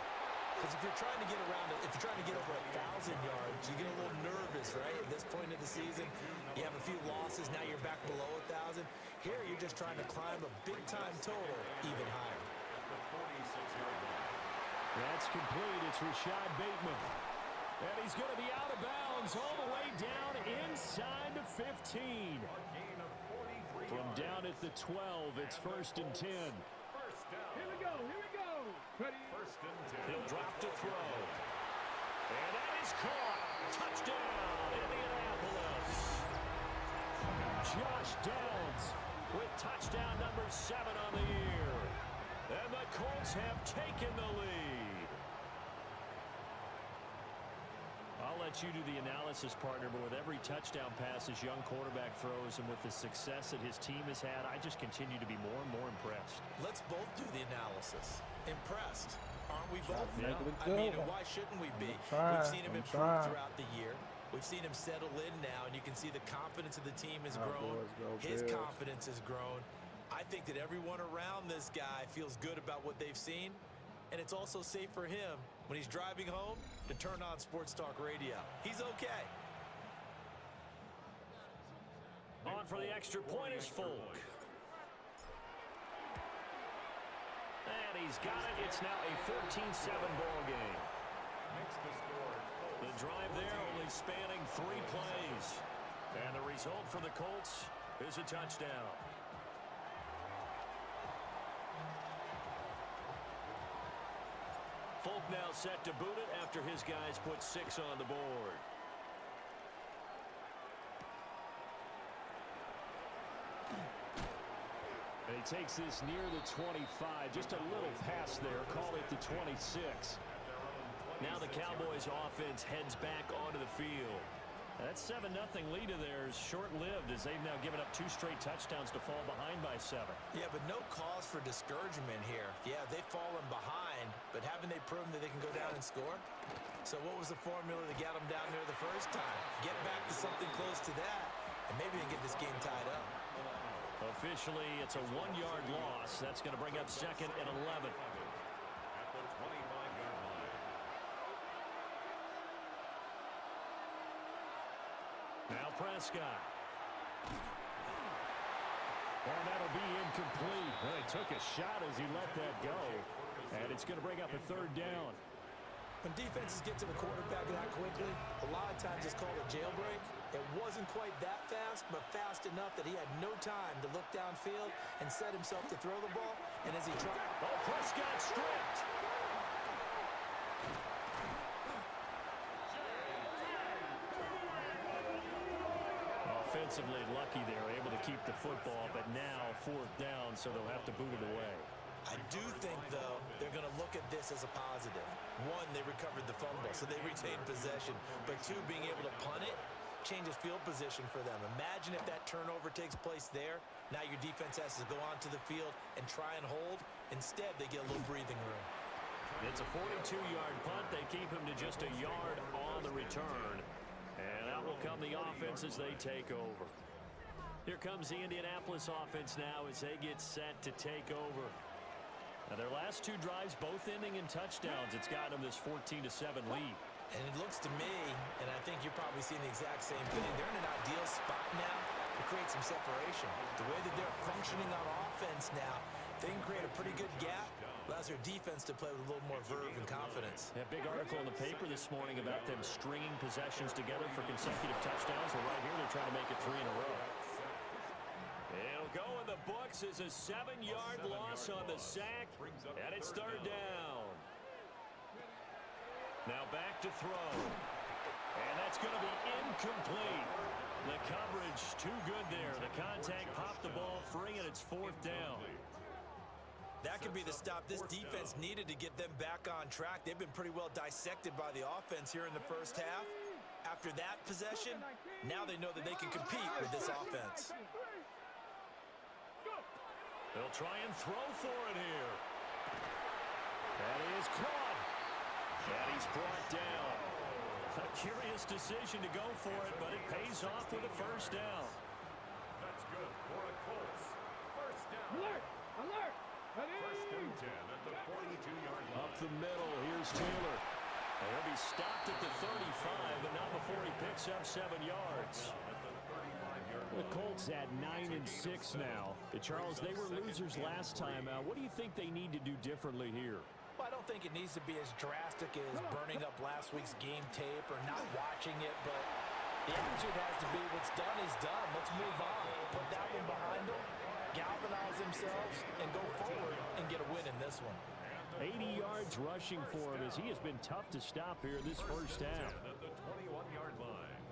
Because if you're trying to get around it, if you're trying to get over 1,000 yards, you get a little nervous, right? At this point of the season, you have a few losses. Now you're back below 1,000. Here, you're just trying to climb a big-time total even higher. That's complete. It's Rashad Bateman. And he's going to be out of bounds all the way down inside the 15. From down at the 12, it's first and 10. Here we go. Ready? First and 10. He'll drop to throw. And that is caught. Touchdown, Indianapolis. Josh Downs with touchdown number 7 on the year. And the Colts have taken the lead. I'll let you do the analysis, partner, but with every touchdown pass his young quarterback throws and with the success that his team has had, I just continue to be more and more impressed. Let's both do the analysis. Impressed, aren't we both? Yeah. I mean, why shouldn't we be? We've seen him improve throughout the year. We've seen him settle in now, and you can see the confidence of the team has grown. His confidence has grown. I think that everyone around this guy feels good about what they've seen, and it's also safe for him when he's driving home to turn on Sports Talk Radio. He's okay. On for the extra point is Folk. And he's got it. It's now a 14-7 ball game. The drive there only spanning 3 plays. And the result for the Colts is a touchdown. Folk now set to boot it after his guys put 6 on the board. And he takes this near the 25. Just a little pass there. Call it the 26. Now the Cowboys offense heads back onto the field. That 7-0 lead of theirs short-lived as they've now given up 2 straight touchdowns to fall behind by 7. Yeah, but no cause for discouragement here. Yeah, they've fallen behind, but haven't they proven that they can go down and score? So what was the formula that got them down there the first time? Get back to something close to that, and maybe they can get this game tied up. Officially, it's a 1-yard loss. That's going to bring up 2nd and 11. At the 25-yard line. Now Prescott. And that'll be incomplete. Well, he took a shot as he let that go. And it's going to bring up a 3rd down. When defenses get to the quarterback that quickly, a lot of times it's called a jailbreak. It wasn't quite that fast, but fast enough that he had no time to look downfield and set himself to throw the ball. And as he tried... Oh, Prescott stripped. Offensively lucky they're able to keep the football, but now 4th down, so they'll have to boot it away. I do think, though, they're going to look at this as a positive. 1, they recovered the fumble, so they retained possession. But 2, being able to punt it changes field position for them. Imagine if that turnover takes place there. Now your defense has to go onto the field and try and hold. Instead, they get a little breathing room. It's a 42-yard punt. They keep him to just a yard on the return. And out will come the offense as they take over. Here comes the Indianapolis offense now as they get set to take over. Now their last 2 drives both ending in touchdowns. It's got them this 14-7 lead. And it looks to me, and I think you're probably seeing the exact same thing, they're in an ideal spot now to create some separation. The way that they're functioning on offense now, they can create a pretty good gap. Allows their defense to play with a little more verve and confidence. Yeah, big article in the paper this morning about them stringing possessions together for consecutive touchdowns. Well, right here they're trying to make it 3 in a row. It'll go in the books as a 7-yard loss on the sack, and it's 3rd down. Now back to throw. And that's going to be incomplete. The coverage too good there. The contact popped the ball free, and it's 4th down. That could be the stop this defense needed to get them back on track. They've been pretty well dissected by the offense here in the first half. After that possession, now they know that they can compete with this offense. They'll try and throw for it here. That is caught. And he's brought down. A curious decision to go for it, but it pays off with a 1st down. That's good for a Colts. 1st down. Alert! Alert! 1st and 10 at the 42-yard line. Up the middle, here's Taylor. And he'll be stopped at the 35, but not before he picks up 7 yards. The Colts at 9-6 now. Charles, they were losers last time. What do you think they need to do differently here? Well, I don't think it needs to be as drastic as burning up last week's game tape or not watching it, but the attitude has to be what's done is done. Let's move on. Put that one behind them, galvanize themselves, and go forward and get a win in this one. 80 yards rushing for him as he has been tough to stop here this first half. At the 21-yard line.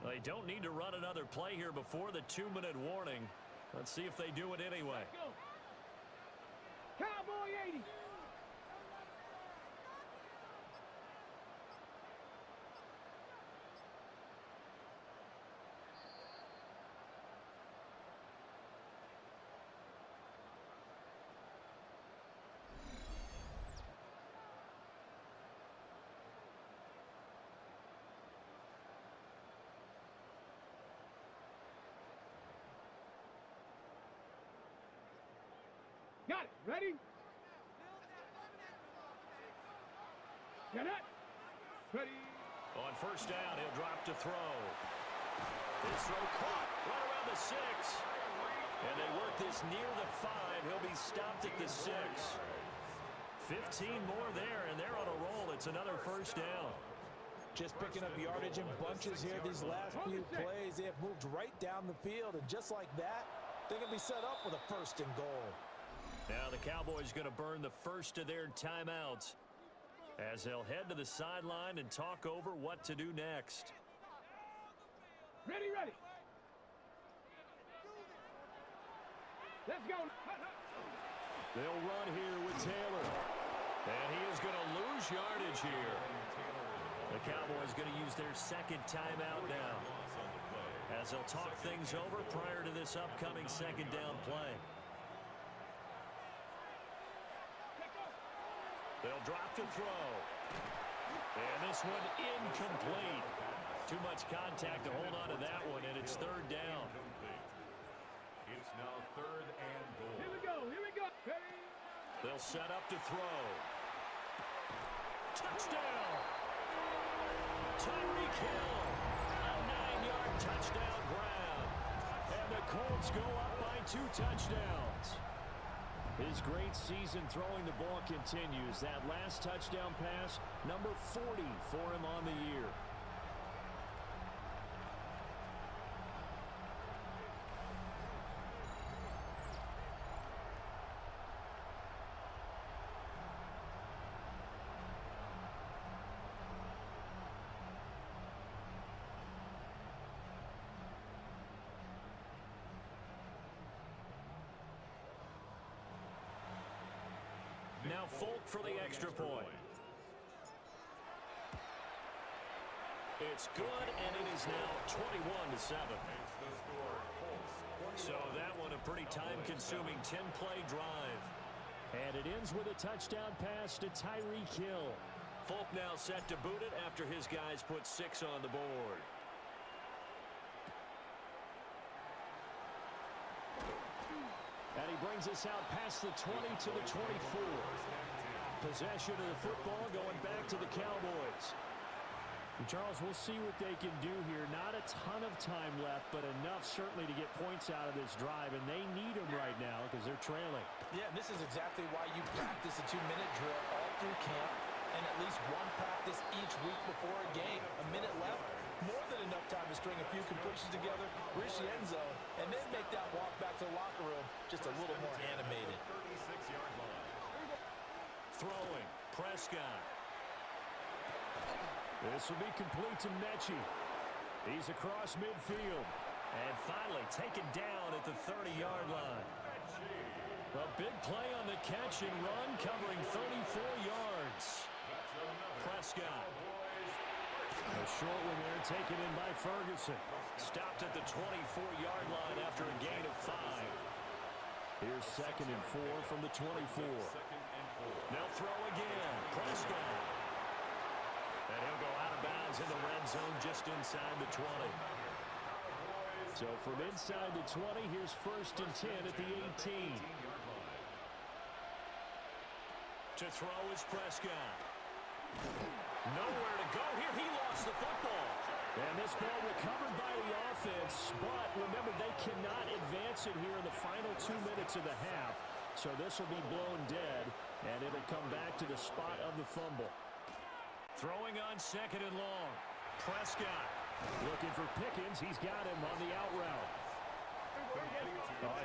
They don't need to run another play here before the 2-minute warning. Let's see if they do it anyway. Cowboy 80! Got it. Ready? Get it. Ready. On 1st down, he'll drop to throw. His throw caught right around the 6. And they work this near the 5. He'll be stopped at the 6. 15 more there, and they're on a roll. It's another first down. Just picking up yardage in bunches here these last few plays. They have moved right down the field, and just like that, they can be set up with a first and goal. Now the Cowboys going to burn the first of their timeouts as they'll head to the sideline and talk over what to do next. Ready. Let's go. They'll run here with Taylor. And he is going to lose yardage here. The Cowboys going to use their second timeout now as they'll talk things over prior to this upcoming second down play. They'll drop the throw. And this one incomplete. Too much contact to hold on to that one, and it's third down. It's now third and goal. Here we go. They'll set up to throw. Touchdown! Tyreek Hill, a 9-yard touchdown grab. And the Colts go up by 2 touchdowns. His great season throwing the ball continues. That last touchdown pass, number 40 for him on the year. Now Folk for the extra point. It's good, and it is now 21-7. So that one a pretty time-consuming 10-play drive. And it ends with a touchdown pass to Tyreek Hill. Folk now set to boot it after his guys put 6 on the board. And he brings us out past the 20 to the 24. Possession of the football going back to the Cowboys. And Charles, we'll see what they can do here. Not a ton of time left, but enough certainly to get points out of this drive. And they need them right now because they're trailing. Yeah, and this is exactly why you practice a 2-minute drill all through camp and at least one practice each week before a game. A minute left. More than enough time to string a few completions together, reach the end zone, and then make that walk back to the locker room just a little more animated. 36-yard line. Throwing. Prescott. This will be complete to Mechie. He's across midfield. And finally taken down at the 30-yard line. A big play on the catch and run covering 34 yards. Prescott. A short one there taken in by Ferguson. Stopped at the 24-yard line after a gain of 5. Here's 2nd and 4 from the 24. Now throw again. Prescott. And he'll go out of bounds in the red zone just inside the 20. So from inside the 20, here's 1st and 10 at the 18. To throw is Prescott. Nowhere to go here. He lost the football. And this ball recovered by the offense. But remember, they cannot advance it here in the final 2 minutes of the half. So this will be blown dead. And it'll come back to the spot of the fumble. Throwing on 2nd and long. Prescott looking for Pickens. He's got him on the out route.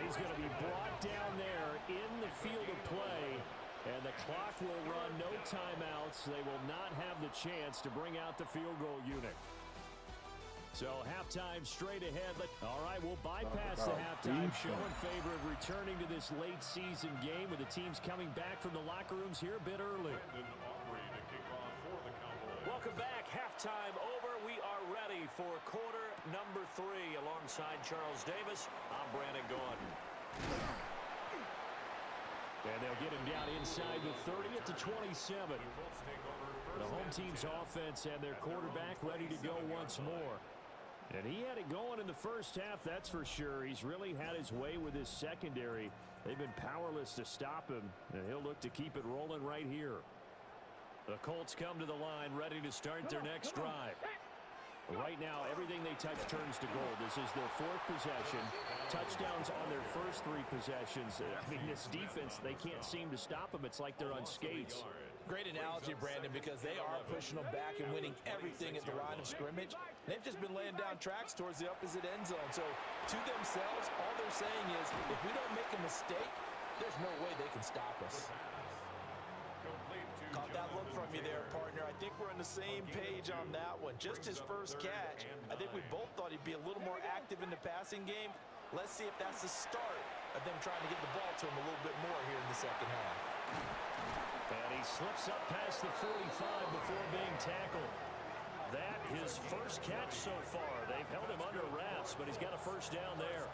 He's going to be brought down there in the field of play. And the clock will run, no timeouts. They will not have the chance to bring out the field goal unit. So halftime straight ahead. All right, we'll bypass the halftime show in favor of returning to this late season game with the teams coming back from the locker rooms here a bit early. Welcome back. Halftime over. We are ready for quarter number 3 alongside Charles Davis. I'm Brandon Gordon. And they'll get him down inside the 30 at the 27. The home team's offense and their quarterback ready to go once more. And he had it going in the first half, that's for sure. He's really had his way with his secondary. They've been powerless to stop him, and he'll look to keep it rolling right here. The Colts come to the line ready to start their next drive. Right now, everything they touch turns to gold. This is their fourth possession. Touchdowns on their first three possessions. I mean, this defense, they can't seem to stop them. It's like they're on skates. Great analogy, Brandon, because they are pushing them back and winning everything at the line of scrimmage. They've just been laying down tracks towards the opposite end zone. So to themselves, all they're saying is, if we don't make a mistake, there's no way they can stop us. Caught that look from you there, partner. I think we're on the same page on that one. Just his first catch. I think we both thought he'd be a little more active in the passing game. Let's see if that's the start of them trying to get the ball to him a little bit more here in the second half. And he slips up past the 45 before being tackled. That his first catch so far. They've held him under wraps, but he's got a first down there.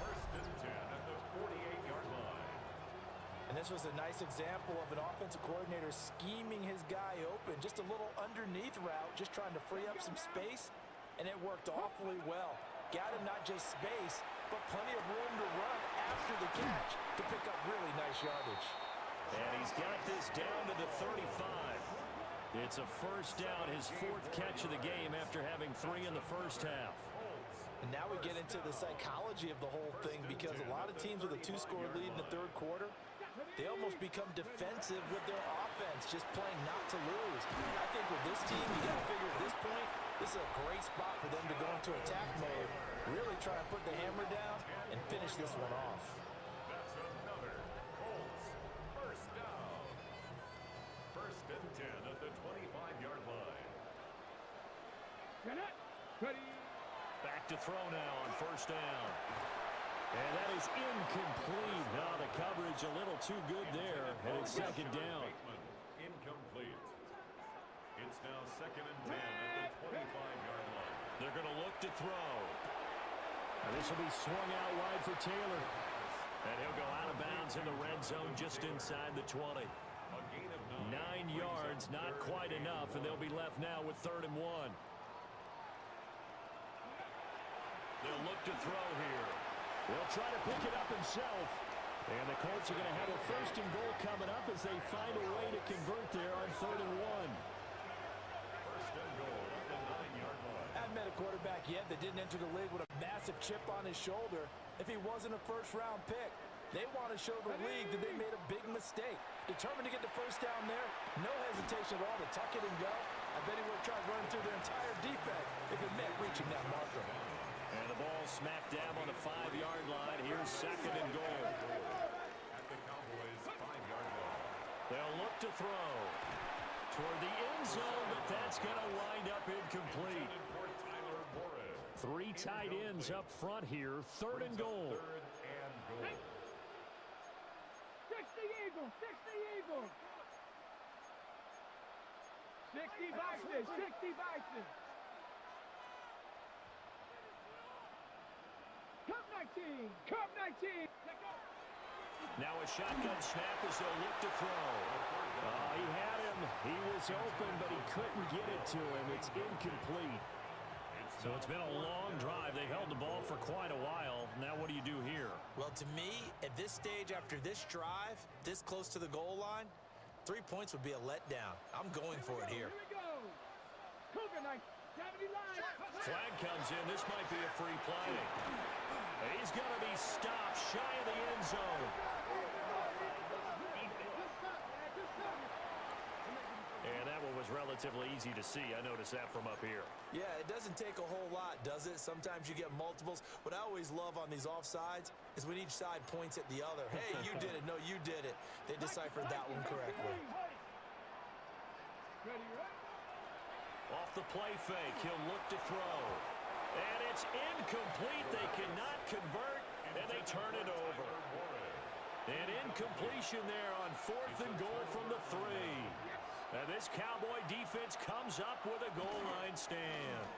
First and 10 at the 48-yard line. And this was a nice example of an offensive coordinator scheming his guy open. Just a little underneath route, just trying to free up some space, and it worked awfully well. Got him not just space, but plenty of room to run after the catch to pick up really nice yardage. And he's got this down to the 35. It's a first down, his fourth catch of the game after having 3 in the first half. And now we get into the psychology of the whole thing, because a lot of teams with a 2-score lead in the third quarter, they almost become defensive with their offense, just playing not to lose. I think with this team, you got to figure at this point, this is a great spot for them to go into attack mode, really try and put the hammer down and finish this one off. That's another Colts first down. First and 10 at the 25-yard line. Back to throw now on first down. And that is incomplete. Now the coverage a little too good there, and it's second down. Incomplete. It's now second and 10 at the 25-yard line. They're going to look to throw. And this will be swung out wide for Taylor. And he'll go out of bounds in the red zone just inside the 20. A gain of 9 yards, not quite enough, and they'll be left now with 3rd and 1. They'll look to throw here. They'll try to pick it up himself. And the Colts are going to have a 1st and goal coming up as they find a way to convert there on 3rd and 1. First and goal at the 9-yard line. I haven't met a quarterback yet that didn't enter the league with a massive chip on his shoulder if he wasn't a first-round pick. They want to show the league that they made a big mistake. Determined to get the first down there, no hesitation at all to tuck it and go. I bet he would have tried running through their entire defense if it meant reaching that marker. And the ball smacked down on the 5-yard line. Here's 2nd and goal. At the Cowboys' 5-yard line. They'll look to throw toward the end zone, but that's going to wind up incomplete. 3 tight ends up front here. 3rd and goal. 3rd and goal. 60 Vikings, 60 Vikings. Cup 19. Now a shotgun snap as they'll look to throw. He had him. He was open, but he couldn't get it to him. It's incomplete. So it's been a long drive. They held the ball for quite a while. Now what do you do here? Well, to me, at this stage, after this drive, this close to the goal line, 3 points would be a letdown. I'm going for it here. Flag comes in. This might be a free play. He's going to be stopped shy of the end zone. And that one was relatively easy to see. I noticed that from up here. Yeah, it doesn't take a whole lot, does it? Sometimes you get multiples. What I always love on these offsides is when each side points at the other. Hey, you did it. No, you did it. They deciphered that one correctly. Off the play fake, he'll look to throw. And it's incomplete. They cannot convert, and they turn it over. An incompletion there on 4th and goal from the 3. And this Cowboy defense comes up with a goal line stand.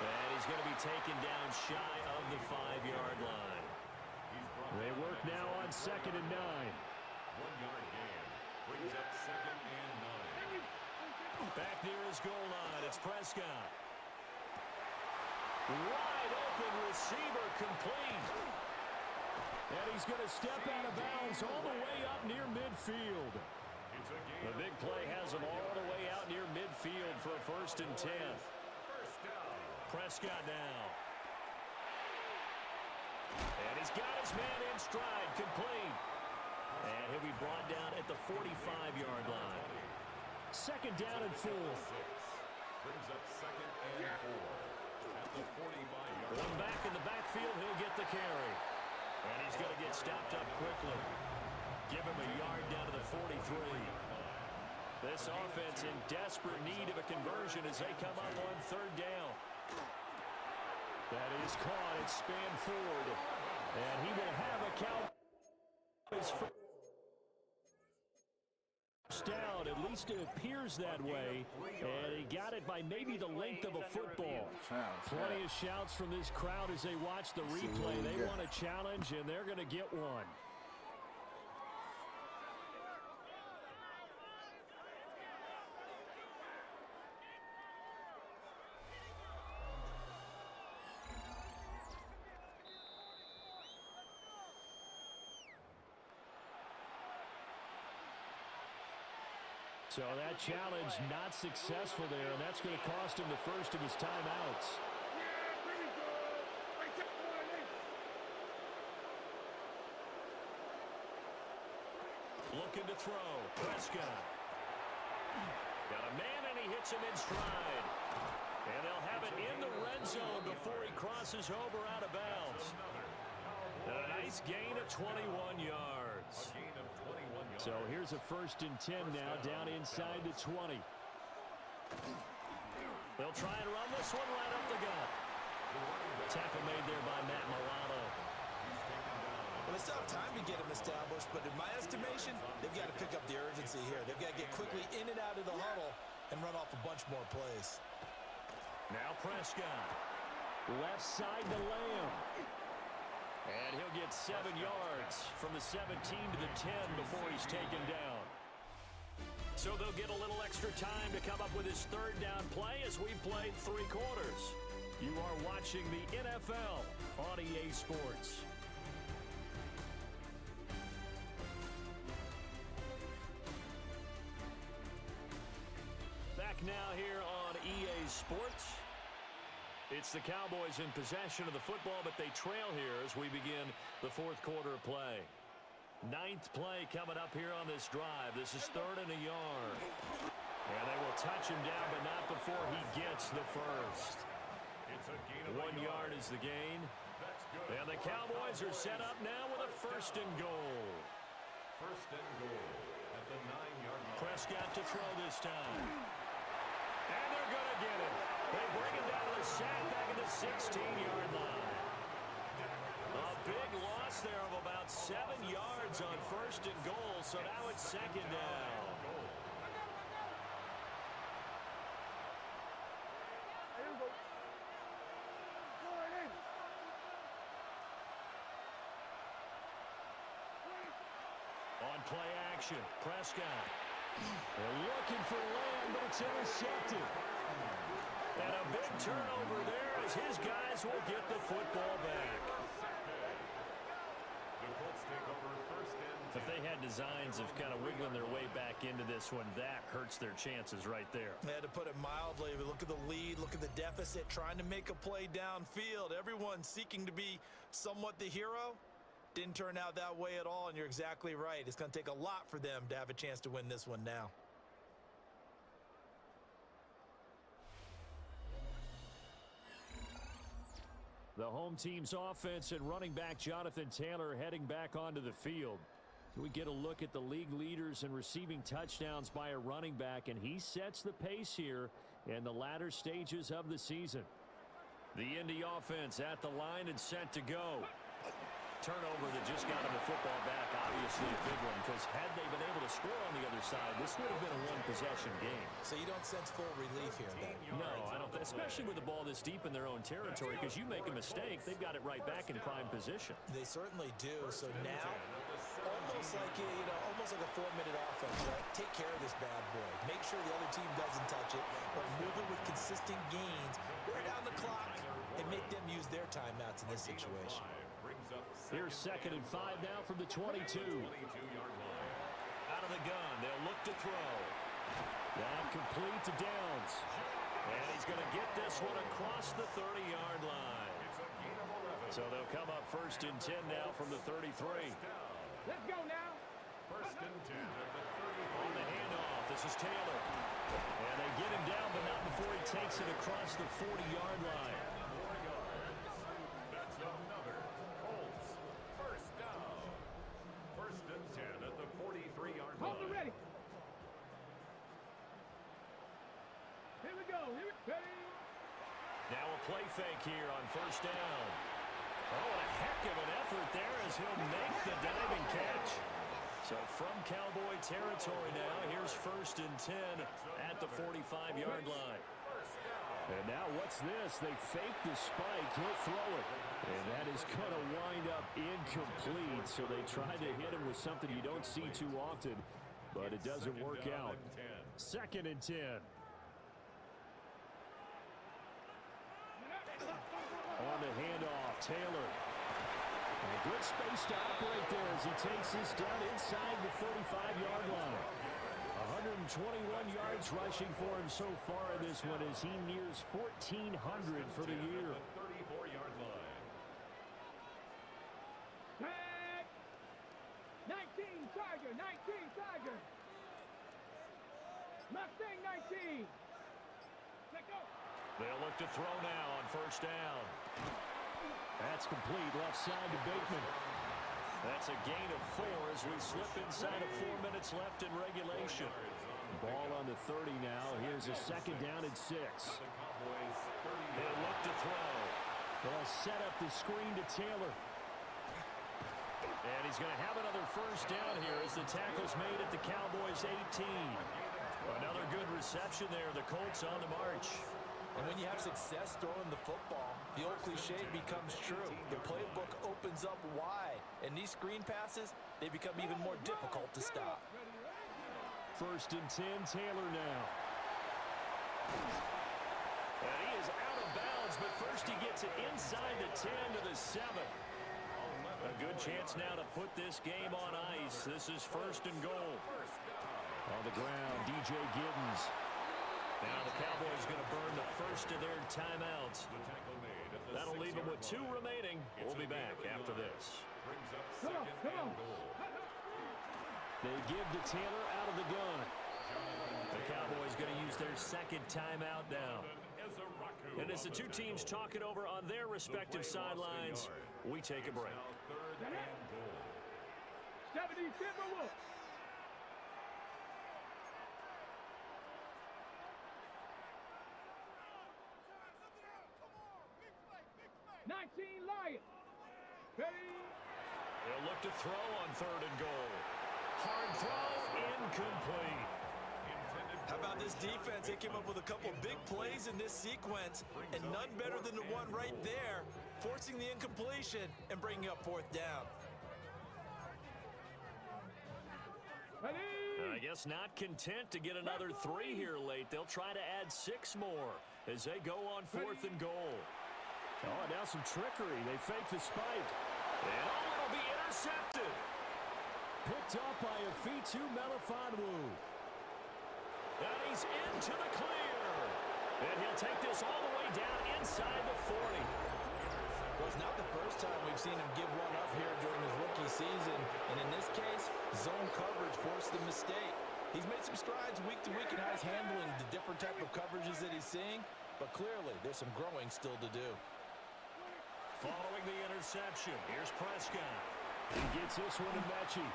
And he's going to be taken down shy of the 5-yard line. They work now on 2nd and 9. 1-yard gain. Brings up 2nd and 9. Back near his goal line, it's Prescott. Wide open receiver, complete. And he's going to step out of bounds all the way up near midfield. The big play has him all the way out near midfield for a 1st 1st and 10. Prescott now. And he's got his man in stride, complete. And he'll be brought down at the 45-yard line. 2nd down and 4. Brings up 2nd and 4 at the 45-yard line. One back in the backfield, he'll get the carry. And he's going to get stopped up quickly. Give him a yard down to the 43. This offense in desperate need of a conversion as they come up on 3rd down. That is caught. It's spanned forward. And he will have a Cowboys first down. At least it appears that way. And he got it by maybe the length of a football. Plenty of shouts from this crowd as they watch the replay. They want a challenge, and they're going to get one. So that challenge not successful there, and that's going to cost him the first of his timeouts. Looking to throw. Prescott. Got a man, and he hits him in stride. And they'll have it in the red zone before he crosses over out of bounds. And a nice gain of 21 yards. So here's a 1st and 10 now, down inside the 20. They'll try and run this one right up the gut. Tackle made there by Matt Milano. Well, they still have time to get him established, but in my estimation, they've got to pick up the urgency here. They've got to get quickly in and out of the huddle and run off a bunch more plays. Now Prescott. Left side to Lamb. And he'll get 7 yards from the 17 to the 10 before he's taken down. So they'll get a little extra time to come up with his 3rd down play as we've played 3 quarters. You are watching the NFL on EA Sports. Back now here on EA Sports. It's the Cowboys in possession of the football, but they trail here as we begin the 4th quarter of play. 9th play coming up here on this drive. This is 3rd and a yard. And they will touch him down, but not before he gets the first. 1 yard is the gain. And the Cowboys are set up now with a 1st and goal. 1st and goal at the 9-yard line. Prescott to throw this time. And they're going to get him. They bring him down to the sack back at the 16-yard line. A big loss there of about 7 yards on 1st and goal, so now it's 2nd down. On play action, Prescott. They're looking for Lamb, but it's intercepted. And a big turnover there as his guys will get the football back. The Colts take over 1st and 10. If they had designs of kind of wiggling their way back into this one, that hurts their chances right there. They had to put it mildly. Look at the lead, look at the deficit, trying to make a play downfield. Everyone seeking to be somewhat the hero. Didn't turn out that way at all, and you're exactly right. It's going to take a lot for them to have a chance to win this one now. The home team's offense and running back Jonathan Taylor heading back onto the field. We get a look at the league leaders in receiving touchdowns by a running back, and he sets the pace here in the latter stages of the season. The Indy offense at the line and set to go. Turnover that just got him the football back, obviously a big one, because had they been able to score on the other side, this would have been a one-possession game. So you don't sense full relief here, then? No, I don't, especially with the ball this deep in their own territory, because you make a mistake, they've got it right back in prime position. They certainly do. So now, almost like almost like a 4-minute offense, right? Take care of this bad boy. Make sure the other team doesn't touch it, but move it with consistent gains. Wear down the clock and make them use their timeouts in this situation. Here's 2nd and 5 now from the 22. Out of the gun, they'll look to throw. That complete to Downs. And he's going to get this one across the 30-yard line. So they'll come up 1st and 10 now from the 33. Let's go now. 1st and 10 at the 30. On the handoff, this is Taylor. And they get him down, but not before he takes it across the 40-yard line. That's another Colts 1st down. 1st and 10 at the 43-yard line. Hold it ready. Here we go. Now a play fake here on 1st down. Oh, what a heck of an effort there as he'll make the diving catch. So from Cowboy territory now, here's 1st and 10 at the 45-yard line. And now what's this? They fake the spike. He'll throw it. And that is going to wind up incomplete. So they tried to hit him with something you don't see too often, but it doesn't work out. 2nd and 10. On the handoff, Taylor. And a good space to operate there as he takes this down inside the 35-yard line. 121 yards rushing for him so far in this one as he nears 1,400 for the year. 34-yard line. 19 Tiger, 19 Tiger. Mustang 19. Let go. They'll look to throw now on 1st down. That's complete. Left side to Bateman. That's a gain of 4 as we slip inside of 4 minutes left in regulation. Ball on the 30 now. Here's a 2nd down and 6. They'll look to throw. They'll set up the screen to Taylor. And he's going to have another 1st down here as the tackle's made at the Cowboys' 18. Another good reception there. The Colts on the march. And when you have success throwing the football, the old cliche becomes true. The playbook opens up wide. And these screen passes, they become even more difficult to stop. 1st and 10, Taylor now. And he is out of bounds, but first he gets it inside the 10 to the 7. A good chance now to put this game on ice. This is 1st and goal. On the ground, DJ Giddens. Now the Cowboys going to burn the first of their timeouts. That'll leave them with 2 remaining. We'll be back after this. Come on. They give to Taylor out of the gun. The Cowboys going to use their 2nd timeout now. And as the 2 teams talk it over on their respective sidelines, we take a break. 70 Timberwolves. Lions. Ready. They'll look to throw on 3rd and goal. Hard throw, incomplete. How about this defense? They came up with a couple big plays in this sequence, and none better than the one right there, forcing the incompletion and bringing up 4th down. I guess not content to get another 3 here late. They'll try to add 6 more as they go on 4th and goal. Oh, now some trickery. They fake the spike. And it'll be intercepted. Picked up by Afitu Melifonwu. And he's into the clear. And he'll take this all the way down inside the 40. Well, it's not the first time we've seen him give one up here during his rookie season. And in this case, zone coverage forced the mistake. He's made some strides week to week in how he's handling the different type of coverages that he's seeing. But clearly, there's some growing still to do. Following the interception, here's Prescott. He gets this one to Mechie.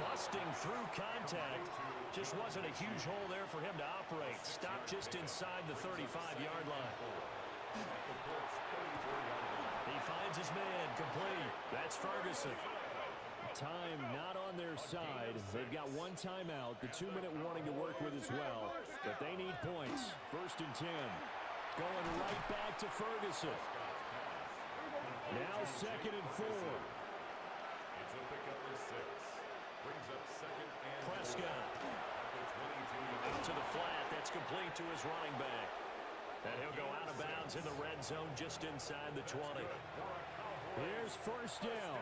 Busting through contact. Just wasn't a huge hole there for him to operate. Stopped just inside the 35-yard line. He finds his man complete. That's Ferguson. Time not on their side. They've got 1 timeout, the 2-minute warning to work with as well. But they need points. 1st and 10. Going right back to Ferguson. Now 2nd and 4. It's a pickup for 6. Brings up 2nd and Prescott. Out to the flat. That's complete to his running back. And he'll go out of bounds in the red zone just inside the 20. Here's 1st down.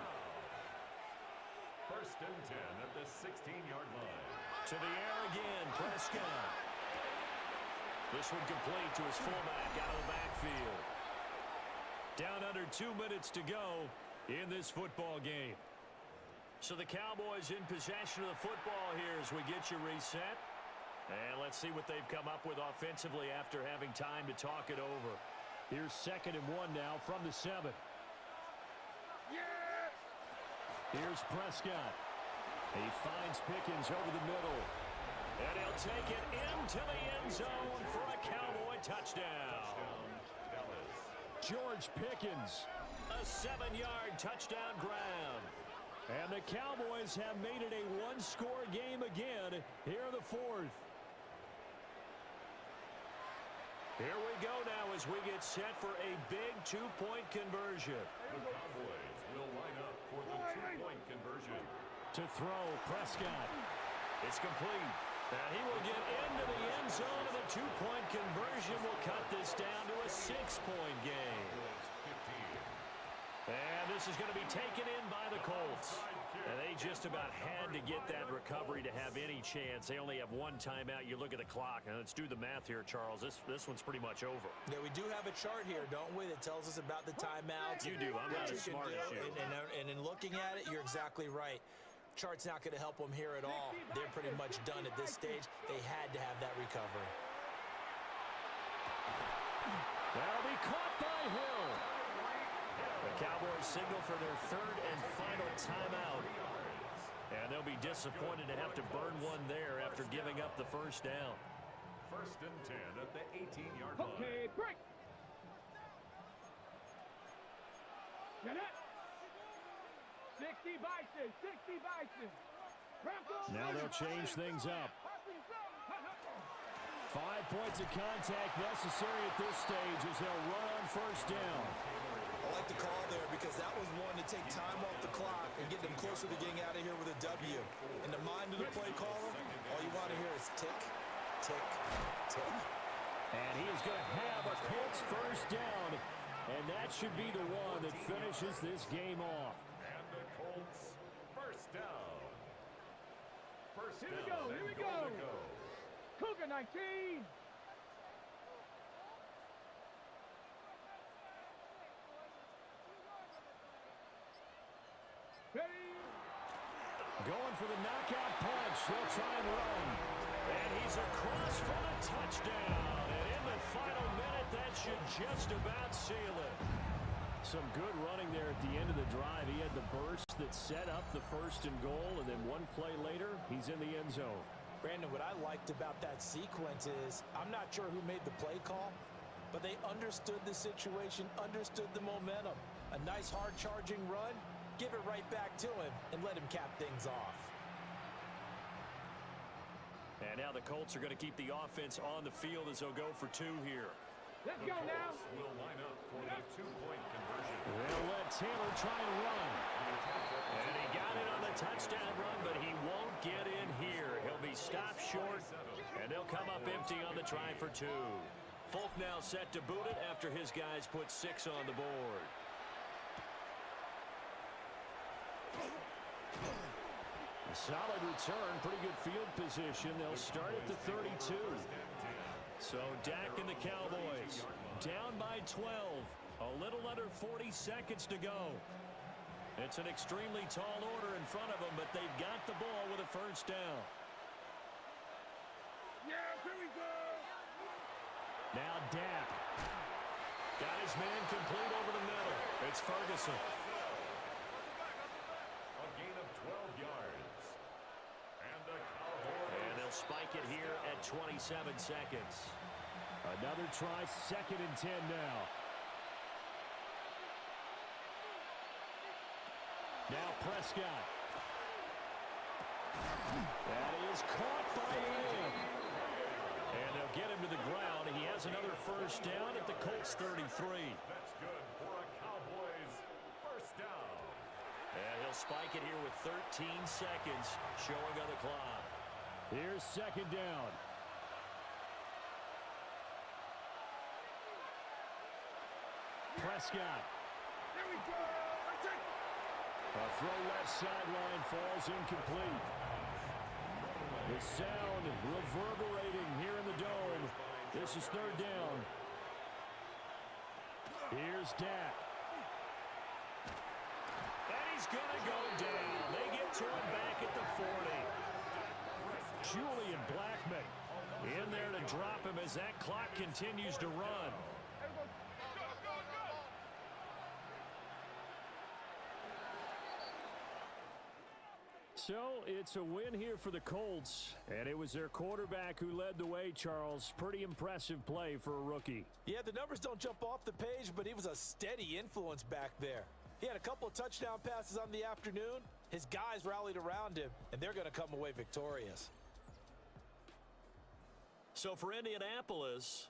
1st and 10 at the 16-yard line. To the air again, Prescott. This one complete to his fullback out of the backfield. Down under 2 minutes to go in this football game. So the Cowboys in possession of the football here as we get you reset. And let's see what they've come up with offensively after having time to talk it over. Here's 2nd and 1 now from the 7. Here's Prescott. He finds Pickens over the middle. And he'll take it into the end zone for a Cowboy touchdown. George Pickens, a 7-yard touchdown grab. And the Cowboys have made it a one-score game again here in the 4th. Here we go now as we get set for a big 2-point conversion. The Cowboys will line up for the 2-point conversion. To throw, Prescott. It's complete. And he will get into the end zone, and the 2-point conversion will cut this down to a 6-point game. And this is going to be taken in by the Colts. And they just about had to get that recovery to have any chance. They only have one timeout. You look at the clock. And let's do the math here, Charles. This one's pretty much over. Yeah, we do have a chart here, don't we, that tells us about the timeouts. You do. I'm not as smart as you. And in looking at it, you're exactly right. Chart's not going to help them here at all. They're pretty much done at this stage. They had to have that recovery. That'll be caught by Hill. The Cowboys signal for their 3rd and final timeout. And they'll be disappointed to have to burn one there after giving up the first down. 1st and 10 at the 18-yard line. Okay, break. Get it. 60 Bison, 60 Bison. Now they'll change things up. 5 points of contact necessary at this stage as they'll run on first down. I like the call there because that was one to take time off the clock and get them closer to getting out of here with a W. In the mind of the play caller, all you want to hear is tick, tick, tick. And he is going to have a Colts first down, and that should be the one that finishes this game off. And the Colts first down. First Here we down go, here and we goal go. to go. Cougar 19. Ready? Going for the knockout punch. They'll try and run. And he's across for the touchdown. And in the final minute, that should just about seal it. Some good running there at the end of the drive. He had the burst that set up the 1st and goal, and then one play later, he's in the end zone. Brandon, what I liked about that sequence is I'm not sure who made the play call, but they understood the situation, understood the momentum. A nice hard-charging run, give it right back to him, and let him cap things off. And now the Colts are going to keep the offense on the field as they'll go for 2 here. Let's go now. Will line up for the 2-point conversion. They'll let Taylor try and run. And he got it on the touchdown run, but he won't get in here. He'll be stopped short, and they'll come up empty on the try for 2. Folk now set to boot it after his guys put 6 on the board. A solid return, pretty good field position. They'll start at the 32. So Dak and the Cowboys down by 12. A little under 40 seconds to go. It's an extremely tall order in front of them, but they've got the ball with a first down. Yeah, here we go. Now Dak. Got his man complete over the middle. It's Ferguson. A gain of 12 yards. And the Cowboys. And they'll spike it here at 27 seconds. Another try, 2nd and 10 now. Now Prescott. That is caught by Lamb. And they'll get him to the ground. He has another first down at the Colts 33. That's good for a Cowboys first down. And he'll spike it here with 13 seconds showing on the clock. Here's 2nd down. Prescott. Here we go. That's it. A throw left sideline falls incomplete. The sound reverberating here in the dome. This is third down. Here's Dak. And he's going to go down. They get to him back at the 40. Julian Blackman in there to drop him as that clock continues to run. So it's a win here for the Colts, and it was their quarterback who led the way, Charles. Pretty impressive play for a rookie. Yeah, the numbers don't jump off the page, but he was a steady influence back there. He had a couple of touchdown passes on the afternoon. His guys rallied around him, and they're going to come away victorious. So for Indianapolis,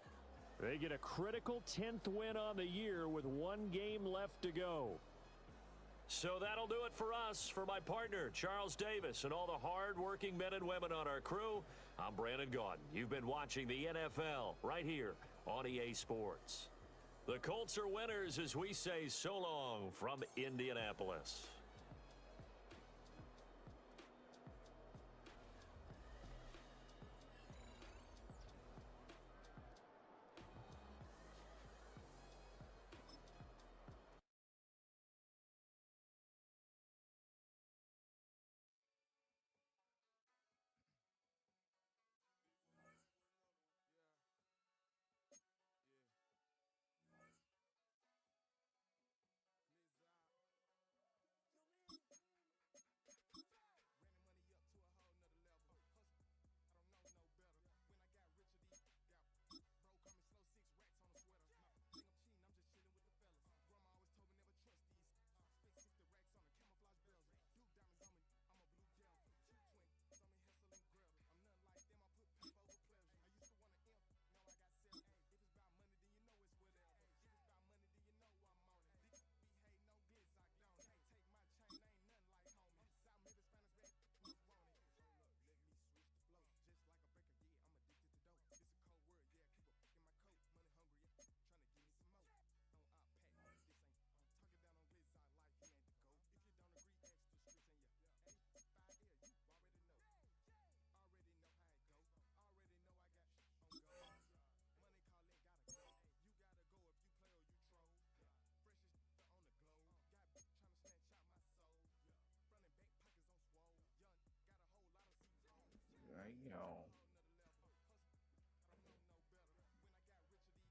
they get a critical 10th win on the year with one game left to go. So that'll do it for us. For my partner, Charles Davis, and all the hard-working men and women on our crew, I'm Brandon Gaudin. You've been watching the NFL right here on EA Sports. The Colts are winners as we say so long from Indianapolis.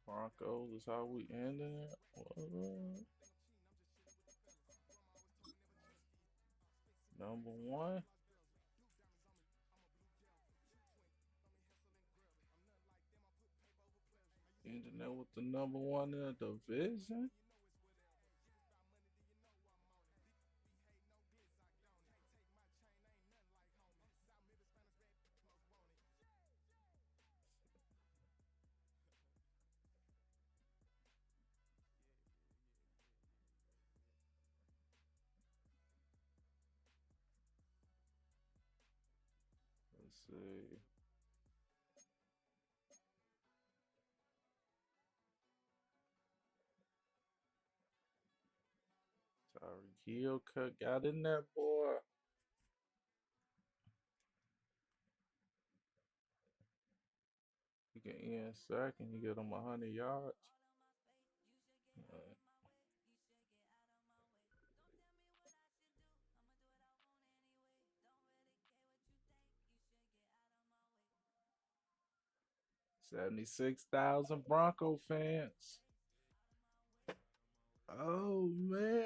Broncos is how we ending it. Number one. Ending it with the number one in the division. Let's see. Tyreek Hill got in there, boy. He can end second. He get him 100 yards. $76,000 Bronco fans. Oh man.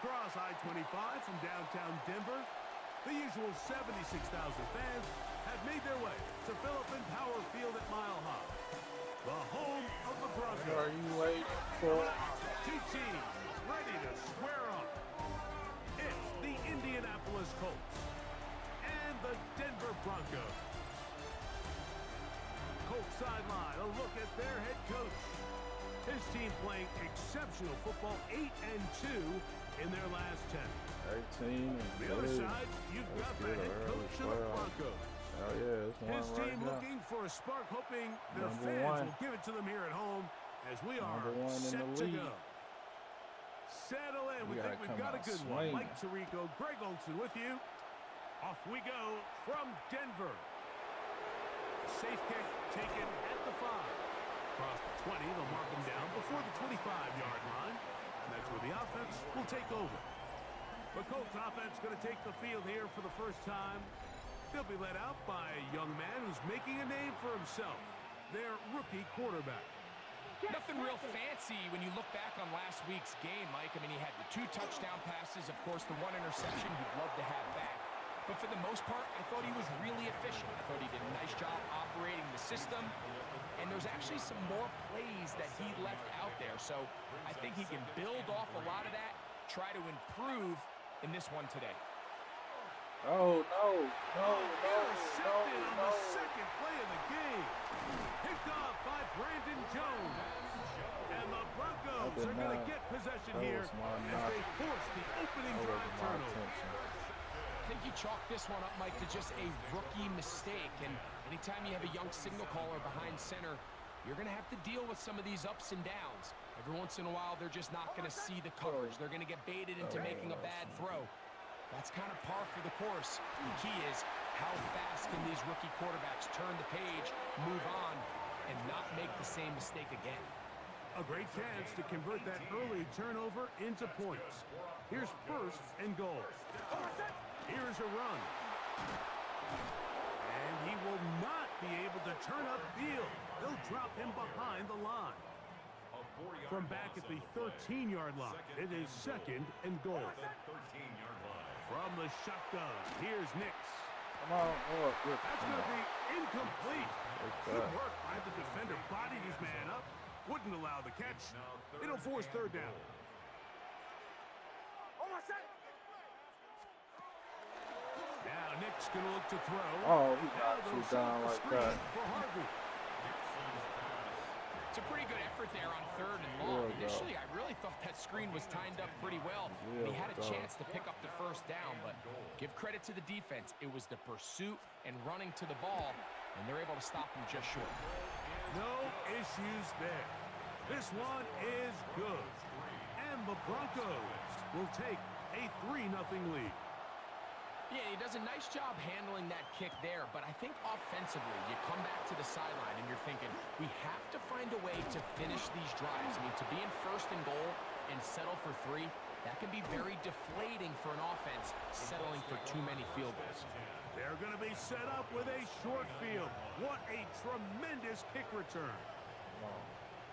across I-25 from downtown Denver, the usual 76,000 fans have made their way to Philippine Power Field at Mile High, the home of the Broncos. What are you waiting for? Two teams ready to square off. It's the Indianapolis Colts and the Denver Broncos. Colts sideline, a look at their head coach. His team playing exceptional football, 8-2 in their last 10. 18 and the other side, you've got the head coach of the Broncos. Oh yeah, it's one His right team now. looking for a spark, hoping their Number fans one. will give it to them here at home as we are Number one in set the to league. go. Settle in. We gotta think we've come got a out good swinging. one. Mike Tirico, Greg Olson with you. Off we go from Denver. Safe kick taken at the 5. Across the 20, they'll mark him down before the 25-yard line. And that's where the offense will take over. The Colts offense going to take the field here for the first time. They'll be led out by a young man who's making a name for himself, their rookie quarterback. Nothing real fancy when you look back on last week's game, Mike. I mean, he had the 2 touchdown passes, of course, the 1 interception he'd love to have back. But for the most part, I thought he was really efficient. I thought he did a nice job operating the system. And there's actually some more plays that he left out there. So I think he can build off a lot of that, try to improve in this one today. Oh, no. Intercepted on the second play of the game. Picked off by Brandon Jones. And the Broncos are going to get possession here as they force the opening drive turnover. I think you chalk this one up, Mike, to just a rookie mistake. And anytime you have a young signal caller behind center, you're going to have to deal with some of these ups and downs. Every once in a while, they're just not going to see the coverage. They're going to get baited into making a bad throw. That's kind of par for the course. The key is how fast can these rookie quarterbacks turn the page, move on, and not make the same mistake again. A great chance to convert that early turnover into points. Here's 1st and goal. Here's a run. And he will not be able to turn upfield. They'll drop him behind the line. From back at the 13-yard line, it is 2nd and goal. From the shotgun, here's Nix. Come on, good. That's going to be incomplete. Good work by the defender. Bodied his man up. Wouldn't allow the catch. It'll force 3rd down. Now Nick's going to look to throw. Oh, he got you down like that. For Harvey. It's a pretty good effort there on 3rd and long. Initially, I really thought that screen was timed up pretty well. He had a chance to pick up the 1st down, but give credit to the defense. It was the pursuit and running to the ball, and they're able to stop him just short. No issues there. This one is good. And the Broncos will take a 3-0 lead. Yeah, he does a nice job handling that kick there, but I think offensively, you come back to the sideline and you're thinking, we have to find a way to finish these drives. I mean, to be in 1st and goal and settle for 3, that can be very deflating for an offense settling for too many field goals. They're going to be set up with a short field. What a tremendous kick return.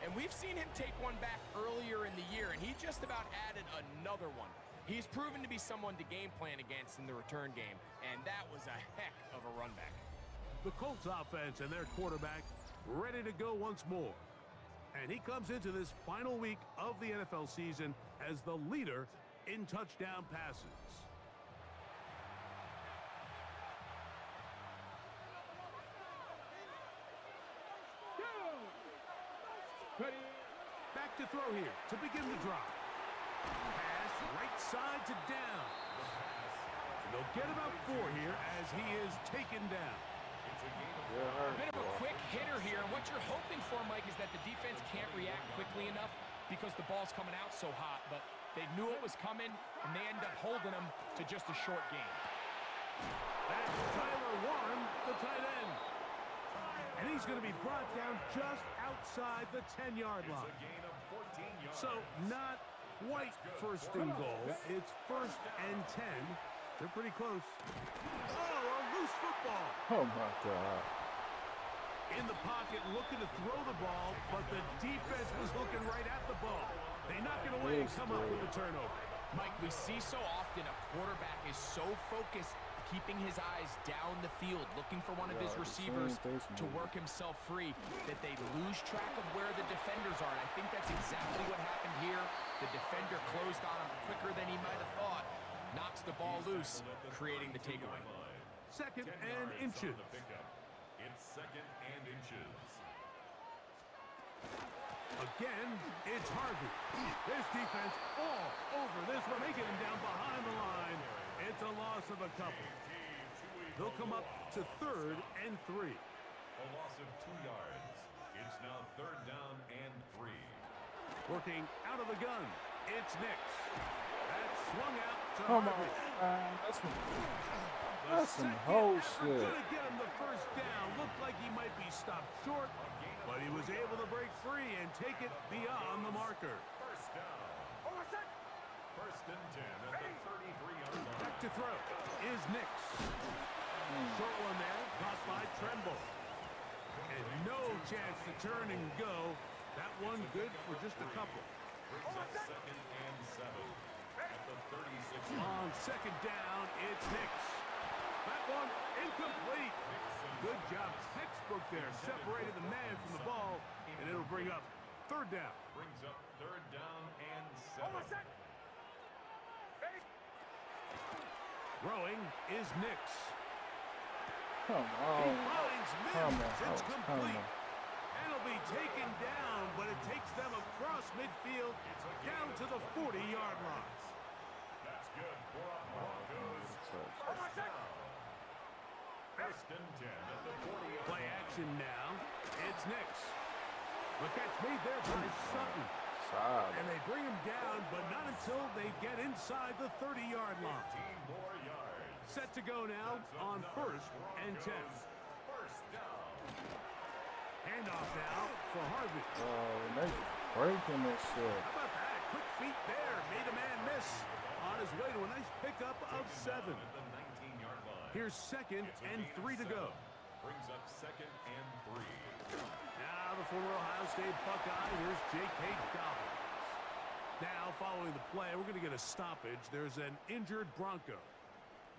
And we've seen him take one back earlier in the year, and he just about added another one. He's proven to be someone to game plan against in the return game, and that was a heck of a run back. The Colts offense and their quarterback ready to go once more. And he comes into this final week of the NFL season as the leader in touchdown passes. Back to throw here to begin the drive. Pass right side to down. And they'll get about 4 here as he is taken down. A bit of a quick hitter here, and what you're hoping for, Mike, is that the defense can't react quickly enough because the ball's coming out so hot, but they knew it was coming, and they end up holding them to just a short gain. That's Tyler Warren, the tight end. And he's going to be brought down just outside the 10-yard line. So not quite 1st and goal. It's 1st and 10. They're pretty close. Oh, a loose football. Oh, my God. In the pocket, looking to throw the ball, but the defense was looking right at the ball. They knock it away and come up with a turnover. Mike, we see so often a quarterback is so focused, keeping his eyes down the field, looking for one of his receivers to work himself free, that they lose track of where the defenders are. And I think that's exactly what happened here. The defender closed on him quicker than he might have thought. Knocks the ball loose, creating the takeaway. Second and inches. It's second and inches. Again, it's Harvey. This defense all over this one. They get him down behind the line. It's a loss of a couple. They'll come up to 3rd and 3. A loss of 2 yards. It's now 3rd down and 3. Working out of the gun, it's Nix. That's swung out to Come Harvey. on, that's some whole shit. Gonna get him the first down. Looked like he might be stopped short, but he was able to break free and take it beyond the marker. First down. First and 10 at the 33-yard line. Back to throw is Nix. Short one there, caught by Tremble. And no chance to turn and go. That one good for just a couple. Brings up second and 7 at the 36. On second down, it's Nix. That one incomplete. Good job, textbook there. Separated the man from the ball, and it'll bring up 3rd down. Brings up 3rd down and 7. Throwing is Nix. Come on. He finds Mims. It's come complete. on. And it'll be taken down, but it takes them across midfield down to the 40-yard line. That's good for a Broncos. First down. First and 10 at the 40. Play action now. It's Nix. The catch made there by Sutton. And they bring him down, but not until they get inside the 30-yard line. 15 more yards. Set to go now on 1st and 10. First down. Handoff now for Harvey. Oh, they breaking this shit. How about that? Quick feet there. Made a man miss. On his way to a nice pickup of 7. At the 19-yard line. Here's 2nd and 3 to go. Brings up 2nd and 3. Now the former Ohio State Buckeye. Here's J.K. Dobbins. Now, following the play, we're going to get a stoppage. There's an injured Bronco.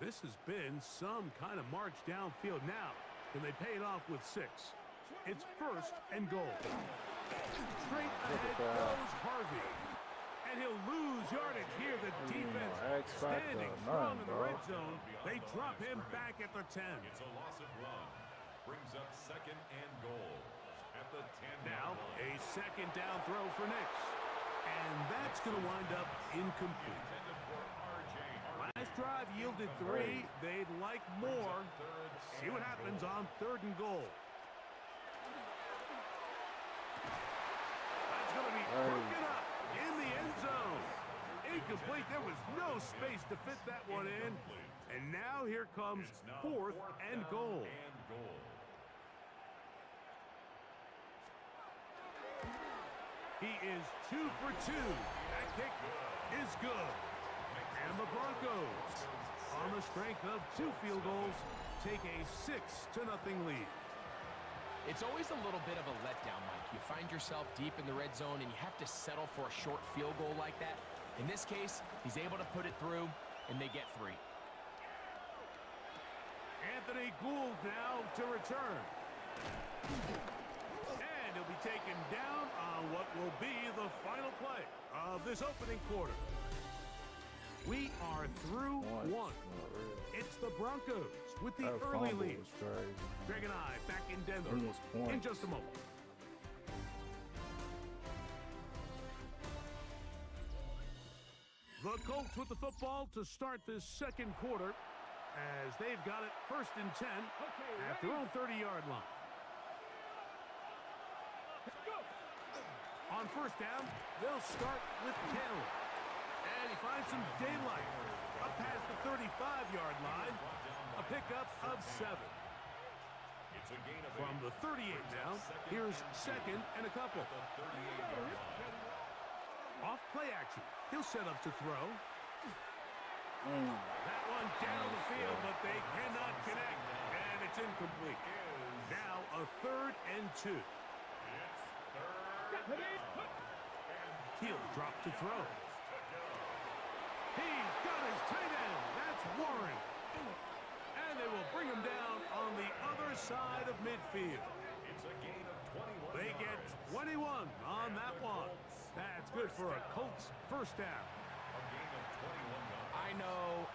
This has been some kind of march downfield. Now, can they pay it off with 6? It's 1st and goal. Straight ahead goes Harvey. And he'll lose yardage here. The defense standing strong in the red zone. They drop him back at the 10. It's a loss of 1. Brings up 2nd and goal at the 10. Now, a 2nd down throw for Nix. And that's going to wind up incomplete. Last drive yielded 3. They'd like more. See what happens on 3rd and goal. That's going to be broken up in the end zone. Incomplete. There was no space to fit that one in. And now here comes 4th and goal. He is 2 for 2. That kick is good. And the Broncos, on the strength of 2 field goals, take a 6-0 lead. It's always a little bit of a letdown, Mike. You find yourself deep in the red zone and you have to settle for a short field goal like that. In this case, he's able to put it through, and they get 3. Anthony Gould now to return. And he'll be taken down on what will be the final play of this opening quarter. We are through 1. It's the Broncos with the early lead. Greg and I back in Denver in just a moment. The Colts with the football to start this 2nd quarter as they've got it 1st and 10 at their own 30-yard line. On 1st down, they'll start with Taylor. And he finds some daylight up past the 35-yard line. A pickup of 7. From the 38 now, here's 2nd and a couple. Off play action. He'll set up to throw. That one down the field, but they cannot connect. And it's incomplete. Now a 3rd and 2. He'll drop to throw. He's got his tight end. That's Warren. And they will bring him down on the other side of midfield. It's a gain of 21 They get 21 on that one. That's good for a Colts first down. A gain of 21 yards. I know,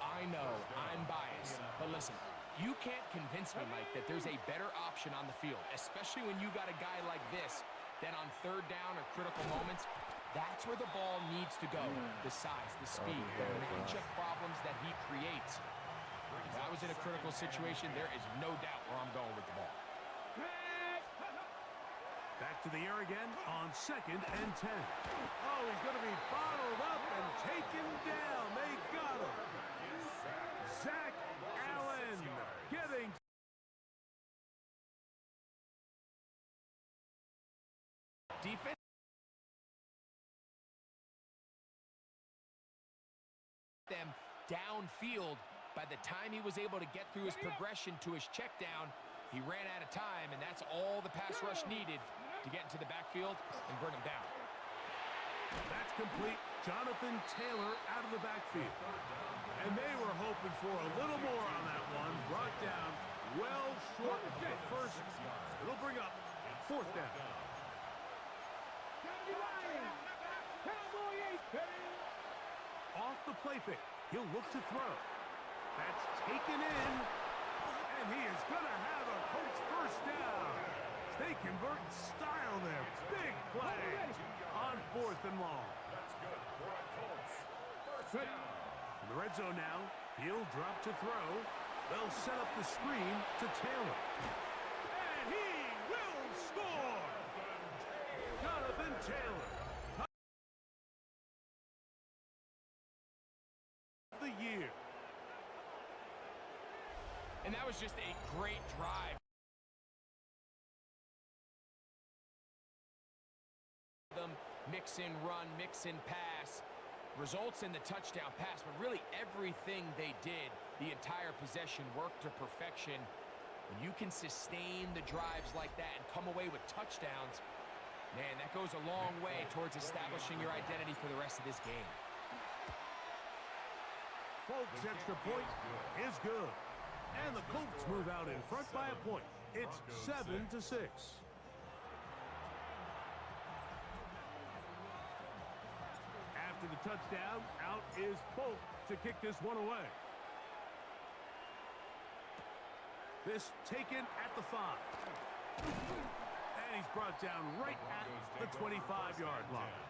I'm biased. But listen, you can't convince me, Mike, that there's a better option on the field, especially when you got a guy like this, that on third down or critical moments, that's where the ball needs to go. The size, the speed, the matchup problems that he creates. If I was in a critical situation, there is no doubt where I'm going with the ball. Back to the air again on 2nd and 10. Oh, he's going to be bottled up and taken down. They got him. Zach Allen getting defense. Them downfield. By the time he was able to get through his progression to his check down, he ran out of time, and that's all the pass rush needed to get into the backfield and bring him down. That's complete. Jonathan Taylor out of the backfield. And they were hoping for a little more on that one. Brought down well short of the first. It'll bring up 4th down. Off the play fake. He'll look to throw. That's taken in. And he is going to have a Colts first down. They convert in style there. Big play on 4th and long. That's good for a Colts first down. In the red zone now, he'll drop to throw. They'll set up the screen to Taylor. And he will score! Jonathan Taylor. The year. And that was just a great drive. Them mix in run, mix in pass, results in the touchdown pass, but really everything they did, the entire possession worked to perfection. When you can sustain the drives like that and come away with touchdowns, man, that goes a long way towards establishing your identity for the rest of this game. Folks, extra point is good. And the Colts move out in front by a point. It's 7-6. After the touchdown, out is Folk to kick this one away. This taken at the 5. And he's brought down right at the 25-yard line.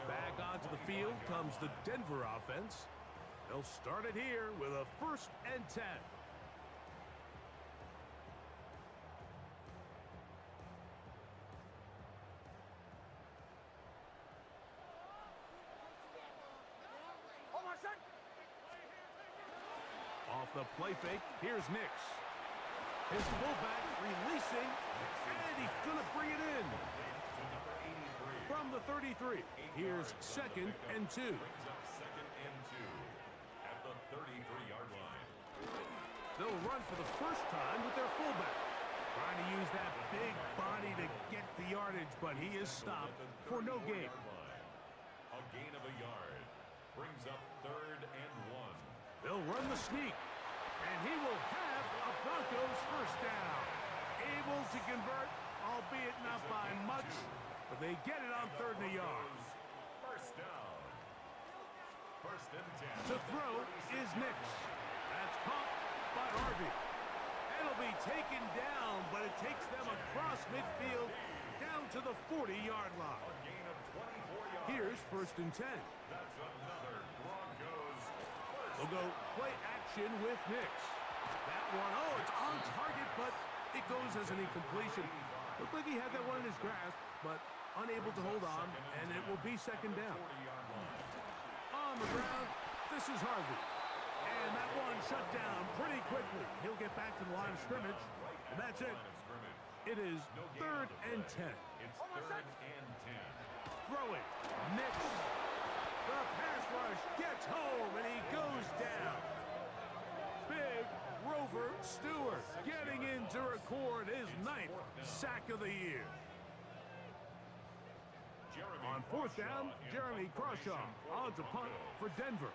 Back onto the field comes the Denver offense. They'll start it here with a 1st and 10. Off the play fake, here's Nix. His fullback releasing, and he's going to bring it in. From the 33, here's 2nd and 2. At the 33-yard line. They'll run for the first time with their fullback. Trying to use that big body to get the yardage, but he is stopped for no gain. A gain of a yard. Brings up 3rd and 1. They'll run the sneak, and he will have a Broncos first down. Able to convert, albeit not by much, but they get it on 3rd and a yard. First down. 1st and 10. To throw is Nix. That's caught by Harvey. It'll be taken down, but it takes them across midfield down to the 40-yard line. A gain of 24 yards. Here's 1st and 10. That's another Broncos first. They'll go play action with Nix. That one, oh, it's on target, but it goes as an incompletion. Looked like he had that one in his grasp, but unable to hold on, and it will be 2nd down. On the ground, this is Harvey. And that one shut down pretty quickly. He'll get back to the line of scrimmage, and that's it. It is 3rd and 10. It's 3rd and 10. Throwing, Nix. The pass rush gets home, and he goes down. Big Rover Stewart getting in to record his 9th sack of the year. On 4th down, Jeremy Crawshaw on to punt for Denver.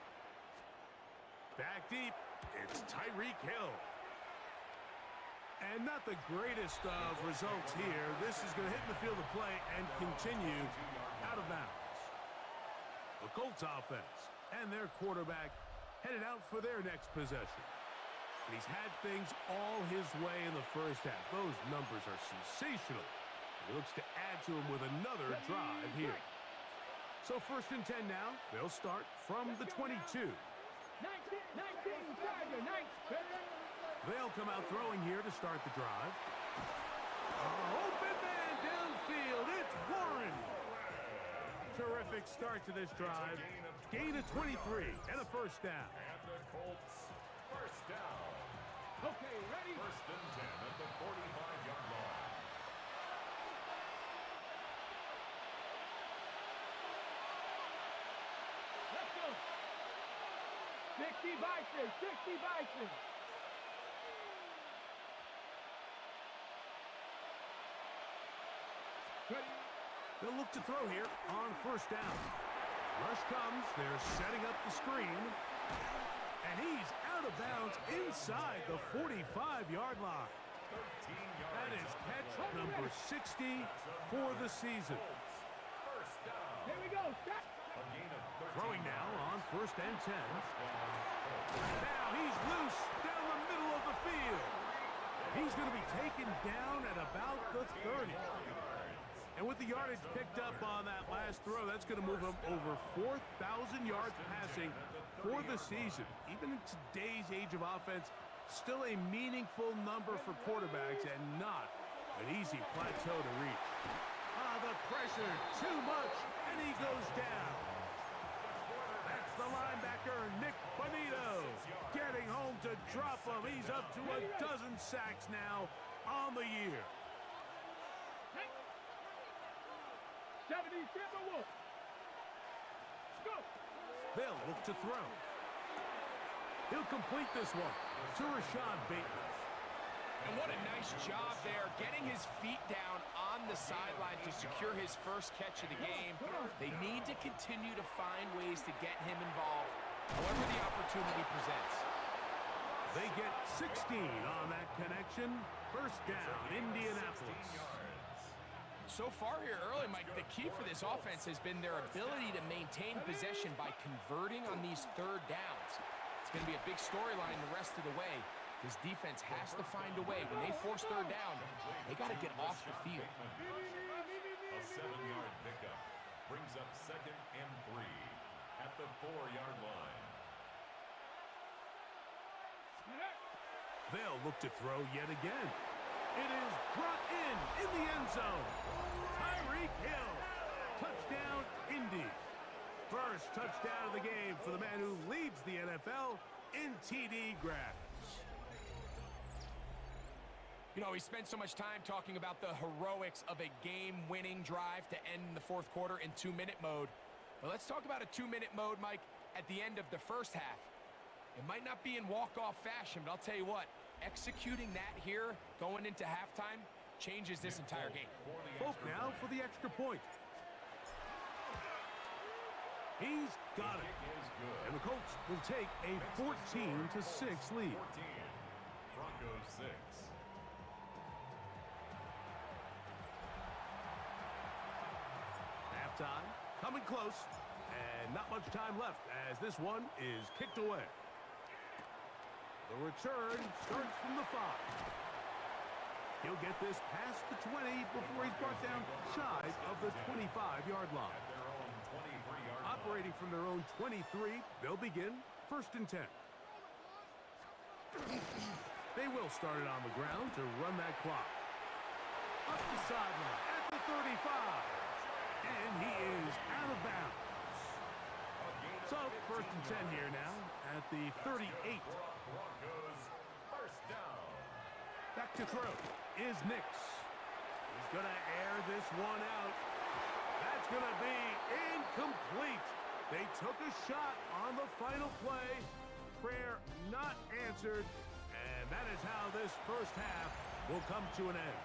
Back deep, it's Tyreek Hill. And not the greatest of results here. This is going to hit in the field of play and continue out of bounds. The Colts offense and their quarterback headed out for their next possession. And he's had things all his way in the first half. Those numbers are sensational. And he looks to add to them with another drive here. So 1st and 10 now. They'll start from the 22. They'll come out throwing here to start the drive. Open man downfield. It's Warren. Terrific start to this drive. Gain of 23 and a first down. And the Colts first down. Okay, ready? 1st and 10 at the 45-yard line. Let's go. 60 Bison, 60 Bison. They'll look to throw here on 1st down. Rush comes. They're setting up the screen. And he's out of bounds inside the 45-yard line. That is catch number 60 for the season. Here we go. Stop. Throwing now on 1st and 10. Now he's loose down the middle of the field. He's going to be taken down at about the 30. And with the yardage picked up on that last throw, that's going to move him over 4,000 yards passing for the season. Even in today's age of offense, still a meaningful number for quarterbacks and not an easy plateau to reach. The pressure, too much, and he goes down. That's the linebacker, Nick Bonito, getting home to drop him. He's up to a dozen sacks now on the year. 70 Timberwolves. Go. They'll look to throw. He'll complete this one to Rashad Bateman. And what a nice job there, getting his feet down on the sideline to secure his first catch of the game. They need to continue to find ways to get him involved, however the opportunity presents. They get 16 on that connection. 1st down, Indianapolis. So far here early, Mike, the key for this offense has been their ability to maintain possession by converting on these 3rd downs. It's going to be a big storyline the rest of the way. This defense has to find a way. When they force 3rd down, they got to get off the field. A 7-yard pickup brings up 2nd and 3 at the 4-yard line. They'll look to throw yet again. It is brought in the end zone. Tyreek Hill. Touchdown, Indy. First touchdown of the game for the man who leads the NFL in TD grabs. You know, we spent so much time talking about the heroics of a game-winning drive to end the 4th quarter in 2-minute mode. But let's talk about a 2-minute mode, Mike, at the end of the first half. It might not be in walk-off fashion, but I'll tell you what, executing that here, going into halftime, changes this entire game. Folk now for the extra point. He's got it. And the Colts will take a 14-6 lead. Broncos 6. Halftime coming close, and not much time left as this one is kicked away. The return starts from the 5. He'll get this past the 20 before he's brought down shy of the 25-yard line. Operating from their own 23, they'll begin 1st and 10. They will start it on the ground to run that clock. Up the sideline at the 35. And he is out of bounds. So 1st and 10 here now at the 38. Broncos first down. Back to throw is Nix. He's going to air this one out. That's going to be incomplete. They took a shot on the final play. Prayer not answered. And that is how this first half will come to an end.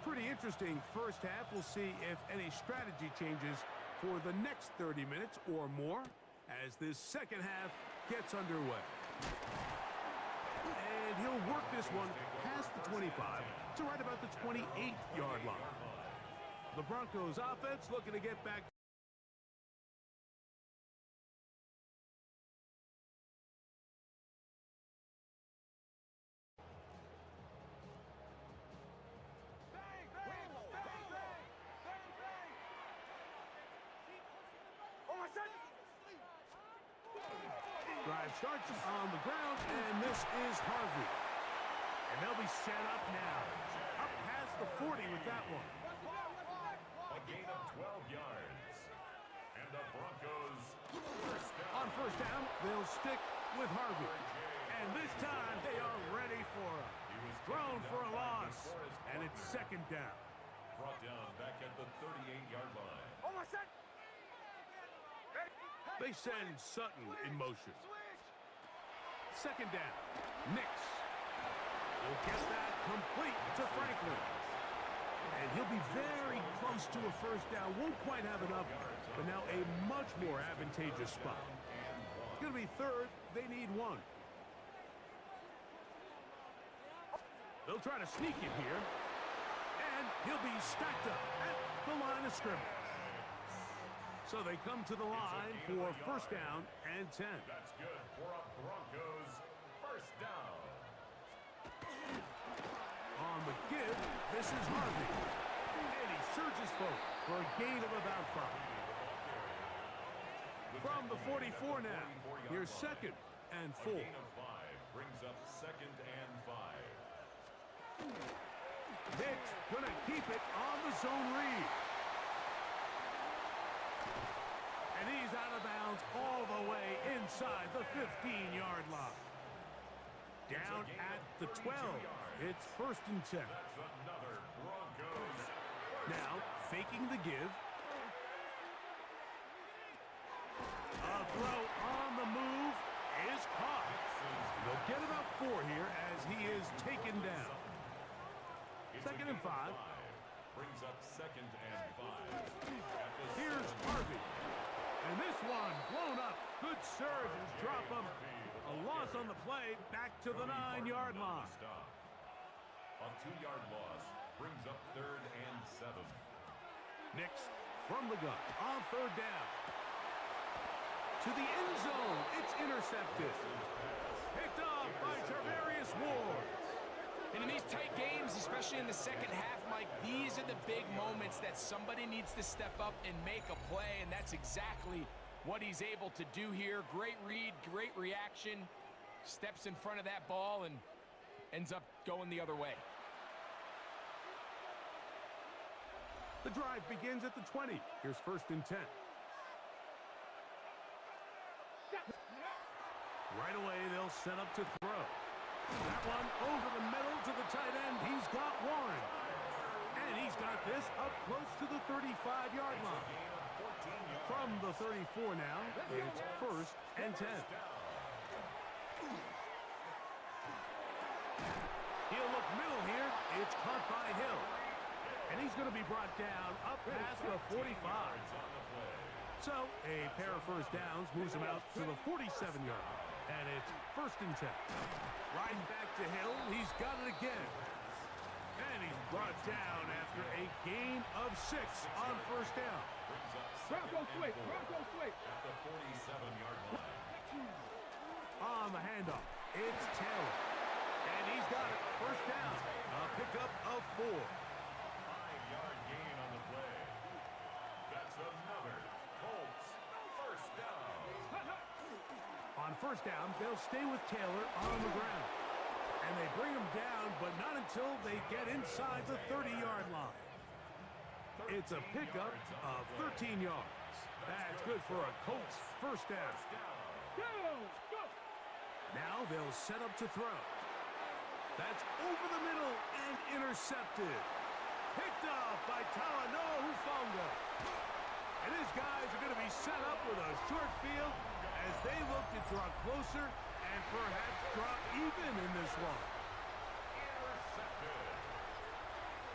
Pretty interesting first half. We'll see if any strategy changes for the next 30 minutes or more as this second half gets underway. And he'll work this one past the 25 to right about the 28-yard line. The Broncos offense looking to get back. Drive starts on the ground, and this is Harvey. And they'll be set up now. Up past the 40 with that one. A gain of 12 yards. And the Broncos first down. On first down, they'll stick with Harvey. And this time, they are ready for him. Thrown for a loss. And it's second down. Brought down back at the 38-yard line. They send Sutton in motion. Second down. Nix will get that complete to Franklin. And he'll be very close to a first down. Won't quite have enough, but now a much more advantageous spot. It's going to be third. They need one. They'll try to sneak it here. And he'll be stacked up at the line of scrimmage. So they come to the line for first down and 10. That's good for a Broncos first down. On the give, this is Harvey. And he surges forward for a gain of about 5. From the 44 now, here's second and 4. A gain of 5 brings up second and 5. Nick's gonna keep it on the zone read. And he's out of bounds all the way inside the 15-yard line. Down at the 12. It's first and 10. That's another Broncos. Now, faking the give. A throw on the move is caught. They'll get about 4 here as he is taken down. Second and 5. Brings up second and 5. Here's Harvey. And this one blown up. Good surge and drop him. A loss on the play back to the 9-yard line. A 2-yard loss brings up third and 7. Nix from the gun on third down. To the end zone. It's intercepted. Picked off by Tarvarius Ward. And in these tight games, especially in the second half, Mike, these are the big moments that somebody needs to step up and make a play, and that's exactly what he's able to do here. Great read, great reaction, steps in front of that ball and ends up going the other way. The drive begins at the 20. Here's first and 10. Right away, they'll set up to throw. That one over the middle to the tight end. He's got Warren. And he's got this up close to the 35-yard line. From the 34 now, it's first and 10. He'll look middle here. It's caught by Hill. And he's going to be brought down up past the 45. So a pair of first downs moves him out to the 47-yard line. And it's first and 10. Riding back to Hill. He's got it again. And he's brought down after a gain of 6 on first down. Bronco quick. At the 47-yard line. On the handoff, it's Taylor. And he's got it. First down. A pickup of 4. 5-yard gain on the play. That's another Colts first down. On first down, they'll stay with Taylor on the ground. And they bring him down, but not until they get inside the 30-yard line. It's a pickup of 13 yards. That's good for a Colts first down. Now they'll set up to throw. That's over the middle and intercepted. Picked off by Talanoa Hufanga. And his guys are going to be set up with a short field as they look to draw closer and perhaps draw even in this one. Intercepted.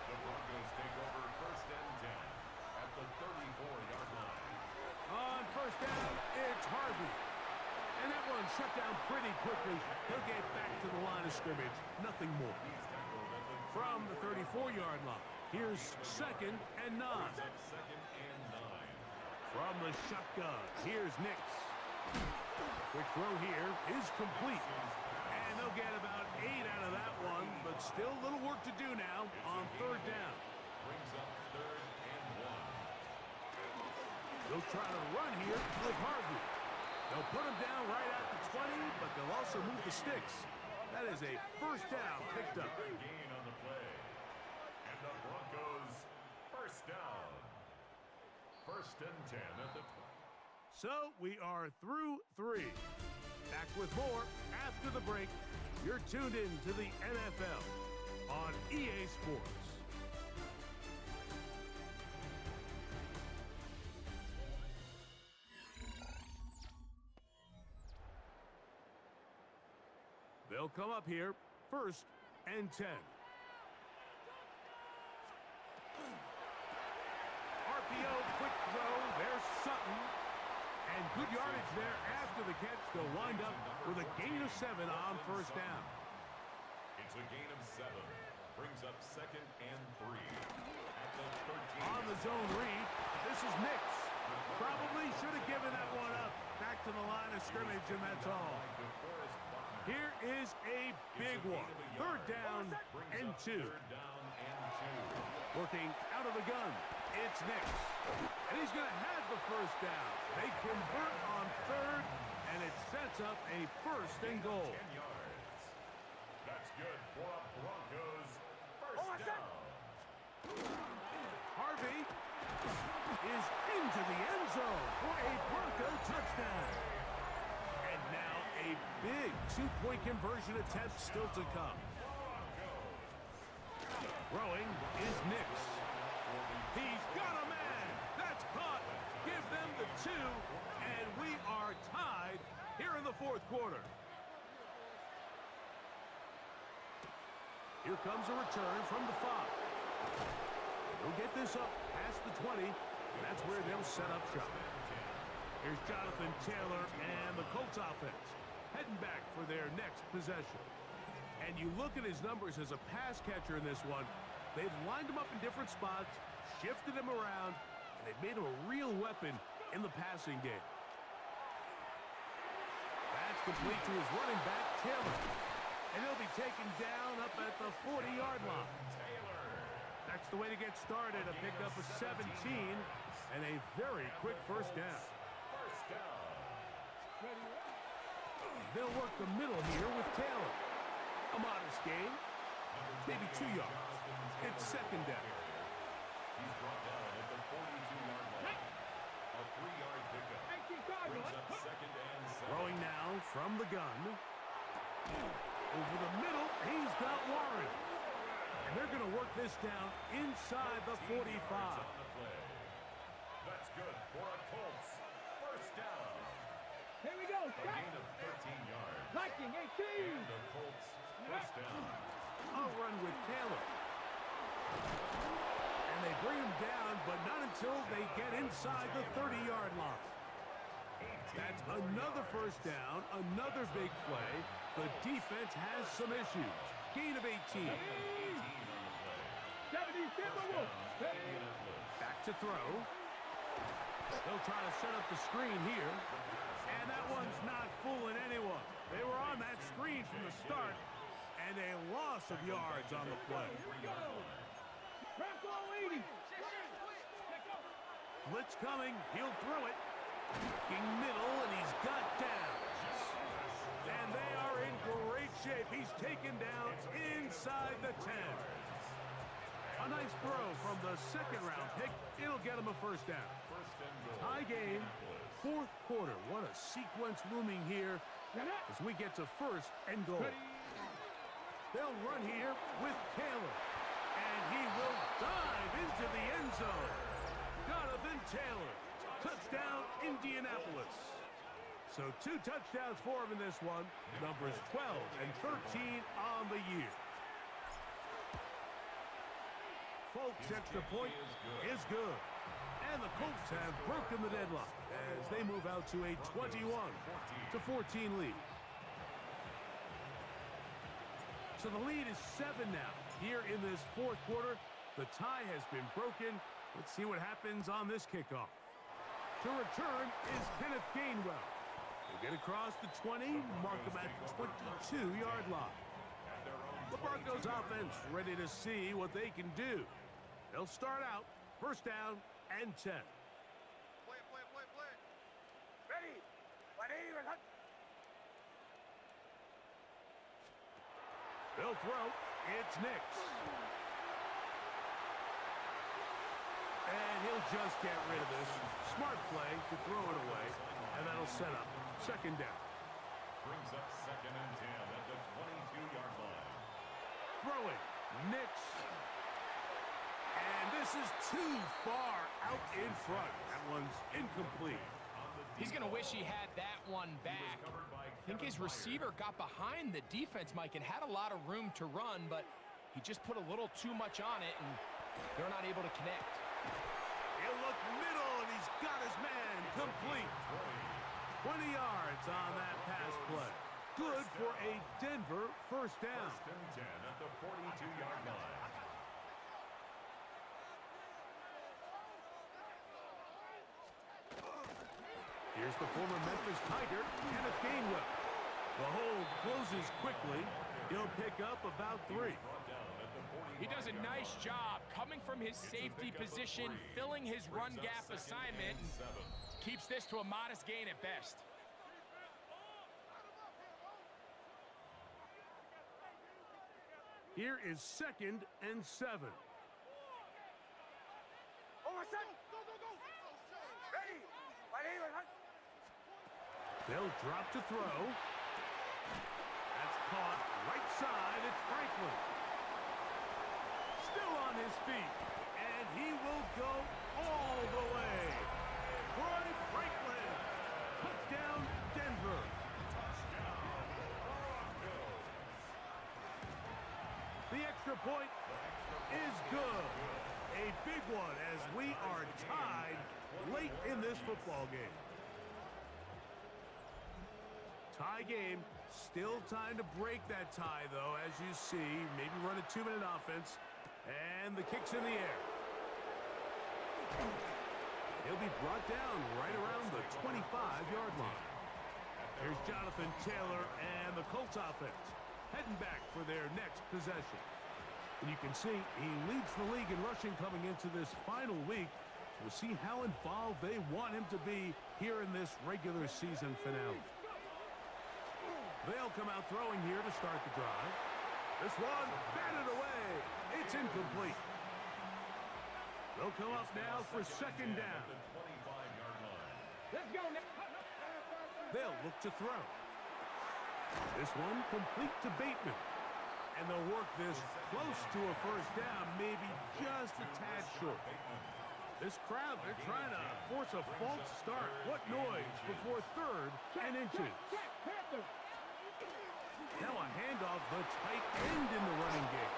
The Broncos take over first and 10 at the 34-yard line. and shut down pretty quickly. He'll get back to the line of scrimmage. Nothing more. From the 34-yard line, here's 2nd and 9. From the shotgun, here's Nix. Quick throw here is complete. And they'll get about 8 out of that one, but still a little work to do now on 3rd down. They'll try to run here with Harvey. They'll put him down right at the 20, but they'll also move the sticks. That is a 1st down picked up. Gain on the play. And the Broncos, 1st down. 1st and 10 at the 20. So we are through 3. Back with more after the break. You're tuned in to the NFL on EA Sports. They'll come up here, 1st and 10. RPO, quick throw. There's Sutton. And good yardage there after the catch. They'll wind up with a gain of 7 on 1st down. It's a gain of 7. Brings up 2nd and 3. At the 13. On the zone read, this is Nix. Probably should have given that one up. Back to the line of scrimmage, and that's all. Here is a big one. 3rd down and 2. Working out of the gun, it's Nix. And he's going to have the 1st down. They convert on 3rd, and it sets up a 1st and goal. 10 yards. That's good for a Broncos 1st down. Harvey is into the end zone for a Bronco touchdown. And now a big 2-point conversion attempt still to come. Throwing is Nix. He's got a man. That's caught. Give them the 2, and we are tied here in the 4th quarter. Here comes a return from the 5. They'll get this up past the 20, and that's where they'll set up shop. Here's Jonathan Taylor and the Colts offense heading back for their next possession. And you look at his numbers as a pass catcher in this one. They've lined him up in different spots, shifted him around, and they've made him a real weapon in the passing game. That's complete to his running back, Taylor. And he'll be taken down up at the 40-yard line. That's the way to get started, a pickup of 17 and a very quick 1st down. They'll work the middle here with Taylor. A modest gain, maybe 2 yards. It's 2nd down. He's brought down at the 42-yard line. A 3-yard pickup. Brings up 2nd and 7. Throwing now from the gun. Over the middle, he's got Warren. And they're going to work this down inside the 45. That's good for a Colts 1st down. Here we go. A gain of 13 yards. Liking 18. And the Colts 1st down. I'll run with Taylor. And they bring him down, but not until they get inside the 30-yard line. That's another 1st down, another big play. The defense has some issues. Gain of 18. Back to throw. They'll try to set up the screen here. And that one's not fooling anyone. They were on that screen from the start. And a loss of yards on the play. Blitz coming. He'll throw it. Looking middle, and he's got downs. And they are in great shape. He's taken down inside the 10. A nice throw from the 2nd-round pick. It'll get him a 1st down. Tie game, 4th quarter. What a sequence looming here as we get to 1st and goal. They'll run here with Taylor. And he will dive into the end zone. Jonathan Taylor. Touchdown, Indianapolis. So 2 touchdowns for him in this one. Numbers 12 and 13 on the year. Folks, extra point is good. And the Colts have broken the deadlock as they move out to a 21-14 lead. So the lead is 7 now. Here in this fourth quarter, the tie has been broken. Let's see what happens on this kickoff. To return is Kenneth Gainwell. He'll get across the 20, mark him at the 22-yard line. The Broncos offense ready to see what they can do. They'll start out first down and 10. Ready. They'll throw. It's Nix. And he'll just get rid of this. Smart play to throw it away. And that'll set up second down. Brings up second and 10 at the 22-yard line. Throwing. Nix. And this is too far out in front. That one's incomplete. He's going to wish he had that one back. I think his receiver got behind the defense, Mike, and had a lot of room to run, but he just put a little too much on it, and they're not able to connect. He'll look middle, and he's got his man complete. 20 yards on that pass play. Good for a Denver first down. First and 10 at the 42-yard line. Here's the former Memphis Tiger, Kenneth Gainwell. The hold closes quickly. He'll pick up about 3. He does a nice job coming from his safety position, filling his run gap assignment, and keeps this to a modest gain at best. Here is second and 7. They'll drop to throw. That's caught right side. It's Franklin. Still on his feet. And he will go all the way. Troy Franklin. Touchdown, Denver. The extra point is good. A big one as we are tied late in this football game. Tie game. Still time to break that tie, though, as you see. Maybe run a 2-minute offense. And the kick's in the air. He'll be brought down right around the 25-yard line. Here's Jonathan Taylor and the Colts offense heading back for their next possession. And you can see he leads the league in rushing coming into this final week. So we'll see how involved they want him to be here in this regular season finale. They'll come out throwing here to start the drive. This one batted away. It's incomplete. They'll come up now for second down. Let's go now. They'll look to throw. This one complete to Bateman. And they'll work this close to a first down, maybe just a tad short. This crowd, they're trying to force a false start. What noise before third and inches. Now a handoff, the tight end in the running game.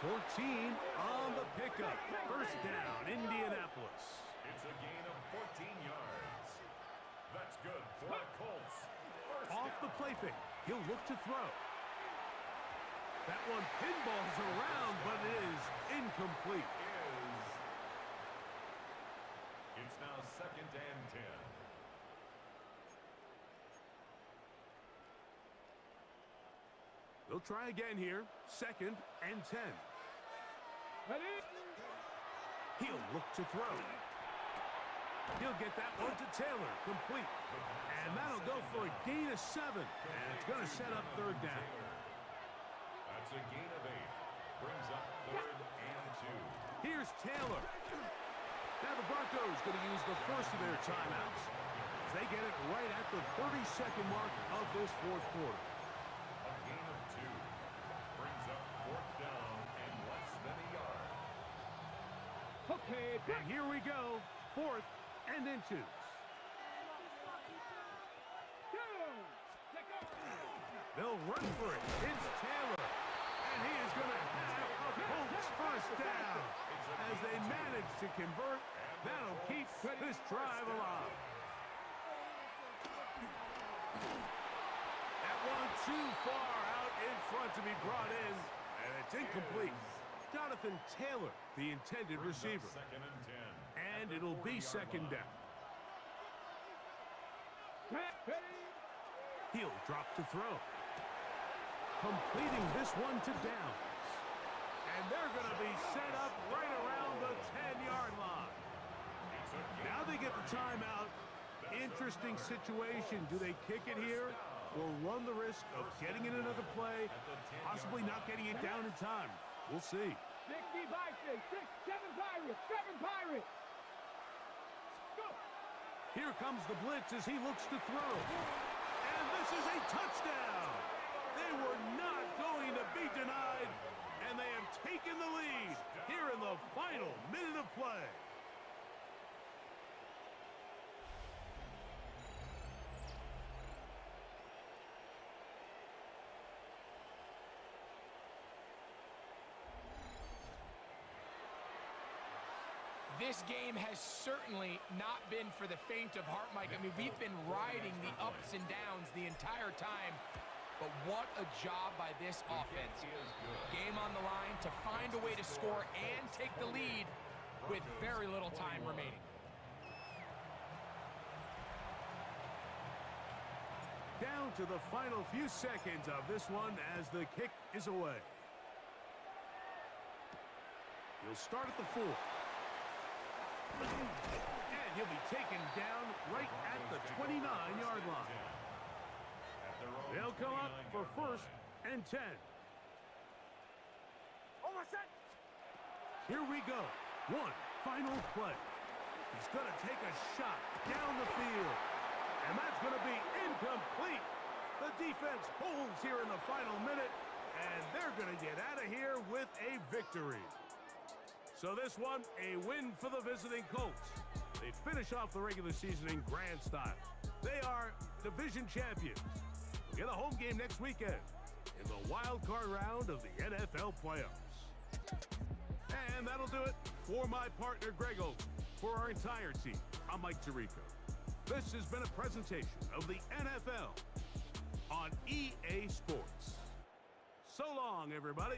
14 on the pickup. First down, Indianapolis. It's a gain of 14 yards. That's good for the Colts. Off the play fake. He'll look to throw. That one pinballs around, but it is incomplete. It's now second and 10. They'll try again here. Second and 10. He'll look to throw. He'll get that one to Taylor. Complete. And that'll go for a gain of 7. And it's going to set up third down. That's a gain of 8. Brings up third and 2. Here's Taylor. Now the Broncos going to use the first of their timeouts. They get it right at the 32nd mark of this fourth quarter. A gain of 2. Brings up fourth down and less than a yard. Okay. And here we go. Fourth and inches. They'll run for it. It's Taylor. And he is going to have a Colts first down as they manage to convert That'll keep this drive alive. That one too far out in front to be brought in, and it's incomplete. Jonathan Taylor, the intended receiver. And it'll be second down. He'll drop to throw. Completing this one to Downs. And they're going to be set up right around the 10-yard line. Now they get the timeout. Interesting situation. Do they kick it here or run the risk of getting in another play, possibly not getting it down in time? We'll see. 60 Vikings, 7 Pirates, 7 Pirates. Go. Here comes the blitz as he looks to throw. And this is a touchdown. They were not going to be denied, and they have taken the lead here in the final minute of play. This game has certainly not been for the faint of heart, Mike. I mean, we've been riding the ups and downs the entire time, but what a job by this offense. Game on the line to find a way to score and take the lead with very little time remaining. Down to the final few seconds of this one as the kick is away. He'll start at the 4. And he'll be taken down right at the 29-yard line. They'll come up for 1st and 10. Here we go. One final play. He's going to take a shot down the field. And that's going to be incomplete. The defense holds here in the final minute, and they're going to get out of here with a victory. So this one, a win for the visiting Colts. They finish off the regular season in grand style. They are division champions. We'll get a home game next weekend in the wild card round of the NFL playoffs. And that'll do it for my partner, Greg Olsen. For our entire team, I'm Mike Tirico. This has been a presentation of the NFL on EA Sports. So long, everybody.